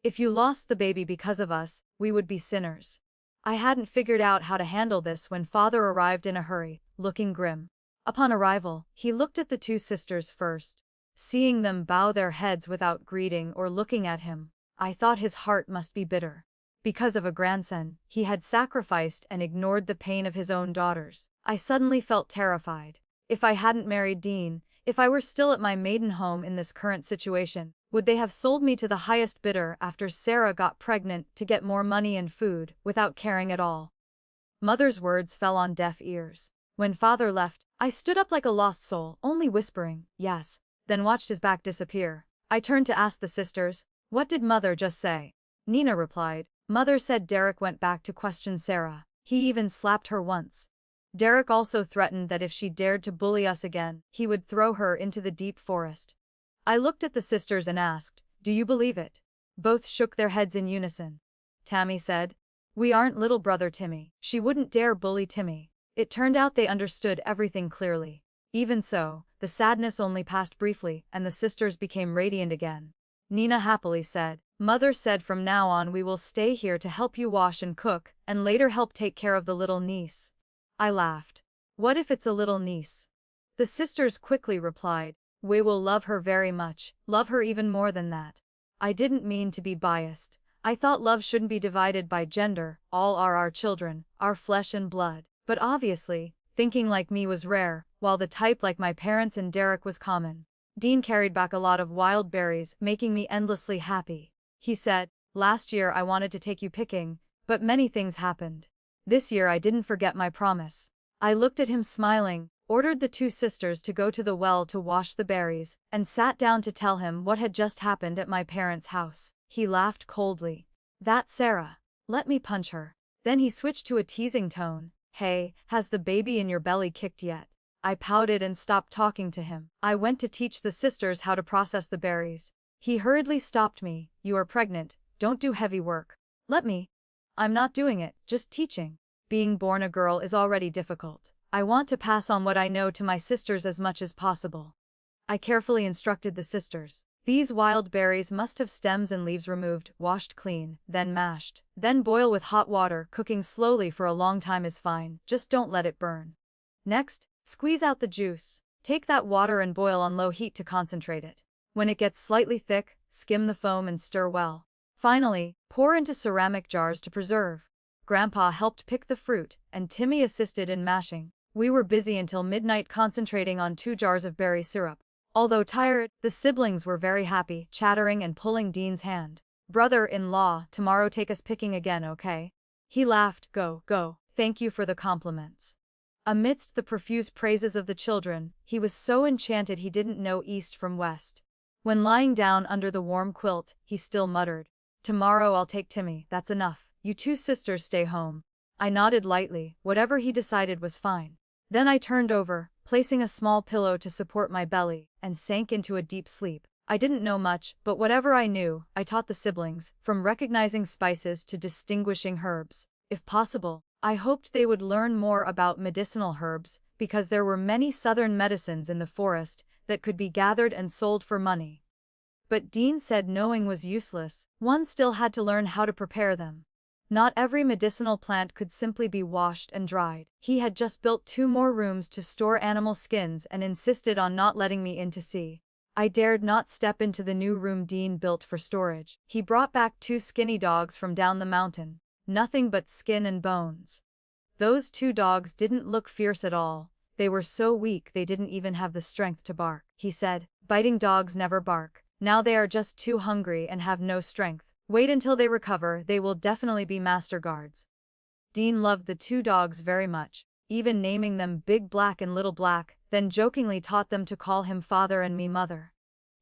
If you lost the baby because of us, we would be sinners. I hadn't figured out how to handle this when Father arrived in a hurry, looking grim. Upon arrival, he looked at the two sisters first. Seeing them bow their heads without greeting or looking at him, I thought his heart must be bitter. Because of a grandson, he had sacrificed and ignored the pain of his own daughters. I suddenly felt terrified. If I hadn't married Dean, if I were still at my maiden home in this current situation, would they have sold me to the highest bidder after Sarah got pregnant to get more money and food, without caring at all? Mother's words fell on deaf ears. When Father left, I stood up like a lost soul, only whispering, yes, then watched his back disappear. I turned to ask the sisters, what did Mother just say? Nina replied, Mother said Derek went back to question Sarah. He even slapped her once. Derek also threatened that if she dared to bully us again, he would throw her into the deep forest. I looked at the sisters and asked, do you believe it? Both shook their heads in unison. Tammy said, we aren't little brother Timmy. She wouldn't dare bully Timmy. It turned out they understood everything clearly. Even so, the sadness only passed briefly and the sisters became radiant again. Nina happily said, Mother said from now on we will stay here to help you wash and cook, and later help take care of the little niece. I laughed. What if it's a little niece? The sisters quickly replied, we will love her very much, love her even more than that. I didn't mean to be biased. I thought love shouldn't be divided by gender, all are our children, our flesh and blood. But obviously, thinking like me was rare, while the type like my parents and Derek was common. Dean carried back a lot of wild berries, making me endlessly happy. He said, last year I wanted to take you picking, but many things happened. This year I didn't forget my promise. I looked at him smiling, ordered the two sisters to go to the well to wash the berries, and sat down to tell him what had just happened at my parents' house. He laughed coldly. That's Sarah. Let me punch her. Then he switched to a teasing tone. Hey, has the baby in your belly kicked yet? I pouted and stopped talking to him. I went to teach the sisters how to process the berries. He hurriedly stopped me. You are pregnant. Don't do heavy work. Let me. I'm not doing it, just teaching. Being born a girl is already difficult. I want to pass on what I know to my sisters as much as possible. I carefully instructed the sisters. These wild berries must have stems and leaves removed, washed clean, then mashed. Then boil with hot water, cooking slowly for a long time is fine, just don't let it burn. Next, squeeze out the juice. Take that water and boil on low heat to concentrate it. When it gets slightly thick, skim the foam and stir well. Finally, pour into ceramic jars to preserve. Grandpa helped pick the fruit, and Timmy assisted in mashing. We were busy until midnight concentrating on 2 jars of berry syrup. Although tired, the siblings were very happy, chattering and pulling Dean's hand. Brother-in-law, tomorrow take us picking again, okay? He laughed, go, go, thank you for the compliments. Amidst the profuse praises of the children, he was so enchanted he didn't know east from west. When lying down under the warm quilt, he still muttered, tomorrow I'll take Timmy, that's enough, you two sisters stay home. I nodded lightly, whatever he decided was fine. Then I turned over, placing a small pillow to support my belly, and sank into a deep sleep. I didn't know much, but whatever I knew, I taught the siblings, from recognizing spices to distinguishing herbs. If possible, I hoped they would learn more about medicinal herbs, because there were many southern medicines in the forest that could be gathered and sold for money. But Dean said knowing was useless, one still had to learn how to prepare them. Not every medicinal plant could simply be washed and dried. He had just built 2 more rooms to store animal skins and insisted on not letting me in to see. I dared not step into the new room Dean built for storage. He brought back 2 skinny dogs from down the mountain. Nothing but skin and bones. Those 2 dogs didn't look fierce at all. They were so weak they didn't even have the strength to bark. He said, biting dogs never bark. Now they are just too hungry and have no strength. Wait until they recover, they will definitely be master guards. Dean loved the 2 dogs very much, even naming them Big Black and Little Black, then jokingly taught them to call him father and me mother.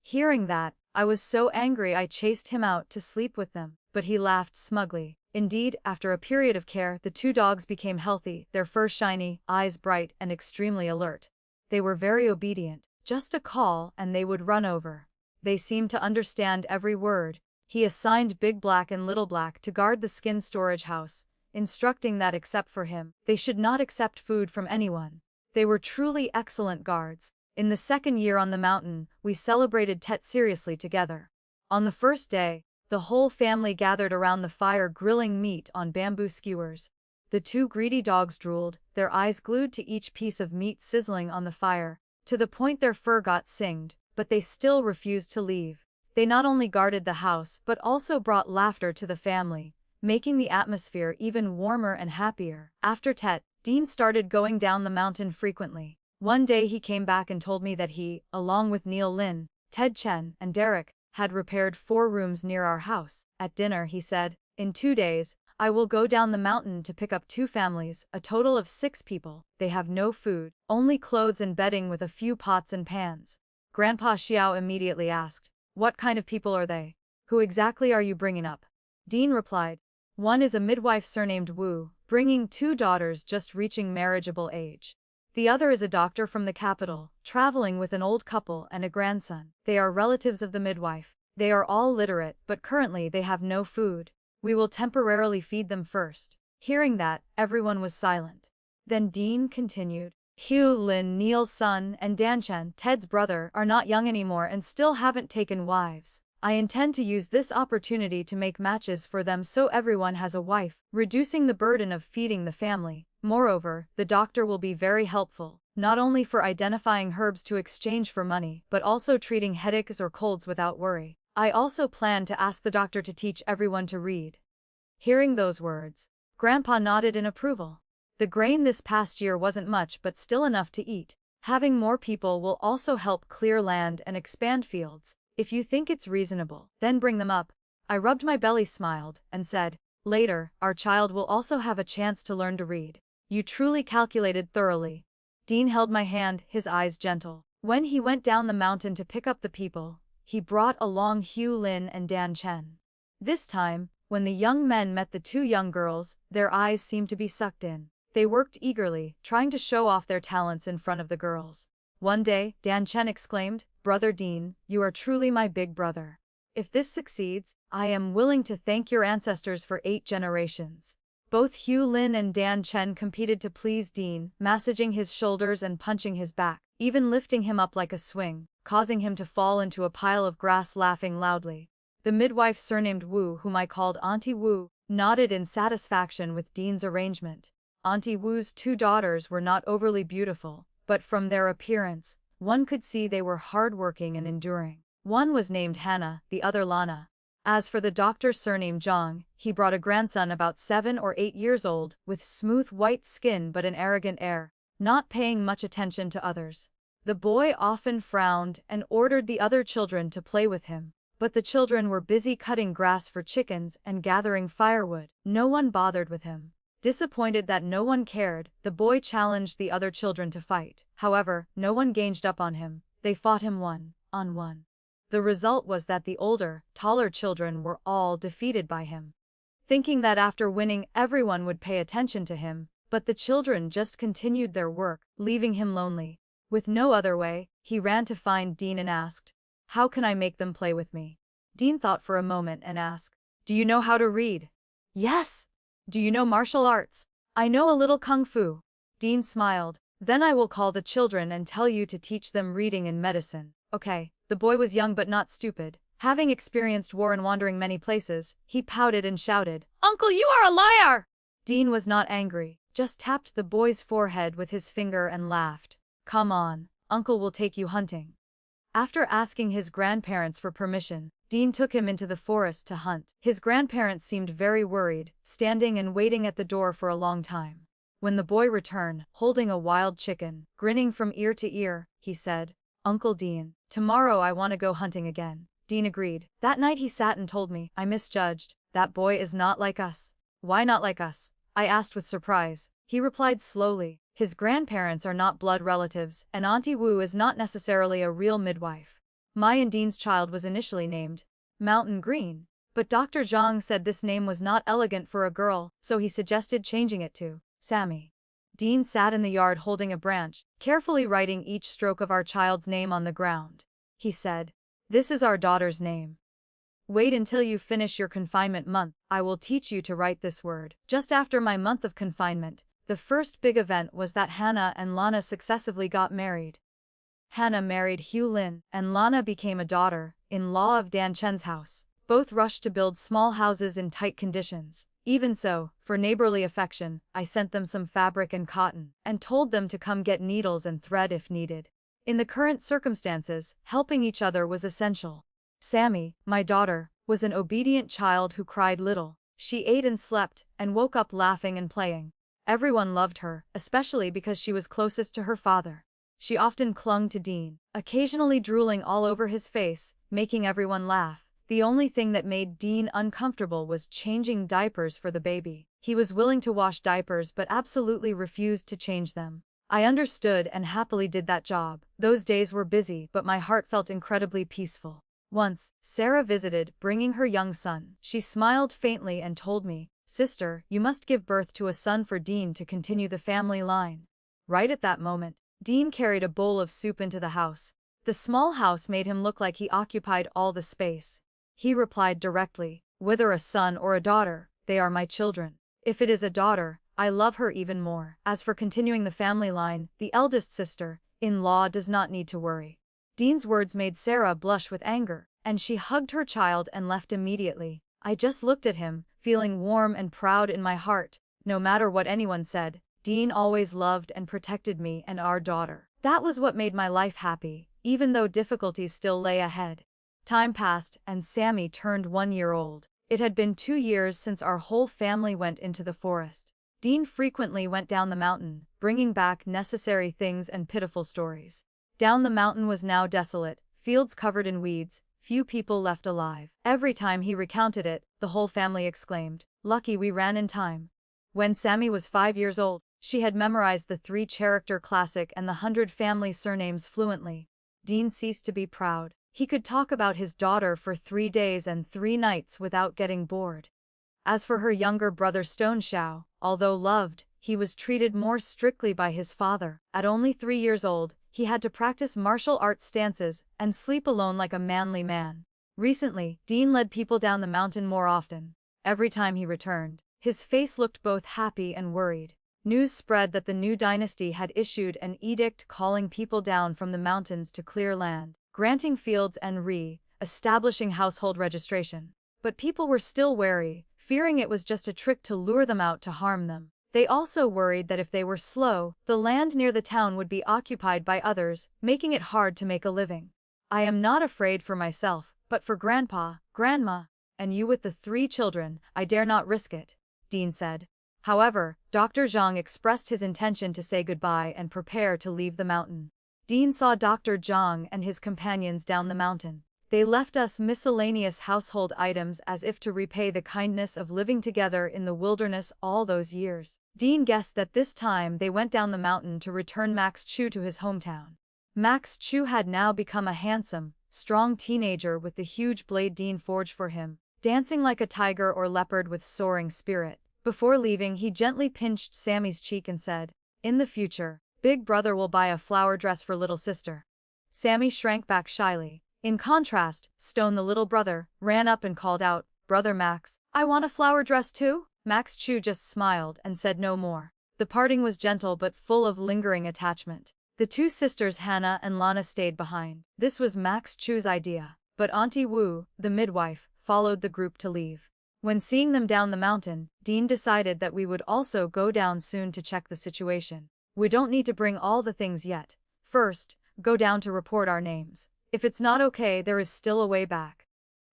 Hearing that, I was so angry I chased him out to sleep with them, but he laughed smugly. Indeed, after a period of care, the 2 dogs became healthy, their fur shiny, eyes bright, and extremely alert. They were very obedient, Just a call and they would run over. They seemed to understand every word. He assigned Big Black and Little Black to guard the skin storage house, instructing that except for him, they should not accept food from anyone. They were truly excellent guards. In the second year on the mountain, we celebrated Tet seriously together. On the first day, the whole family gathered around the fire grilling meat on bamboo skewers. The two greedy dogs drooled, their eyes glued to each piece of meat sizzling on the fire, to the point their fur got singed, but they still refused to leave. They not only guarded the house but also brought laughter to the family, making the atmosphere even warmer and happier. After Tet, Dean started going down the mountain frequently. One day he came back and told me that he, along with Neil Lin, Ted Chen, and Derek, had repaired 4 rooms near our house. At dinner he said, "In 2 days, I will go down the mountain to pick up 2 families, a total of 6 people. They have no food, only clothes and bedding with a few pots and pans." Grandpa Xiao immediately asked, "What kind of people are they? Who exactly are you bringing up?" Dean replied, "One is a midwife surnamed Wu, bringing 2 daughters just reaching marriageable age. The other is a doctor from the capital, traveling with an old couple and a grandson. They are relatives of the midwife. They are all literate, but currently they have no food. We will temporarily feed them first." Hearing that, everyone was silent. Then Dean continued, "Hugh Lin, Neil's son, and Dan Chen, Ted's brother, are not young anymore and still haven't taken wives. I intend to use this opportunity to make matches for them so everyone has a wife, reducing the burden of feeding the family. Moreover, the doctor will be very helpful, not only for identifying herbs to exchange for money, but also treating headaches or colds without worry. I also plan to ask the doctor to teach everyone to read." Hearing those words, Grandpa nodded in approval. The grain this past year wasn't much but still enough to eat. Having more people will also help clear land and expand fields. If you think it's reasonable, then bring them up. I rubbed my belly, smiled, and said, "Later, our child will also have a chance to learn to read." You truly calculated thoroughly. Dean held my hand, his eyes gentle. When he went down the mountain to pick up the people, he brought along Hugh Lin and Dan Chen. This time, when the young men met the 2 young girls, their eyes seemed to be sucked in. They worked eagerly, trying to show off their talents in front of the girls. One day, Dan Chen exclaimed, "Brother Dean, you are truly my big brother. If this succeeds, I am willing to thank your ancestors for 8 generations." Both Hugh Lin and Dan Chen competed to please Dean, massaging his shoulders and punching his back, even lifting him up like a swing, causing him to fall into a pile of grass laughing loudly. The midwife surnamed Wu, whom I called Auntie Wu, nodded in satisfaction with Dean's arrangement. Auntie Wu's 2 daughters were not overly beautiful, but from their appearance, one could see they were hardworking and enduring. One was named Hannah, the other Lana. As for the doctor surnamed Zhang, he brought a grandson about 7 or 8 years old, with smooth white skin but an arrogant air, not paying much attention to others. The boy often frowned and ordered the other children to play with him, but the children were busy cutting grass for chickens and gathering firewood. No one bothered with him. Disappointed that no one cared, the boy challenged the other children to fight. However, no one ganged up on him. They fought him 1-on-1. The result was that the older, taller children were all defeated by him. Thinking that after winning everyone would pay attention to him, but the children just continued their work, leaving him lonely. With no other way, he ran to find Dean and asked, "How can I make them play with me?" Dean thought for a moment and asked, "Do you know how to read?" "Yes." "Do you know martial arts?" "I know a little kung fu." Dean smiled. "Then I will call the children and tell you to teach them reading and medicine." "Okay." The boy was young but not stupid. Having experienced war and wandering many places, he pouted and shouted, "Uncle, you are a liar!" Dean was not angry, just tapped the boy's forehead with his finger and laughed. "Come on, Uncle will take you hunting." After asking his grandparents for permission, Dean took him into the forest to hunt. His grandparents seemed very worried, standing and waiting at the door for a long time. When the boy returned, holding a wild chicken, grinning from ear to ear, he said, "Uncle Dean, tomorrow I want to go hunting again." Dean agreed. That night he sat and told me, "I misjudged. That boy is not like us." "Why not like us?" I asked with surprise. He replied slowly, "His grandparents are not blood relatives, and Auntie Wu is not necessarily a real midwife. My and Dean's child was initially named Mountain Green, but Dr. Zhang said this name was not elegant for a girl, so he suggested changing it to Sammy." Dean sat in the yard holding a branch, carefully writing each stroke of our child's name on the ground. He said, "This is our daughter's name. Wait until you finish your confinement month, I will teach you to write this word." Just after my month of confinement, the first big event was that Hannah and Lana successively got married. Hannah married Hugh Lin, and Lana became a daughter-in-law of Dan Chen's house. Both rushed to build small houses in tight conditions. Even so, for neighborly affection, I sent them some fabric and cotton, and told them to come get needles and thread if needed. In the current circumstances, helping each other was essential. Sammy, my daughter, was an obedient child who cried little. She ate and slept, and woke up laughing and playing. Everyone loved her, especially because she was closest to her father. She often clung to Dean, occasionally drooling all over his face, making everyone laugh. The only thing that made Dean uncomfortable was changing diapers for the baby. He was willing to wash diapers but absolutely refused to change them. I understood and happily did that job. Those days were busy, but my heart felt incredibly peaceful. Once, Sarah visited, bringing her young son. She smiled faintly and told me, "Sister, you must give birth to a son for Dean to continue the family line." Right at that moment, Dean carried a bowl of soup into the house. The small house made him look like he occupied all the space. He replied directly, "Whether a son or a daughter, they are my children. If it is a daughter, I love her even more. As for continuing the family line, the eldest sister-in-law does not need to worry." Dean's words made Sarah blush with anger, and she hugged her child and left immediately. I just looked at him, feeling warm and proud in my heart. No matter what anyone said, Dean always loved and protected me and our daughter. That was what made my life happy, even though difficulties still lay ahead. Time passed, and Sammy turned 1 year old. It had been 2 years since our whole family went into the forest. Dean frequently went down the mountain, bringing back necessary things and pitiful stories. Down the mountain was now desolate, fields covered in weeds, few people left alive. Every time he recounted it, the whole family exclaimed, "Lucky we ran in time." When Sammy was 5 years old, she had memorized the 3-character classic and the 100 family surnames fluently. Dean ceased to be proud. He could talk about his daughter for 3 days and 3 nights without getting bored. As for her younger brother Stone Shao, although loved, he was treated more strictly by his father. At only 3 years old, he had to practice martial arts stances and sleep alone like a manly man. Recently, Dean led people down the mountain more often. Every time he returned, his face looked both happy and worried. News spread that the new dynasty had issued an edict calling people down from the mountains to clear land, granting fields and establishing household registration. But people were still wary, fearing it was just a trick to lure them out to harm them. They also worried that if they were slow, the land near the town would be occupied by others, making it hard to make a living. "I am not afraid for myself, but for Grandpa, Grandma, and you with the 3 children, I dare not risk it," Dean said. However, Dr. Zhang expressed his intention to say goodbye and prepare to leave the mountain. Dean saw Dr. Zhang and his companions down the mountain. They left us miscellaneous household items as if to repay the kindness of living together in the wilderness all those years. Dean guessed that this time they went down the mountain to return Max Chu to his hometown. Max Chu had now become a handsome, strong teenager with the huge blade Dean forged for him, dancing like a tiger or leopard with soaring spirit. Before leaving, he gently pinched Sammy's cheek and said, "In the future, Big Brother will buy a flower dress for little sister." Sammy shrank back shyly. In contrast, Stone the little brother ran up and called out, "Brother Max, I want a flower dress too?" Max Chu just smiled and said no more. The parting was gentle but full of lingering attachment. The 2 sisters Hannah and Lana stayed behind. This was Max Chu's idea, but Auntie Wu, the midwife, followed the group to leave. When seeing them down the mountain, Dean decided that we would also go down soon to check the situation. "We don't need to bring all the things yet. First, go down to report our names. If it's not okay, there is still a way back."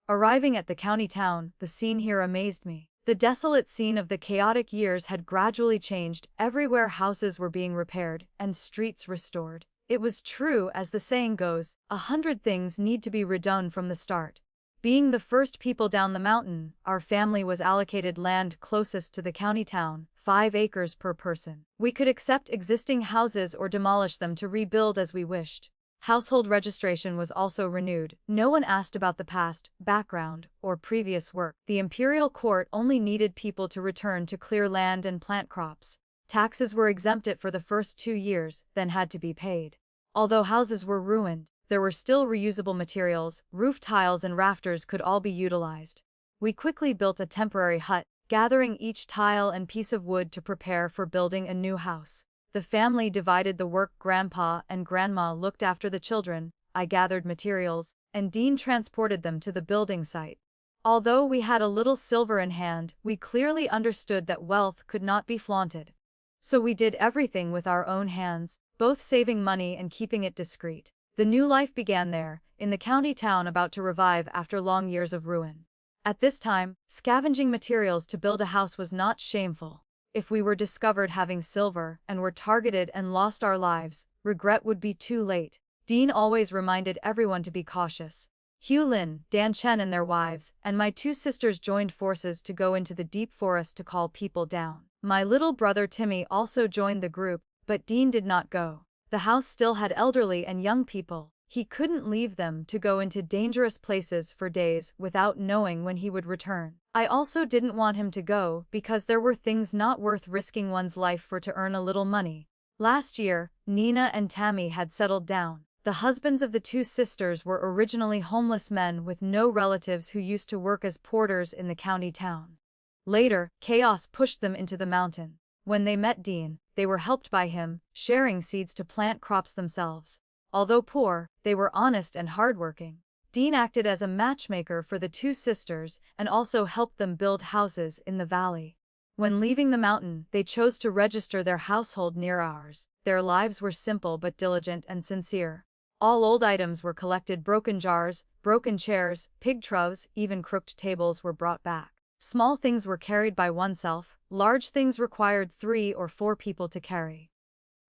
Arriving at the county town, the scene here amazed me. The desolate scene of the chaotic years had gradually changed. Everywhere houses were being repaired, and streets restored. It was true, as the saying goes, 100 things need to be redone from the start. Being the first people down the mountain, our family was allocated land closest to the county town, 5 acres per person. We could accept existing houses or demolish them to rebuild as we wished. Household registration was also renewed. No one asked about the past, background, or previous work. The imperial court only needed people to return to clear land and plant crops. Taxes were exempted for the first 2 years, then had to be paid. Although houses were ruined, there were still reusable materials, roof tiles and rafters could all be utilized. We quickly built a temporary hut, gathering each tile and piece of wood to prepare for building a new house. The family divided the work. Grandpa and Grandma looked after the children, I gathered materials, and Dean transported them to the building site. Although we had a little silver in hand, we clearly understood that wealth could not be flaunted. So we did everything with our own hands, both saving money and keeping it discreet. The new life began there, in the county town about to revive after long years of ruin. At this time, scavenging materials to build a house was not shameful. If we were discovered having silver and were targeted and lost our lives, regret would be too late. Dean always reminded everyone to be cautious. Hugh Lin, Dan Chen and their wives, and my 2 sisters joined forces to go into the deep forest to call people down. My little brother Timmy also joined the group, but Dean did not go. The house still had elderly and young people. He couldn't leave them to go into dangerous places for days without knowing when he would return. I also didn't want him to go because there were things not worth risking one's life for to earn a little money. Last year, Nina and Tammy had settled down. The husbands of the 2 sisters were originally homeless men with no relatives who used to work as porters in the county town. Later, chaos pushed them into the mountain. When they met Dean, they were helped by him, sharing seeds to plant crops themselves. Although poor, they were honest and hardworking. Dean acted as a matchmaker for the 2 sisters and also helped them build houses in the valley. When leaving the mountain, they chose to register their household near ours. Their lives were simple but diligent and sincere. All old items were collected, broken jars, broken chairs, pig troughs, even crooked tables were brought back. Small things were carried by oneself, large things required 3 or 4 people to carry.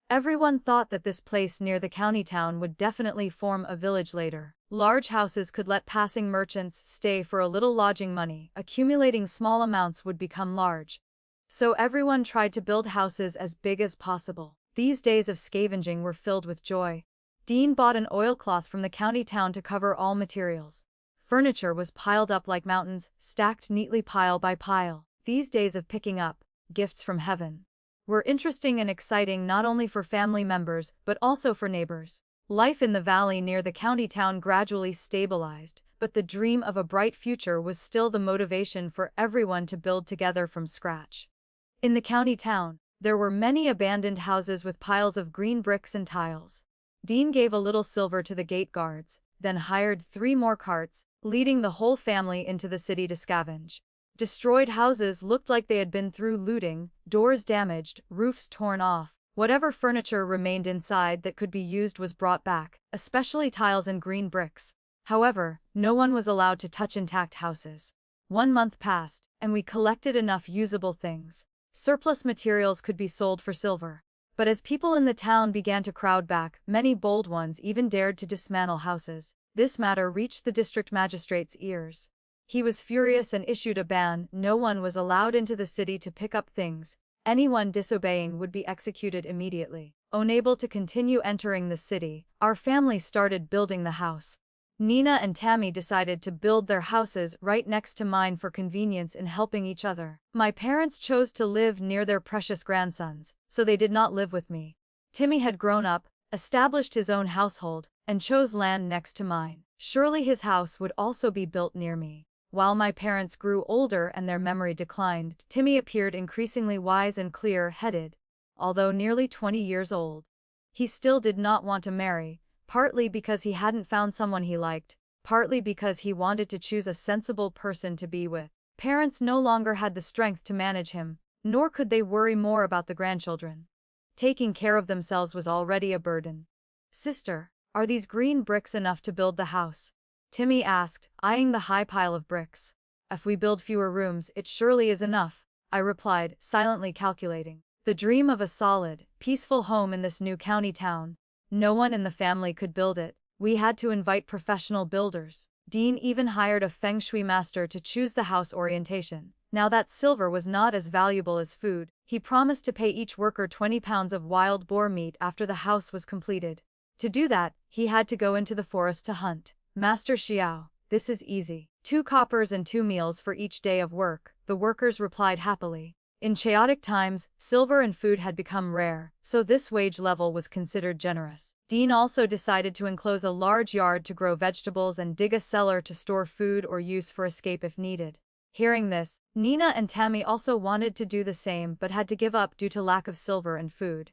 Everyone thought that this place near the county town would definitely form a village later. Large houses could let passing merchants stay for a little lodging money. Accumulating small amounts would become large. So everyone tried to build houses as big as possible. These days of scavenging were filled with joy. Dean bought an oilcloth from the county town to cover all materials. Furniture was piled up like mountains, stacked neatly pile by pile. These days of picking up gifts from heaven were interesting and exciting not only for family members but also for neighbors. Life in the valley near the county town gradually stabilized, but the dream of a bright future was still the motivation for everyone to build together from scratch. In the county town, there were many abandoned houses with piles of green bricks and tiles. Dean gave a little silver to the gate guards, then hired 3 more carts, leading the whole family into the city to scavenge. Destroyed houses looked like they had been through looting, doors damaged, roofs torn off. Whatever furniture remained inside that could be used was brought back, especially tiles and green bricks. However, no one was allowed to touch intact houses. 1 month passed, and we collected enough usable things. Surplus materials could be sold for silver. But as people in the town began to crowd back, many bold ones even dared to dismantle houses. This matter reached the district magistrate's ears. He was furious and issued a ban. No one was allowed into the city to pick up things. Anyone disobeying would be executed immediately. Unable to continue entering the city, our family started building the house. Nina and Tammy decided to build their houses right next to mine for convenience in helping each other. My parents chose to live near their precious grandsons, so they did not live with me. Timmy had grown up, established his own household, and chose land next to mine. Surely his house would also be built near me. While my parents grew older and their memory declined, Timmy appeared increasingly wise and clear-headed. Although nearly 20 years old, he still did not want to marry. Partly because he hadn't found someone he liked, partly because he wanted to choose a sensible person to be with. Parents no longer had the strength to manage him, nor could they worry more about the grandchildren. Taking care of themselves was already a burden. "Sister, are these green bricks enough to build the house?" Timmy asked, eyeing the high pile of bricks. "If we build fewer rooms, it surely is enough," I replied, silently calculating. The dream of a solid, peaceful home in this new county town. No one in the family could build it. We had to invite professional builders. Dean even hired a feng shui master to choose the house orientation. Now that silver was not as valuable as food, he promised to pay each worker 20 pounds of wild boar meat after the house was completed. To do that, he had to go into the forest to hunt. "Master Xiao, this is easy. 2 coppers and 2 meals for each day of work," the workers replied happily. In chaotic times, silver and food had become rare, so this wage level was considered generous. Dean also decided to enclose a large yard to grow vegetables and dig a cellar to store food or use for escape if needed. Hearing this, Nina and Tammy also wanted to do the same but had to give up due to lack of silver and food.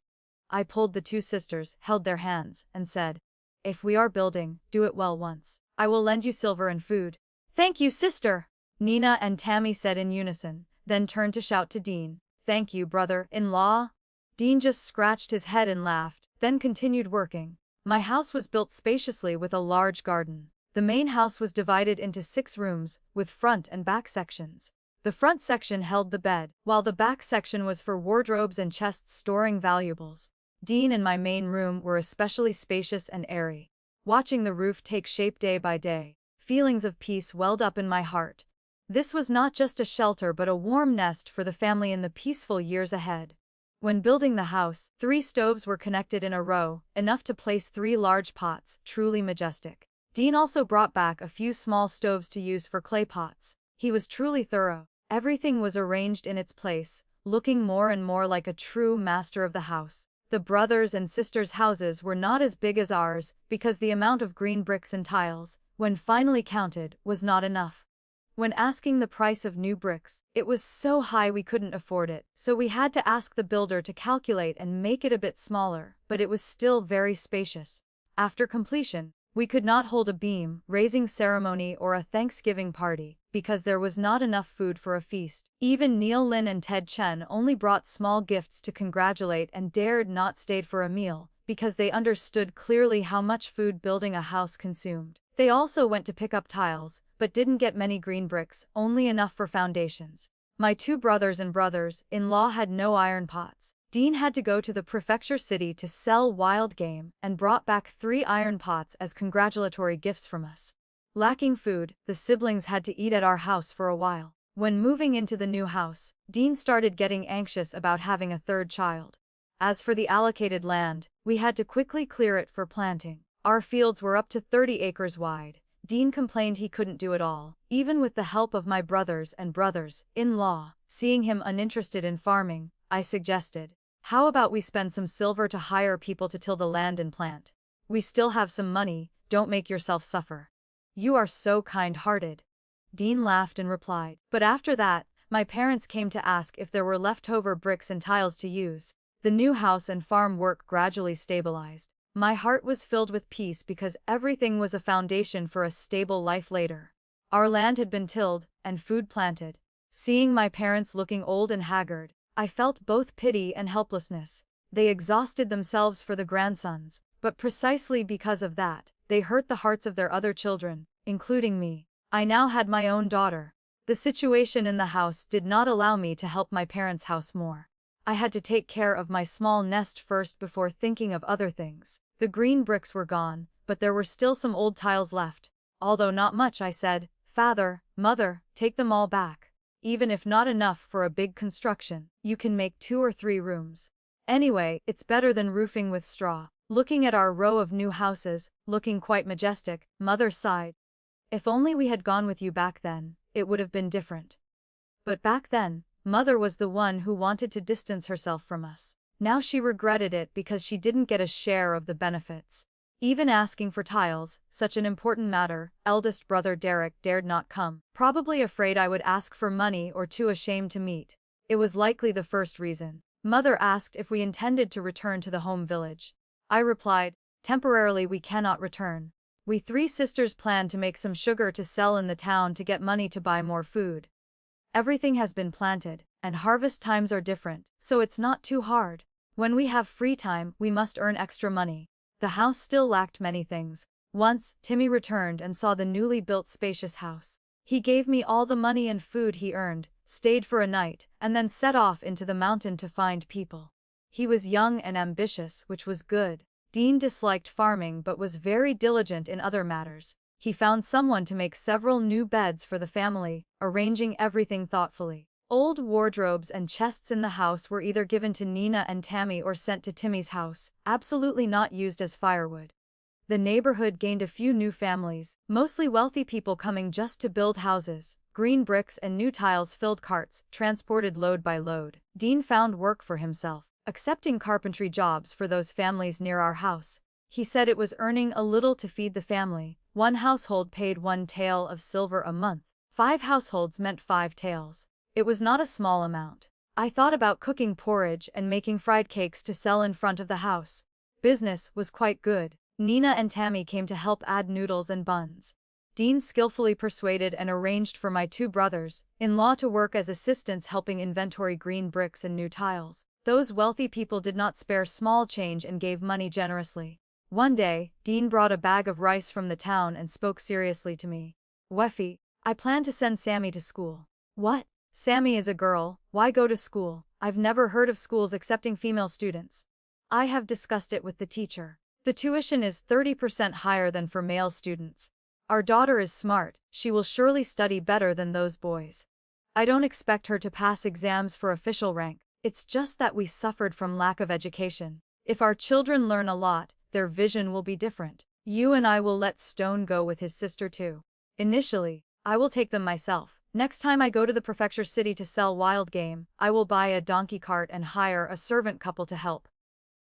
I pulled the two sisters, held their hands, and said, "If we are building, do it well once. I will lend you silver and food." "Thank you, sister," Nina and Tammy said in unison, then turned to shout to Dean, "Thank you, brother-in-law." Dean just scratched his head and laughed, then continued working. My house was built spaciously with a large garden. The main house was divided into 6 rooms, with front and back sections. The front section held the bed, while the back section was for wardrobes and chests storing valuables. Dean and my main room were especially spacious and airy. Watching the roof take shape day by day, feelings of peace welled up in my heart. This was not just a shelter but a warm nest for the family in the peaceful years ahead. When building the house, 3 stoves were connected in a row, enough to place 3 large pots, truly majestic. Dean also brought back a few small stoves to use for clay pots. He was truly thorough. Everything was arranged in its place, looking more and more like a true master of the house. The brothers' and sisters' houses were not as big as ours, because the amount of green bricks and tiles, when finally counted, was not enough. When asking the price of new bricks, it was so high we couldn't afford it, so we had to ask the builder to calculate and make it a bit smaller, but it was still very spacious. After completion, we could not hold a beam, raising ceremony or a Thanksgiving party, because there was not enough food for a feast. Even Neil Lin and Ted Chen only brought small gifts to congratulate and dared not stay for a meal, because they understood clearly how much food building a house consumed. They also went to pick up tiles, but didn't get many green bricks, only enough for foundations. My 2 brothers and brothers-in-law had no iron pots. Dean had to go to the prefecture city to sell wild game and brought back 3 iron pots as congratulatory gifts from us. Lacking food, the siblings had to eat at our house for a while. When moving into the new house, Dean started getting anxious about having a 3rd child. As for the allocated land, we had to quickly clear it for planting. Our fields were up to 30 acres wide. Dean complained he couldn't do it all, even with the help of my brothers and brothers-in-law. Seeing him uninterested in farming, I suggested, "How about we spend some silver to hire people to till the land and plant? We still have some money, don't make yourself suffer." "You are so kind-hearted," Dean laughed and replied. But after that, my parents came to ask if there were leftover bricks and tiles to use. The new house and farm work gradually stabilized. My heart was filled with peace because everything was a foundation for a stable life later. Our land had been tilled, and food planted. Seeing my parents looking old and haggard, I felt both pity and helplessness. They exhausted themselves for the grandsons, but precisely because of that, they hurt the hearts of their other children, including me. I now had my own daughter. The situation in the house did not allow me to help my parents' house more. I had to take care of my small nest first before thinking of other things. The green bricks were gone, but there were still some old tiles left. Although not much, I said, "Father, Mother, take them all back. Even if not enough for a big construction, you can make 2 or 3 rooms. Anyway, it's better than roofing with straw." Looking at our row of new houses, looking quite majestic, Mother sighed. "If only we had gone with you back then, it would have been different." But back then, Mother was the one who wanted to distance herself from us. Now she regretted it because she didn't get a share of the benefits. Even asking for tiles, such an important matter, eldest brother Derek dared not come, probably afraid I would ask for money or too ashamed to meet. It was likely the first reason. Mother asked if we intended to return to the home village. I replied, "Temporarily we cannot return. We 3 sisters plan to make some sugar to sell in the town to get money to buy more food. Everything has been planted, and harvest times are different, so it's not too hard. When we have free time, we must earn extra money." The house still lacked many things. Once, Timmy returned and saw the newly built spacious house. He gave me all the money and food he earned, stayed for a night, and then set off into the mountain to find people. He was young and ambitious, which was good. Dean disliked farming but was very diligent in other matters. He found someone to make several new beds for the family, arranging everything thoughtfully. Old wardrobes and chests in the house were either given to Nina and Tammy or sent to Timmy's house, absolutely not used as firewood. The neighborhood gained a few new families, mostly wealthy people coming just to build houses. Green bricks and new tiles filled carts, transported load by load. Dean found work for himself, accepting carpentry jobs for those families near our house. He said it was earning a little to feed the family. One household paid 1 tael of silver a month. 5 households meant 5 taels. It was not a small amount. I thought about cooking porridge and making fried cakes to sell in front of the house. Business was quite good. Nina and Tammy came to help add noodles and buns. Dean skillfully persuaded and arranged for my 2 brothers-in-law to work as assistants helping inventory green bricks and new tiles. Those wealthy people did not spare small change and gave money generously. One day, Dean brought a bag of rice from the town and spoke seriously to me. "Weffie, I plan to send Sammy to school." "What? Sammy is a girl, why go to school? I've never heard of schools accepting female students." "I have discussed it with the teacher. The tuition is 30% higher than for male students. Our daughter is smart, she will surely study better than those boys. I don't expect her to pass exams for official rank, it's just that we suffered from lack of education. If our children learn a lot, their vision will be different. You and I will let Stone go with his sister too. Initially, I will take them myself. Next time I go to the prefecture city to sell wild game, I will buy a donkey cart and hire a servant couple to help."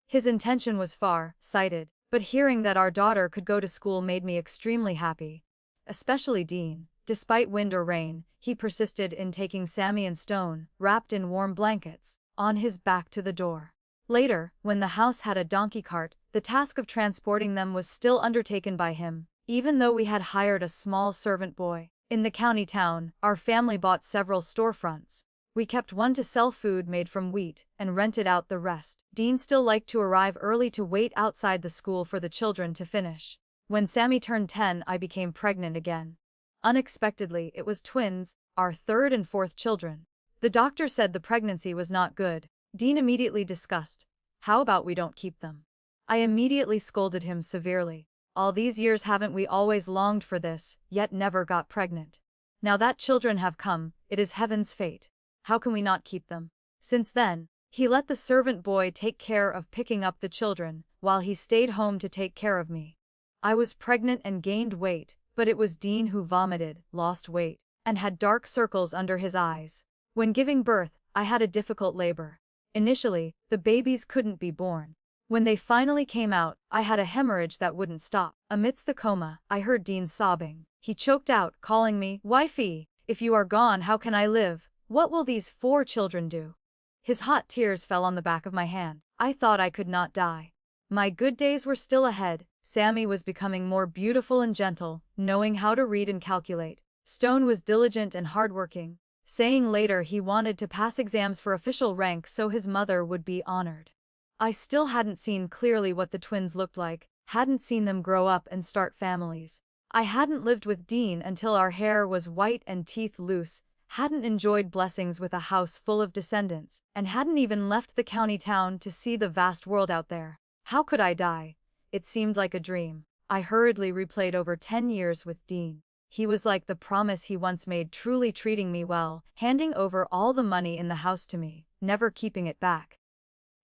His intention was far-sighted, but hearing that our daughter could go to school made me extremely happy. Especially Dean. Despite wind or rain, he persisted in taking Sammy and Stone, wrapped in warm blankets, on his back to the door. Later, when the house had a donkey cart, the task of transporting them was still undertaken by him, even though we had hired a small servant boy. In the county town, our family bought several storefronts. We kept one to sell food made from wheat, and rented out the rest. Dean still liked to arrive early to wait outside the school for the children to finish. When Sammy turned 10, I became pregnant again. Unexpectedly, it was twins, our 3rd and 4th children. The doctor said the pregnancy was not good. Dean immediately discussed, "How about we don't keep them?" I immediately scolded him severely. "All these years haven't we always longed for this, yet never got pregnant? Now that children have come, it is heaven's fate. How can we not keep them?" Since then, he let the servant boy take care of picking up the children, while he stayed home to take care of me. I was pregnant and gained weight, but it was Dean who vomited, lost weight, and had dark circles under his eyes. When giving birth, I had a difficult labor. Initially, the babies couldn't be born. When they finally came out, I had a hemorrhage that wouldn't stop. Amidst the coma, I heard Dean sobbing. He choked out, calling me, "Wifey, if you are gone, how can I live? What will these 4 children do?" His hot tears fell on the back of my hand. I thought I could not die. My good days were still ahead. Sammy was becoming more beautiful and gentle, knowing how to read and calculate. Stone was diligent and hardworking, saying later he wanted to pass exams for official rank so his mother would be honored. I still hadn't seen clearly what the twins looked like, hadn't seen them grow up and start families. I hadn't lived with Dean until our hair was white and teeth loose, hadn't enjoyed blessings with a house full of descendants, and hadn't even left the county town to see the vast world out there. How could I die? It seemed like a dream. I hurriedly replayed over 10 years with Dean. He was like the promise he once made, truly treating me well, handing over all the money in the house to me, never keeping it back.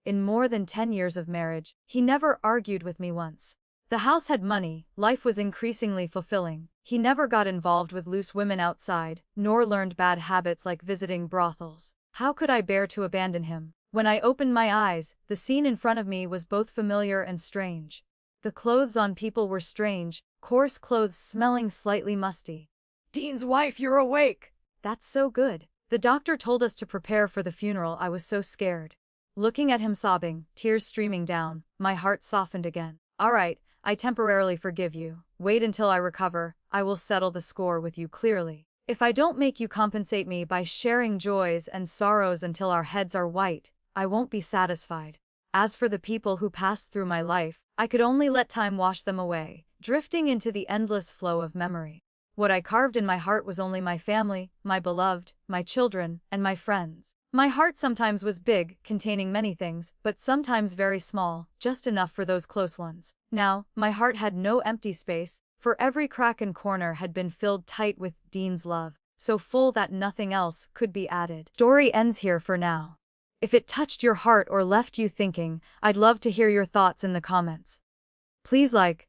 In more than 10 years of marriage, he never argued with me once. The house had money, life was increasingly fulfilling. He never got involved with loose women outside, nor learned bad habits like visiting brothels. How could I bear to abandon him? When I opened my eyes, the scene in front of me was both familiar and strange. The clothes on people were strange, coarse clothes smelling slightly musty. "Dean's wife, you're awake!" "That's so good." The doctor told us to prepare for the funeral. I was so scared. Looking at him sobbing, tears streaming down, my heart softened again. "All right, I temporarily forgive you. Wait until I recover, I will settle the score with you clearly. If I don't make you compensate me by sharing joys and sorrows until our heads are white, I won't be satisfied. As for the people who passed through my life, I could only let time wash them away, drifting into the endless flow of memory. What I carved in my heart was only my family, my beloved, my children, and my friends. My heart sometimes was big, containing many things, but sometimes very small, just enough for those close ones. Now, my heart had no empty space, for every crack and corner had been filled tight with Dean's love, so full that nothing else could be added. Story ends here for now. If it touched your heart or left you thinking, I'd love to hear your thoughts in the comments. Please like,